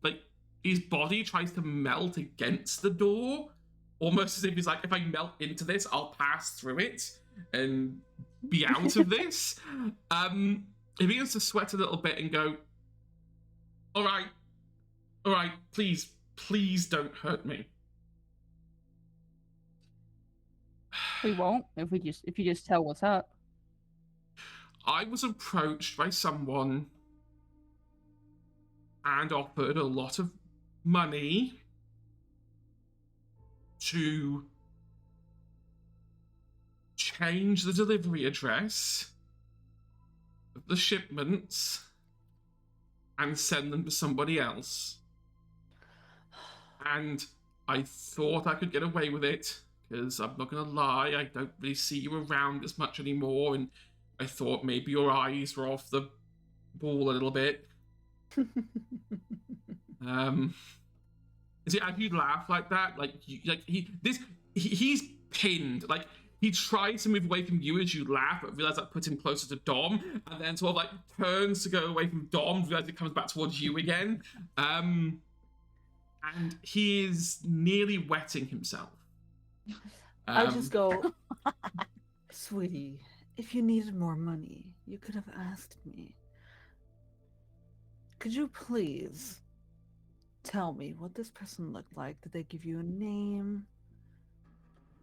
like his body tries to melt against the door, almost as if he's like, if I melt into this, I'll pass through it and be out of this. He begins to sweat a little bit and go, all right, please don't hurt me. We won't if you just tell what's up. I was approached by someone and offered a lot of money to change the delivery address of the shipments and send them to somebody else. And I thought I could get away with it, because I'm not going to lie, I don't really see you around as much anymore, and I thought maybe your eyes were off the ball a little bit. See, if you laugh like that, he's pinned. Like, he tries to move away from you as you laugh, but realize that puts him closer to Dom, and then sort of like turns to go away from Dom, realize it comes back towards you again. And he is nearly wetting himself. I just go, sweetie, if you needed more money, you could have asked me. Could you please tell me what this person looked like? Did they give you a name?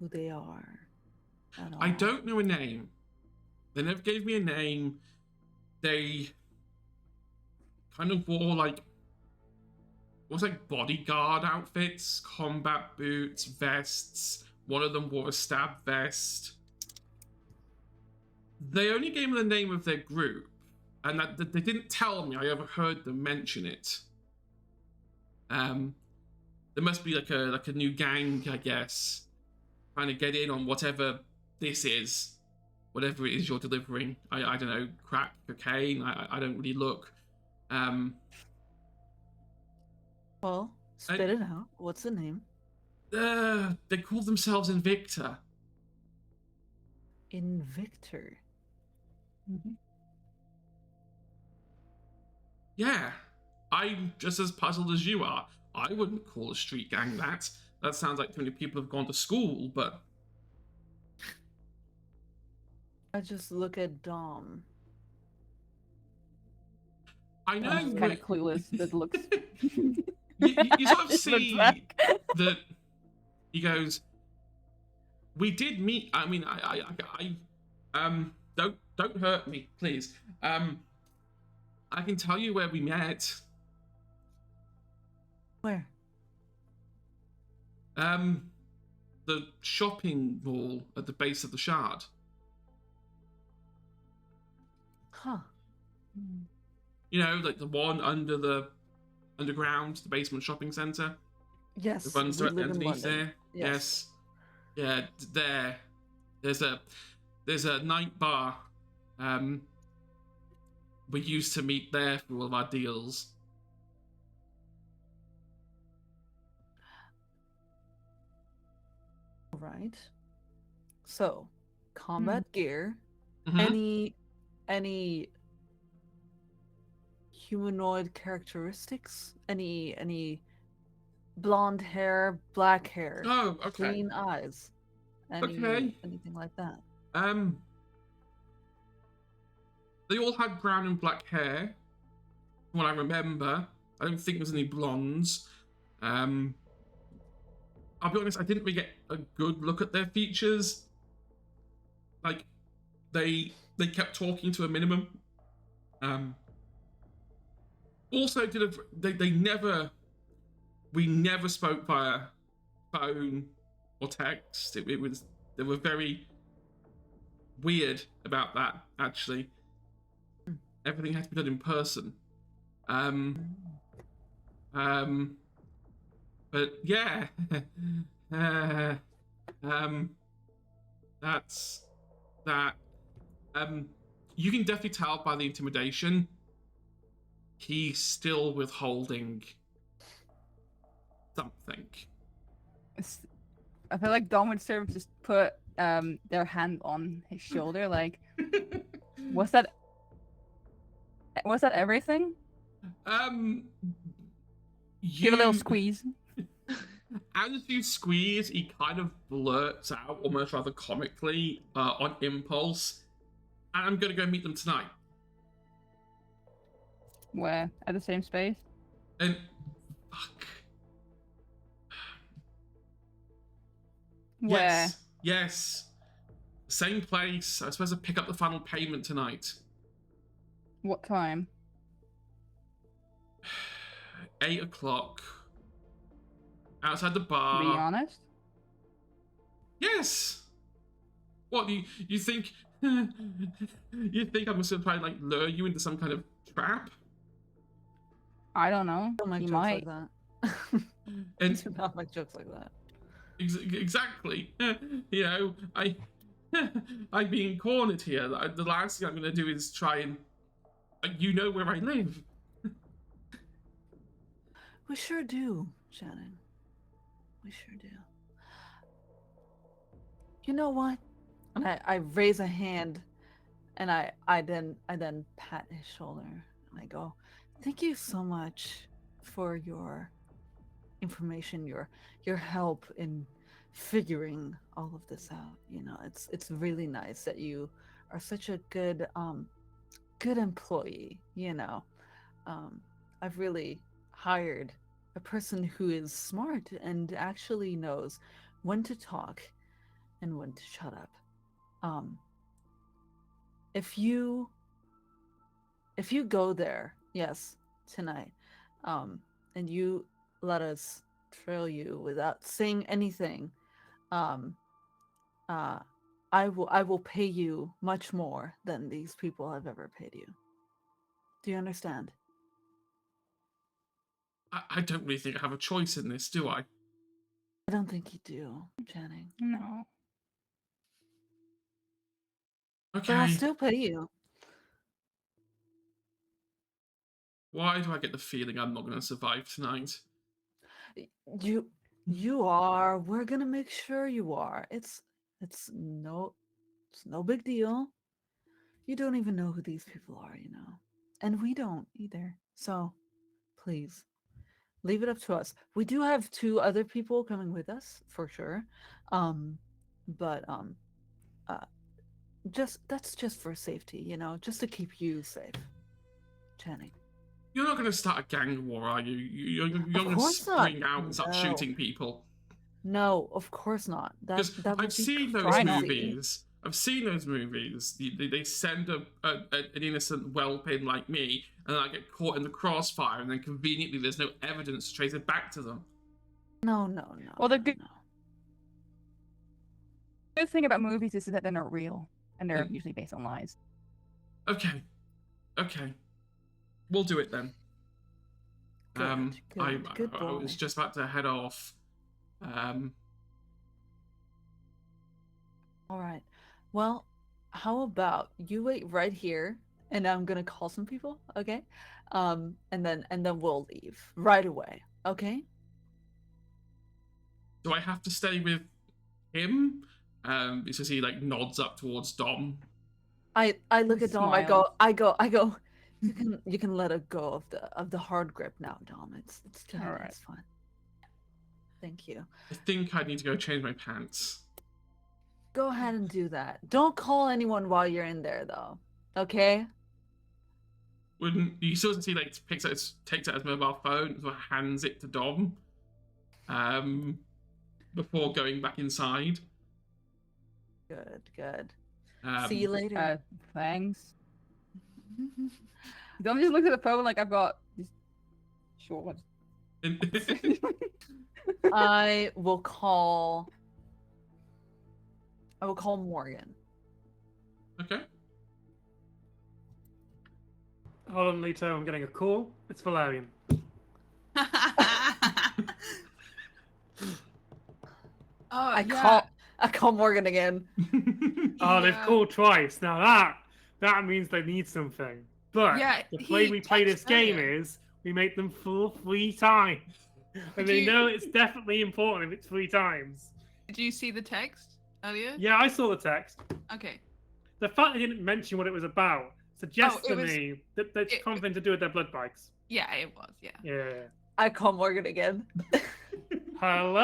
Who they are? At all? I don't know a name. They never gave me a name. They kind of wore bodyguard outfits, combat boots, vests. One of them wore a stab vest. They only gave me the name of their group, and that they didn't tell me. I overheard them mention it. There must be like a new gang, I guess, trying to get in on whatever this is, whatever it is you're delivering. I don't know, crack, cocaine. I don't really look. Well, spit it out. What's the name? They call themselves Invicta. Invictor. Mm-hmm. Yeah, I'm just as puzzled as you are. I wouldn't call a street gang that. That sounds like too many people have gone to school, but... I just look at Dom. I know... I'm kind of clueless. That looks... you sort of Just looks see back. that he goes, we did meet. I mean, don't hurt me, please. I can tell you where we met. Where? The shopping mall at the base of the Shard. Huh. You know, like the one under the underground, the basement shopping centre. Yes. It runs we directly live in underneath London. there. Yes. Yeah, there. There's a night bar. We used to meet there for all of our deals. All right. So, combat gear. Mhm. Any humanoid characteristics? Any blonde hair, black hair, Oh, okay. green eyes? Okay. Anything like that? They all had brown and black hair, from what I remember. I don't think there's any blondes. I'll be honest, I didn't really get a good look at their features. Like, they kept talking to a minimum. Also, we never spoke via phone or text. They were very weird about that, actually. Everything had to be done in person. But yeah, that's that. You can definitely tell by the intimidation. He's still withholding something. I feel like Dom would sort of just put their hand on his shoulder, like, was that everything? You Give a little squeeze. As you squeeze, he kind of blurts out, almost rather comically, on impulse, I'm gonna go meet them tonight. Where? At the same space? And fuck. Where? Yes. Same place. I was supposed to pick up the final payment tonight. What time? 8 o'clock. Outside the bar. Be honest? Yes. What you think? You think I'm gonna try and like lure you into some kind of trap? I don't know. Don't make You jokes might. like that. And Do not make jokes like that. exactly. You know, I'm being cornered here. The last thing I'm gonna do is try and you know where I live. We sure do, Shannon. We sure do. You know what? And I raise a hand, and I then pat his shoulder, and I go, "Thank you so much for your information, your help in figuring all of this out. You know, it's really nice that you are such a good employee. You know, I've really hired a person who is smart and actually knows when to talk and when to shut up. If you go there, yes, tonight, and you let us trail you without saying anything, I will pay you much more than these people have ever paid you. Do you understand? I don't really think I have a choice in this, do I? I don't think you do, Channing. No. But I'll Okay. still pay you. Why do I get the feeling I'm not going to survive tonight? You are. We're gonna make sure you are. It's no big deal. You don't even know who these people are, you know, and we don't either. So, please, leave it up to us. We do have 2 other people coming with us for sure, but that's just for safety, you know, just to keep you safe, Channing. You're not going to start a gang war, are you? You're going to course not. spring out and start No. shooting people. No, of course not. Because That would I've be seen those crazy. movies. I've seen those movies. They send an innocent whelpin like me, and I get caught in the crossfire, and then conveniently there's no evidence to trace it back to them. No. Well, the no, good- no. The thing about movies is that they're not real, and they're usually based on lies. Okay. We'll do it then. Good I boy. was just about to head off. All right. Well, how about you wait right here, and I'm gonna call some people, okay? And then we'll leave right away, okay? Do I have to stay with him? Because he like nods up towards Dom. I look at Dom. Smiles. I go. You can let it go of the hard grip now, Dom. It's good. All right. It's fine. Thank you. I think I need to go change my pants. Go ahead and do that. Don't call anyone while you're in there, though. Okay? when you still see like takes out his mobile phone, sort of hands it to Dom, before going back inside. Good. See you later. Thanks. Dom just looks at the phone like I've got this short. I will call Morgan. Okay. Hold on, Leto. I'm getting a call. It's Valerian. I call Morgan again. Oh, they've Yeah. called twice. Now that means they need something. But Yeah, the way he we play this texted game earlier. is we make them full 3 times. And they you- know it's definitely important if it's 3 times. Did you see the text earlier? Yeah, I saw the text. Okay. The fact they didn't mention what it was about suggests Oh, to it was- me that it's it- something to do with their blood bikes. Yeah, it was. Yeah. Yeah. I call Morgan again. Hello.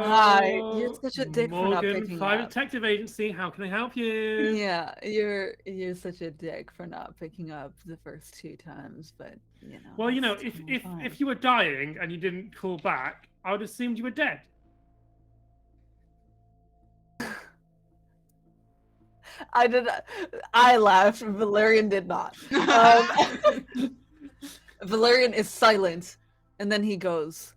Hi, you're such a dick for not Morgan, picking Private up. Detective Agency. How can I help you? Yeah, you're such a dick for not picking up the first 2 times, but you know. Well, you know, it's if totally if fine. if you were dying and you didn't call back, I would assumed you were dead. I laughed. Valerian did not. Valerian is silent, and then he goes,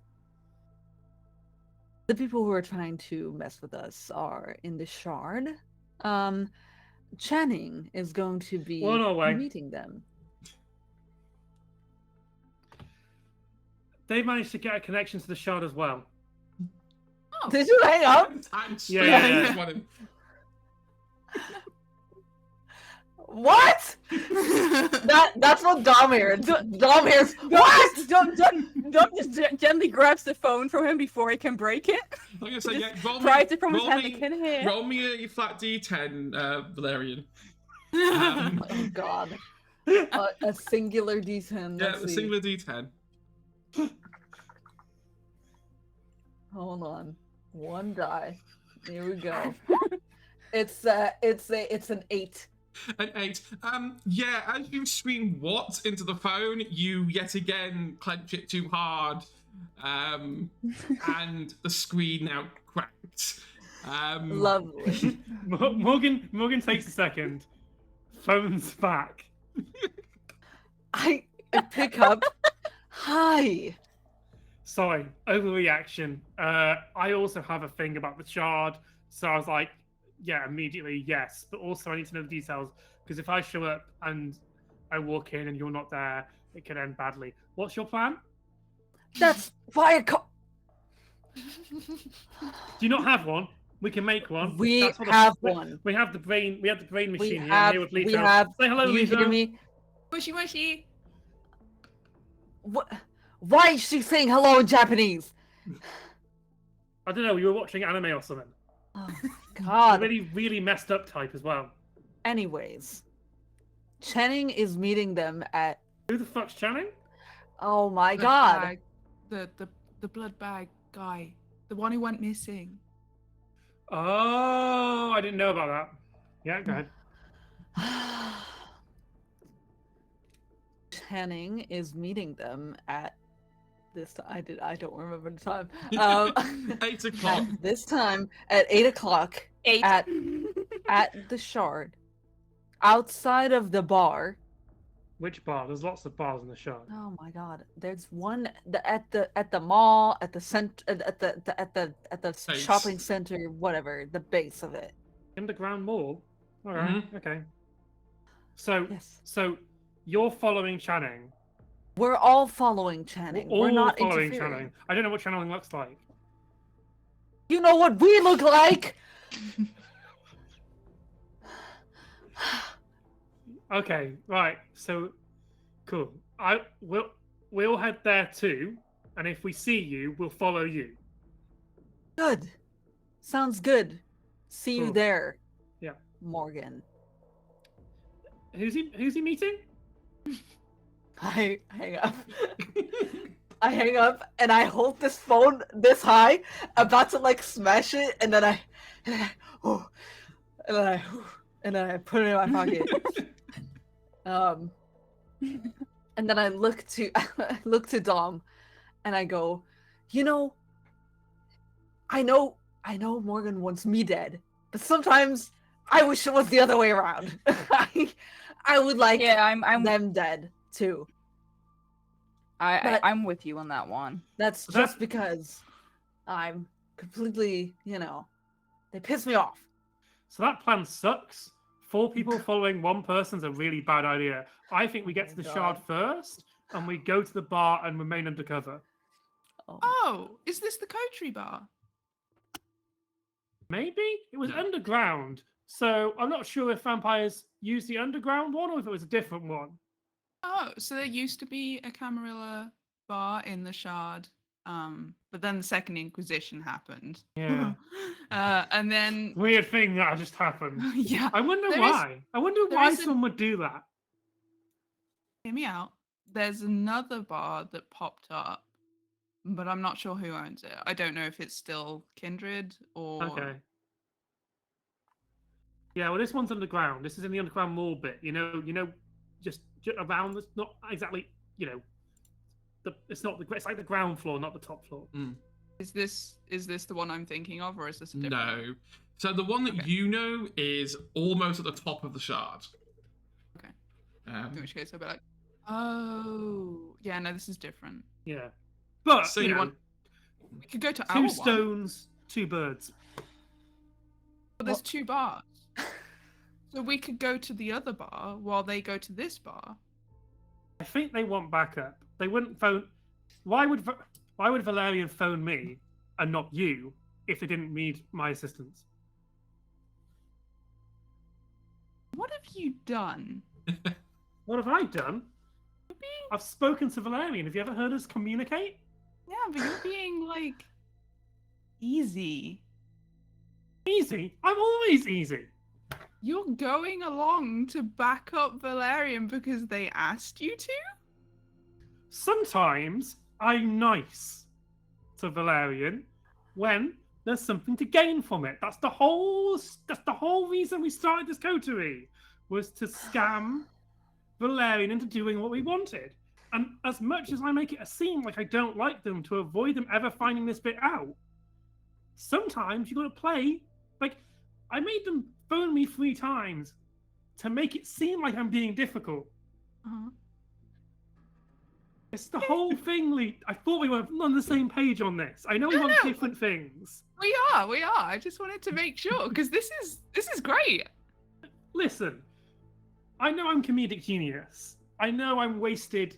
"The people who are trying to mess with us are in the shard. Channing is going to be Well, no way. meeting them." They managed to get a connection to the shard as well. Oh, Did you hang up? Yeah. What? That's what Dom hears. Dom hears what? Dom just gently grabs the phone from him before he can break it. I'm gonna say, yeah, Pries it from his hand. They can hear. roll me a flat D10, Valerian. Oh God. A singular D10. Yeah, Let's a see. singular D10. Hold on. 1 die. Here we go. It's an 8. An 8. Yeah, as you scream "what" into the phone, you yet again clench it too hard, and the screen now cracked. Lovely. Morgan takes a second, phones back. I pick up. Hi. Sorry, overreaction. I also have a thing about the shard, so I was like, yeah, immediately yes. But also I need to know the details, because if I show up and I walk in and you're not there, it could end badly. What's your plan? That's why I call. Do you not have one? We can make one. We That's what have one. We have the brain. We have the brain We machine here. have. I'm here with Leto. We have. Say hello, You Leto. hear me? Mushy mushy. What? Why is she saying hello in Japanese? I don't know. You were watching anime or something. Oh A God. really, really messed up type as well. Anyways, Channing is meeting them at. Who the fuck's Channing? Oh my The God. bag- the blood bag guy, the one who went missing. Oh, I didn't know about that. Yeah, go ahead. Channing is meeting them at this. I don't remember the time. 8 o'clock. At this time at 8 o'clock 8. at the Shard, outside of the bar. Which bar? There's lots of bars in the show. Oh my God! There's one at the mall, at the at the Base. shopping center, whatever, the base of it. Underground Mall. All right. Okay. So, Yes, so you're following Channing. we're all following Channing. All We're not following interfering. Channing. I don't know what Channing looks like. You know what we look like? Okay, right. So, cool. We'll head there too, and if we see you, we'll follow you. Good. Sounds good. See you Cool. there. Yeah. Morgan. Who's he meeting? I hang up. I hang up and I hold this phone this high, about to like smash it, and then I put it in my pocket. And then I look to Dom, and I go, I know Morgan wants me dead, but sometimes I wish it was the other way around. I would like I'm them dead too. I'm with you on that one. That's just because I'm completely, they piss me off. So that plan sucks. 4 people following one person's a really bad idea. I think we get to the shard first, and we go to the bar and remain undercover. Oh, is this the coterie bar? Maybe? It was underground. So I'm not sure if vampires use the underground one or if it was a different one. Oh, so there used to be a Camarilla bar in the shard. But then the Second Inquisition happened. Yeah. And then Weird thing that just happened. yeah. I wonder There why. I wonder there why is a- someone would do that. Hear me out. There's another bar that popped up, but I'm not sure who owns it. I don't know if it's still Kindred or Okay. Yeah, well, this one's underground. This is in the underground mall bit. Just around. It's not exactly. It's not it's like the ground floor, not the top floor. Is this the one I'm thinking of, or is this a different one? No. So the one that you know is almost at the top of the shard. Okay. In which case I'll be like, oh, yeah, no, this is different. Yeah, but So you you know, want- We could go to our two one. stones, 2 birds. But there's 2 bars. So we could go to the other bar while they go to this bar. I think they want backup. They wouldn't phone. Why would Valerian phone me and not you if they didn't need my assistance? What have you done? What have I done? I've spoken to Valerian. Have you ever heard us communicate? Yeah, but you're being like easy. Easy. I'm always easy. You're going along to back up Valerian because they asked you to? Sometimes I'm nice to Valerian when there's something to gain from it. That's the whole reason we started this coterie, was to scam Valerian into doing what we wanted. And as much as I make it seem like I don't like them to avoid them ever finding this bit out, sometimes you got to play. Like, I made them phone me 3 times to make it seem like I'm being difficult. Uh-huh. It's the whole thing, Lee. I thought we were on the same page on this. I know we want different things. We are. I just wanted to make sure because this is great. Listen, I know I'm comedic genius. I know I'm wasted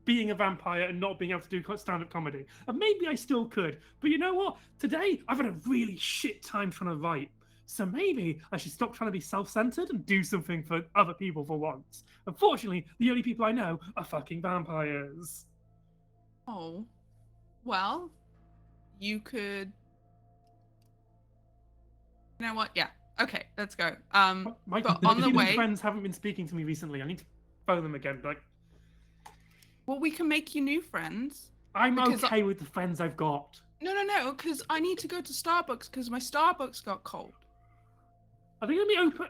being a vampire and not being able to do stand-up comedy. And maybe I still could. But you know what? Today, I've had a really shit time trying to write. So maybe I should stop trying to be self-centered and do something for other people for once. Unfortunately, the only people I know are fucking vampires. Oh, well, you could. You know what? Yeah. Okay, let's go. My but on the way, friends haven't been speaking to me recently. I need to phone them again. Like, well, we can make you new friends. I'm Because okay with the friends I've got. No, because I need to go to Starbucks because my Starbucks got cold. Are they going to be open?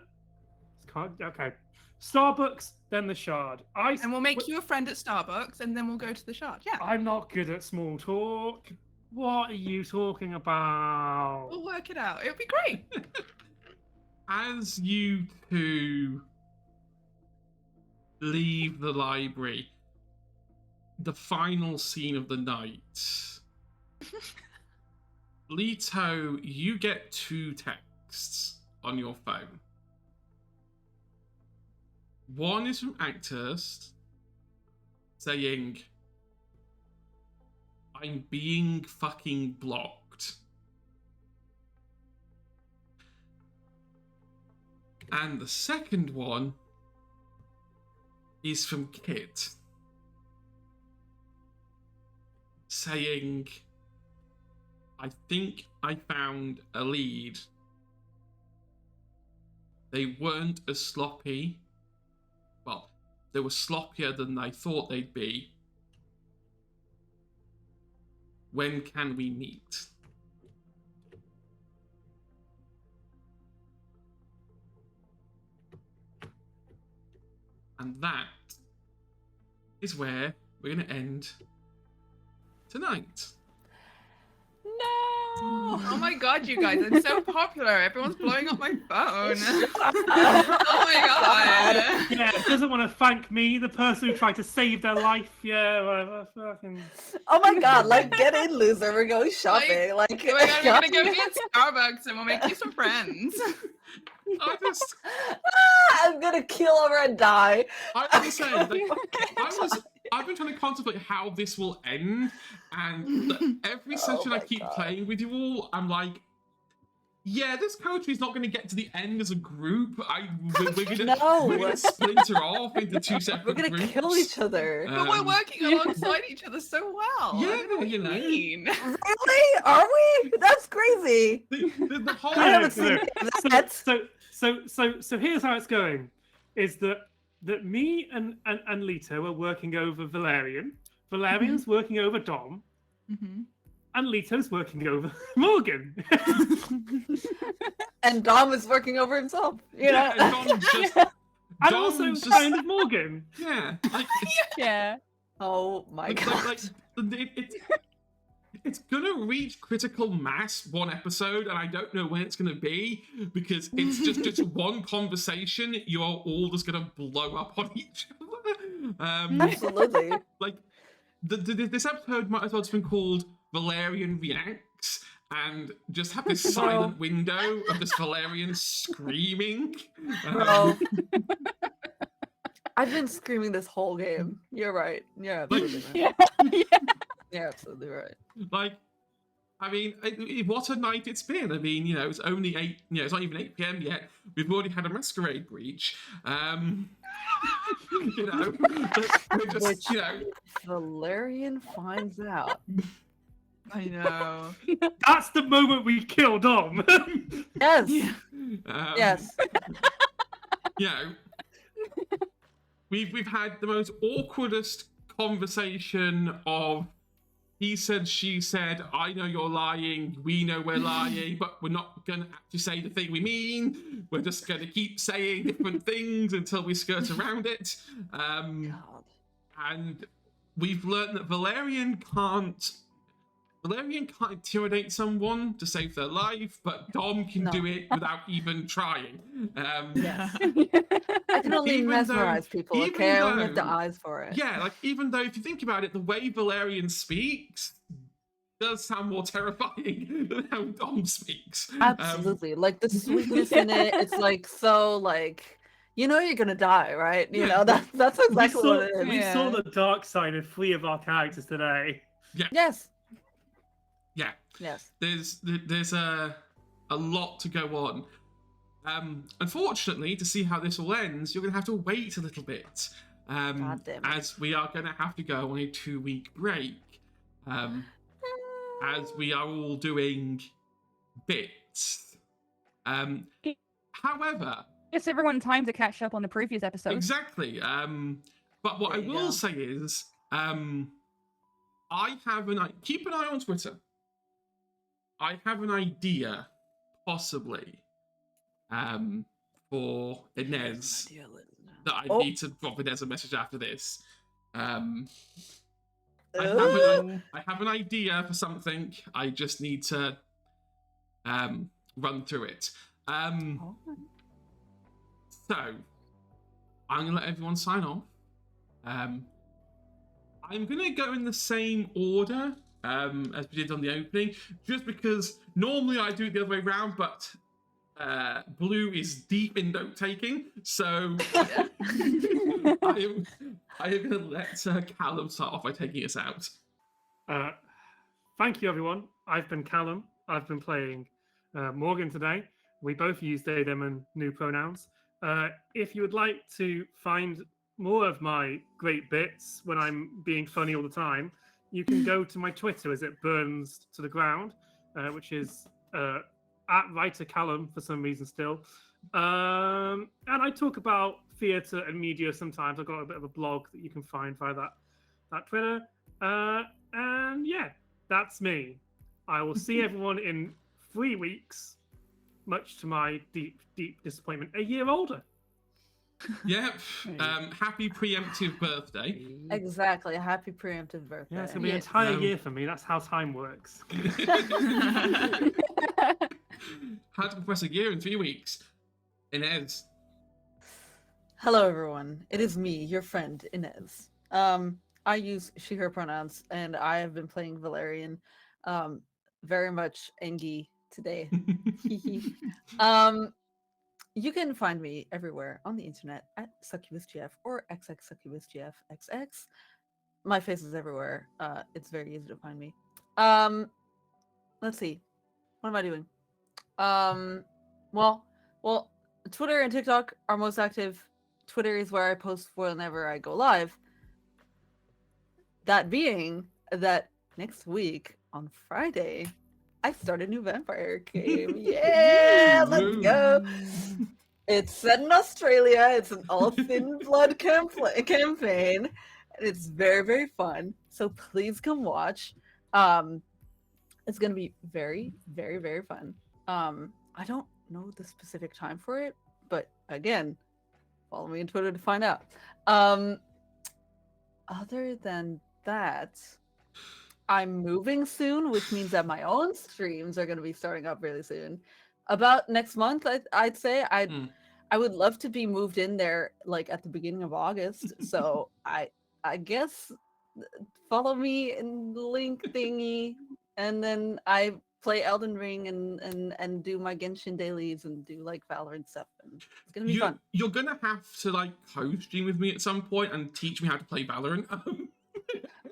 Okay. Starbucks, then the Shard. And we'll make you a friend at Starbucks, and then we'll go to the Shard. Yeah. I'm not good at small talk. What are you talking about? We'll work it out. It'll be great. As you two leave the library, the final scene of the night, Leto, you get 2 texts on your phone. One is from Actors saying, I'm being fucking blocked. And the second one is from Kit saying, I think I found a lead. They weren't as sloppy. Well, they were sloppier than I thought they'd be. When can we meet? And that is where we're going to end tonight. No. Oh my god, you guys, I'm so popular. Everyone's blowing up my phone. Oh my god. Yeah, doesn't want to thank me, the person who tried to save their life. Yeah, whatever. Fucking. Oh my god, like get in, loser. We're going shopping. Like, Oh my god, we're gonna go get Starbucks and we'll make you some friends. I just, I'm gonna kill over and die. I was saying, like, I've been trying to contemplate how this will end, and every session I my keep God. playing with you all, I'm like, yeah, this coterie is not going to get to the end as a group. We're gonna splinter off into two separate We're gonna groups. kill each other. But we're working alongside each other so well. Yeah, I don't know what you know. mean. Really? Are we? That's crazy. The whole I haven't seen Look, that. So here's how it's going: is that me and Leto are working over Valerian. Valerian's working over Dom, Mm-hmm. and Leto's working over Morgan. And Dom is working over himself. You know? Yeah, and And also Dom's just- kind of Morgan. yeah, like, Yeah. Oh my like, god. like, it's gonna reach critical mass one episode, and I don't know when it's gonna be, because it's just one conversation. You're all just gonna blow up on each other. Absolutely. Like this episode might as well have been called Valerian Reacts, and just have this silent window of this Valerian screaming. Bro. I've been screaming this whole game. You're right. You're absolutely right. Yeah. You're absolutely right. Like, I mean, what a night it's been. I mean, it's only 8, it's not even 8 p.m. yet. We've already had a masquerade breach. We're just, Which- Valerian finds out. I know. That's the moment we kill Dom. Yes. yes. We've had the most awkwardest conversation of he said, she said, I know you're lying, we know we're lying, but we're not going to actually say the thing we mean. We're just going to keep saying different things until we skirt around it. God. And we've learned that Valerian can't intimidate someone to save their life, but Dom can No. do it without even trying. Yeah. I can only Even mesmerize people, even okay? I only have the though- eyes for it. Yeah, like, even though if you think about it, the way Valerian speaks does sound more terrifying than how Dom speaks. Absolutely. Like the sweetness in it, it's like so like you're gonna die, right? You Yeah. know, that's exactly what it is. We Yeah. saw the dark side of 3 of our characters today. Yes. Yeah, Yes. there's a lot to go on. Unfortunately, to see how this all ends, you're going to have to wait a little bit, God damn it. as we are going to have to go on a 2-week break, as we are all doing bits. However, Gives everyone time to catch up on the previous episodes. exactly. But what There I you will go. say is, I have keep an eye on Twitter. I have an idea, possibly, for Inez that I Oh. need to drop Inez a message after this. I Ooh. have an idea for something. I just need to run through it. Oh. So I'm gonna let everyone sign off. I'm gonna go in the same order as we did on the opening, just because normally I do it the other way around, but Blue is deep in note taking, so I am gonna let Callum start off by taking us out. Thank you, everyone. I've been Callum. I've been playing Morgan today. We both use they, them, and new pronouns. If you would like to find more of my great bits when I'm being funny all the time, you can go to my Twitter as it burns to the ground, which is at writer Callum for some reason still. And I talk about theatre and media sometimes. I've got a bit of a blog that you can find via that Twitter. And yeah, that's me. I will see everyone in 3 weeks, much to my deep, deep disappointment. A year older. Yep. Hey. Happy preemptive birthday. Exactly. Happy preemptive birthday. Yeah, it's gonna be an Yes. entire No. year for me. That's how time works. How to compress a year in 3 weeks. Inez. Hello, everyone. It is me, your friend Inez. I use she/her pronouns, and I have been playing Valerian. Very much Engie today. You can find me everywhere on the internet at SuccubusGF or XXSuccubusGFXX. My face is everywhere. It's very easy to find me. Let's see. What am I doing? Well, Twitter and TikTok are most active. Twitter is where I post whenever I go live. That being that next week on Friday, I start a new vampire game. Yeah, let's go. It's set in Australia. It's an all thin blood campaign. And it's very, very fun. So please come watch. It's gonna be very, very, very fun. I don't know the specific time for it, but again, follow me on Twitter to find out. Other than that, I'm moving soon, which means that my own streams are going to be starting up really soon. About next month, I'd say. I would love to be moved in there like at the beginning of August. So I guess follow me in the link thingy, and then I play Elden Ring and do my Genshin dailies and do like Valorant stuff, and it's gonna be fun. You're gonna have to like co-stream with me at some point and teach me how to play Valorant.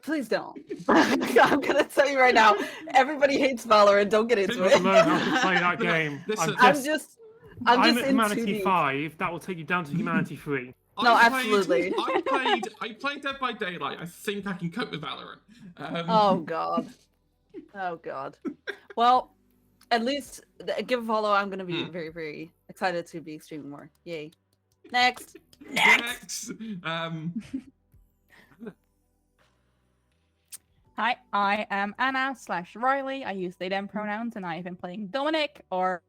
Please don't. I'm gonna tell you right now, everybody hates Valorant. Don't get into Don't learn how it. to play that No, game. listen, I'm just I'm at in Humanity 2D. 5. That will take you down to Humanity 3. No, I absolutely. played Dead by Daylight. I think I can cope with Valorant. Oh god. Oh god. Well, at least give a follow. I'm gonna be very, very excited to be streaming more. Yay. Next. Hi, I am Anna/Riley. I use they them pronouns, and I have been playing Dominic, or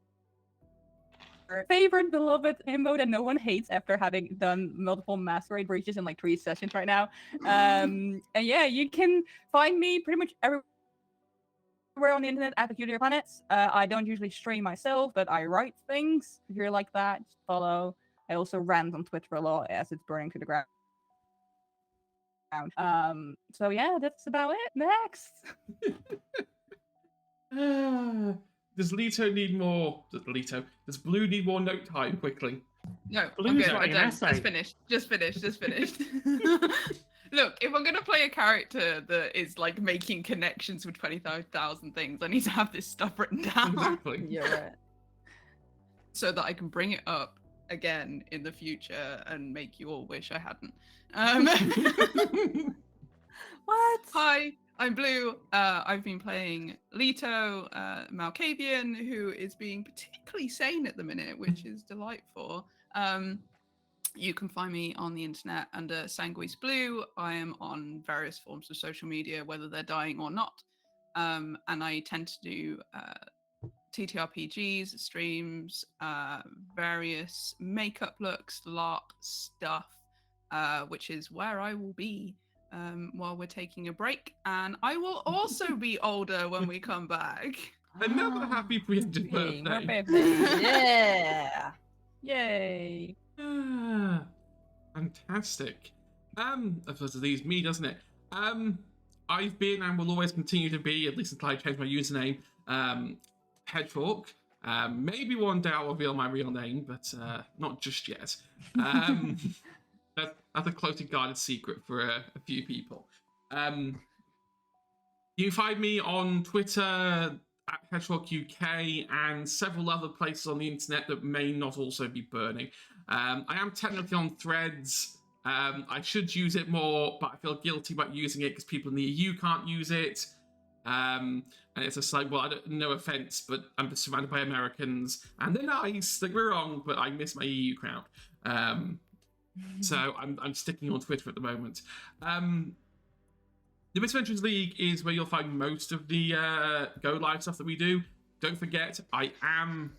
favorite beloved himbo that no one hates after having done multiple masquerade breaches in like 3 sessions right now. And yeah, you can find me pretty much everywhere on the internet at Peculiar Planets. I don't usually stream myself, but I write things. If you're like that, just follow. I also rant on Twitter a lot as it's burning to the ground. So yeah, that's about it. Next. Does Leto need more? Does Blue need more note time quickly? No, I'm Blue's good. I writing an don't. essay. Just finished. Look, if I'm gonna play a character that is like making connections with 25,000 things, I need to have this stuff written down Exactly. You're right. so that I can bring it up again in the future and make you all wish I hadn't. What? Hi, I'm Blue. I've been playing Leto, Malkavian, who is being particularly sane at the minute, which is delightful. You can find me on the internet under Sanguis Blue. I am on various forms of social media, whether they're dying or not. And I tend to do TTRPGs, streams, various makeup looks, LARP stuff, which is where I will be while we're taking a break. And I will also be older when we come back. Another happy preemptive Hey, we're birthday. birthday. Yeah. Yay. Fantastic. Of course, it leaves me, doesn't it? I've been and will always continue to be, at least until I change my username, Hedgehog. Maybe one day I'll reveal my real name, but not just yet. That's a closely guarded secret for a few people. You can find me on Twitter at Hedgehog UK and several other places on the internet that may not also be burning. I am technically on Threads. I should use it more, but I feel guilty about using it because people in the EU can't use it. And it's just like, well, no offense, but I'm just surrounded by Americans, and they're nice, don't get me wrong, but I miss my EU crowd. So I'm sticking on Twitter at the moment. The Misadventures League is where you'll find most of the Go Live stuff that we do. Don't forget, I am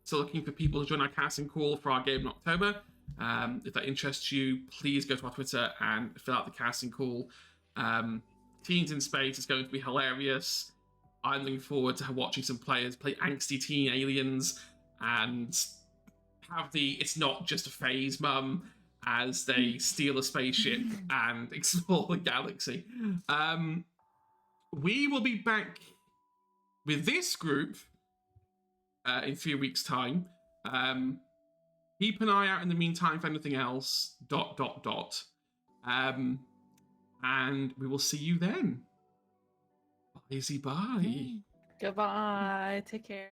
still looking for people to join our casting call for our game in October. If that interests you, please go to our Twitter and fill out the casting call. Teens in Space is going to be hilarious. I'm looking forward to watching some players play angsty teen aliens and have the "it's not just a phase, mum" as they steal a spaceship and explore the galaxy. We will be back with this group in 3 weeks' time. Keep an eye out in the meantime for anything else. ... And we will see you then. Bye. Goodbye. Take care.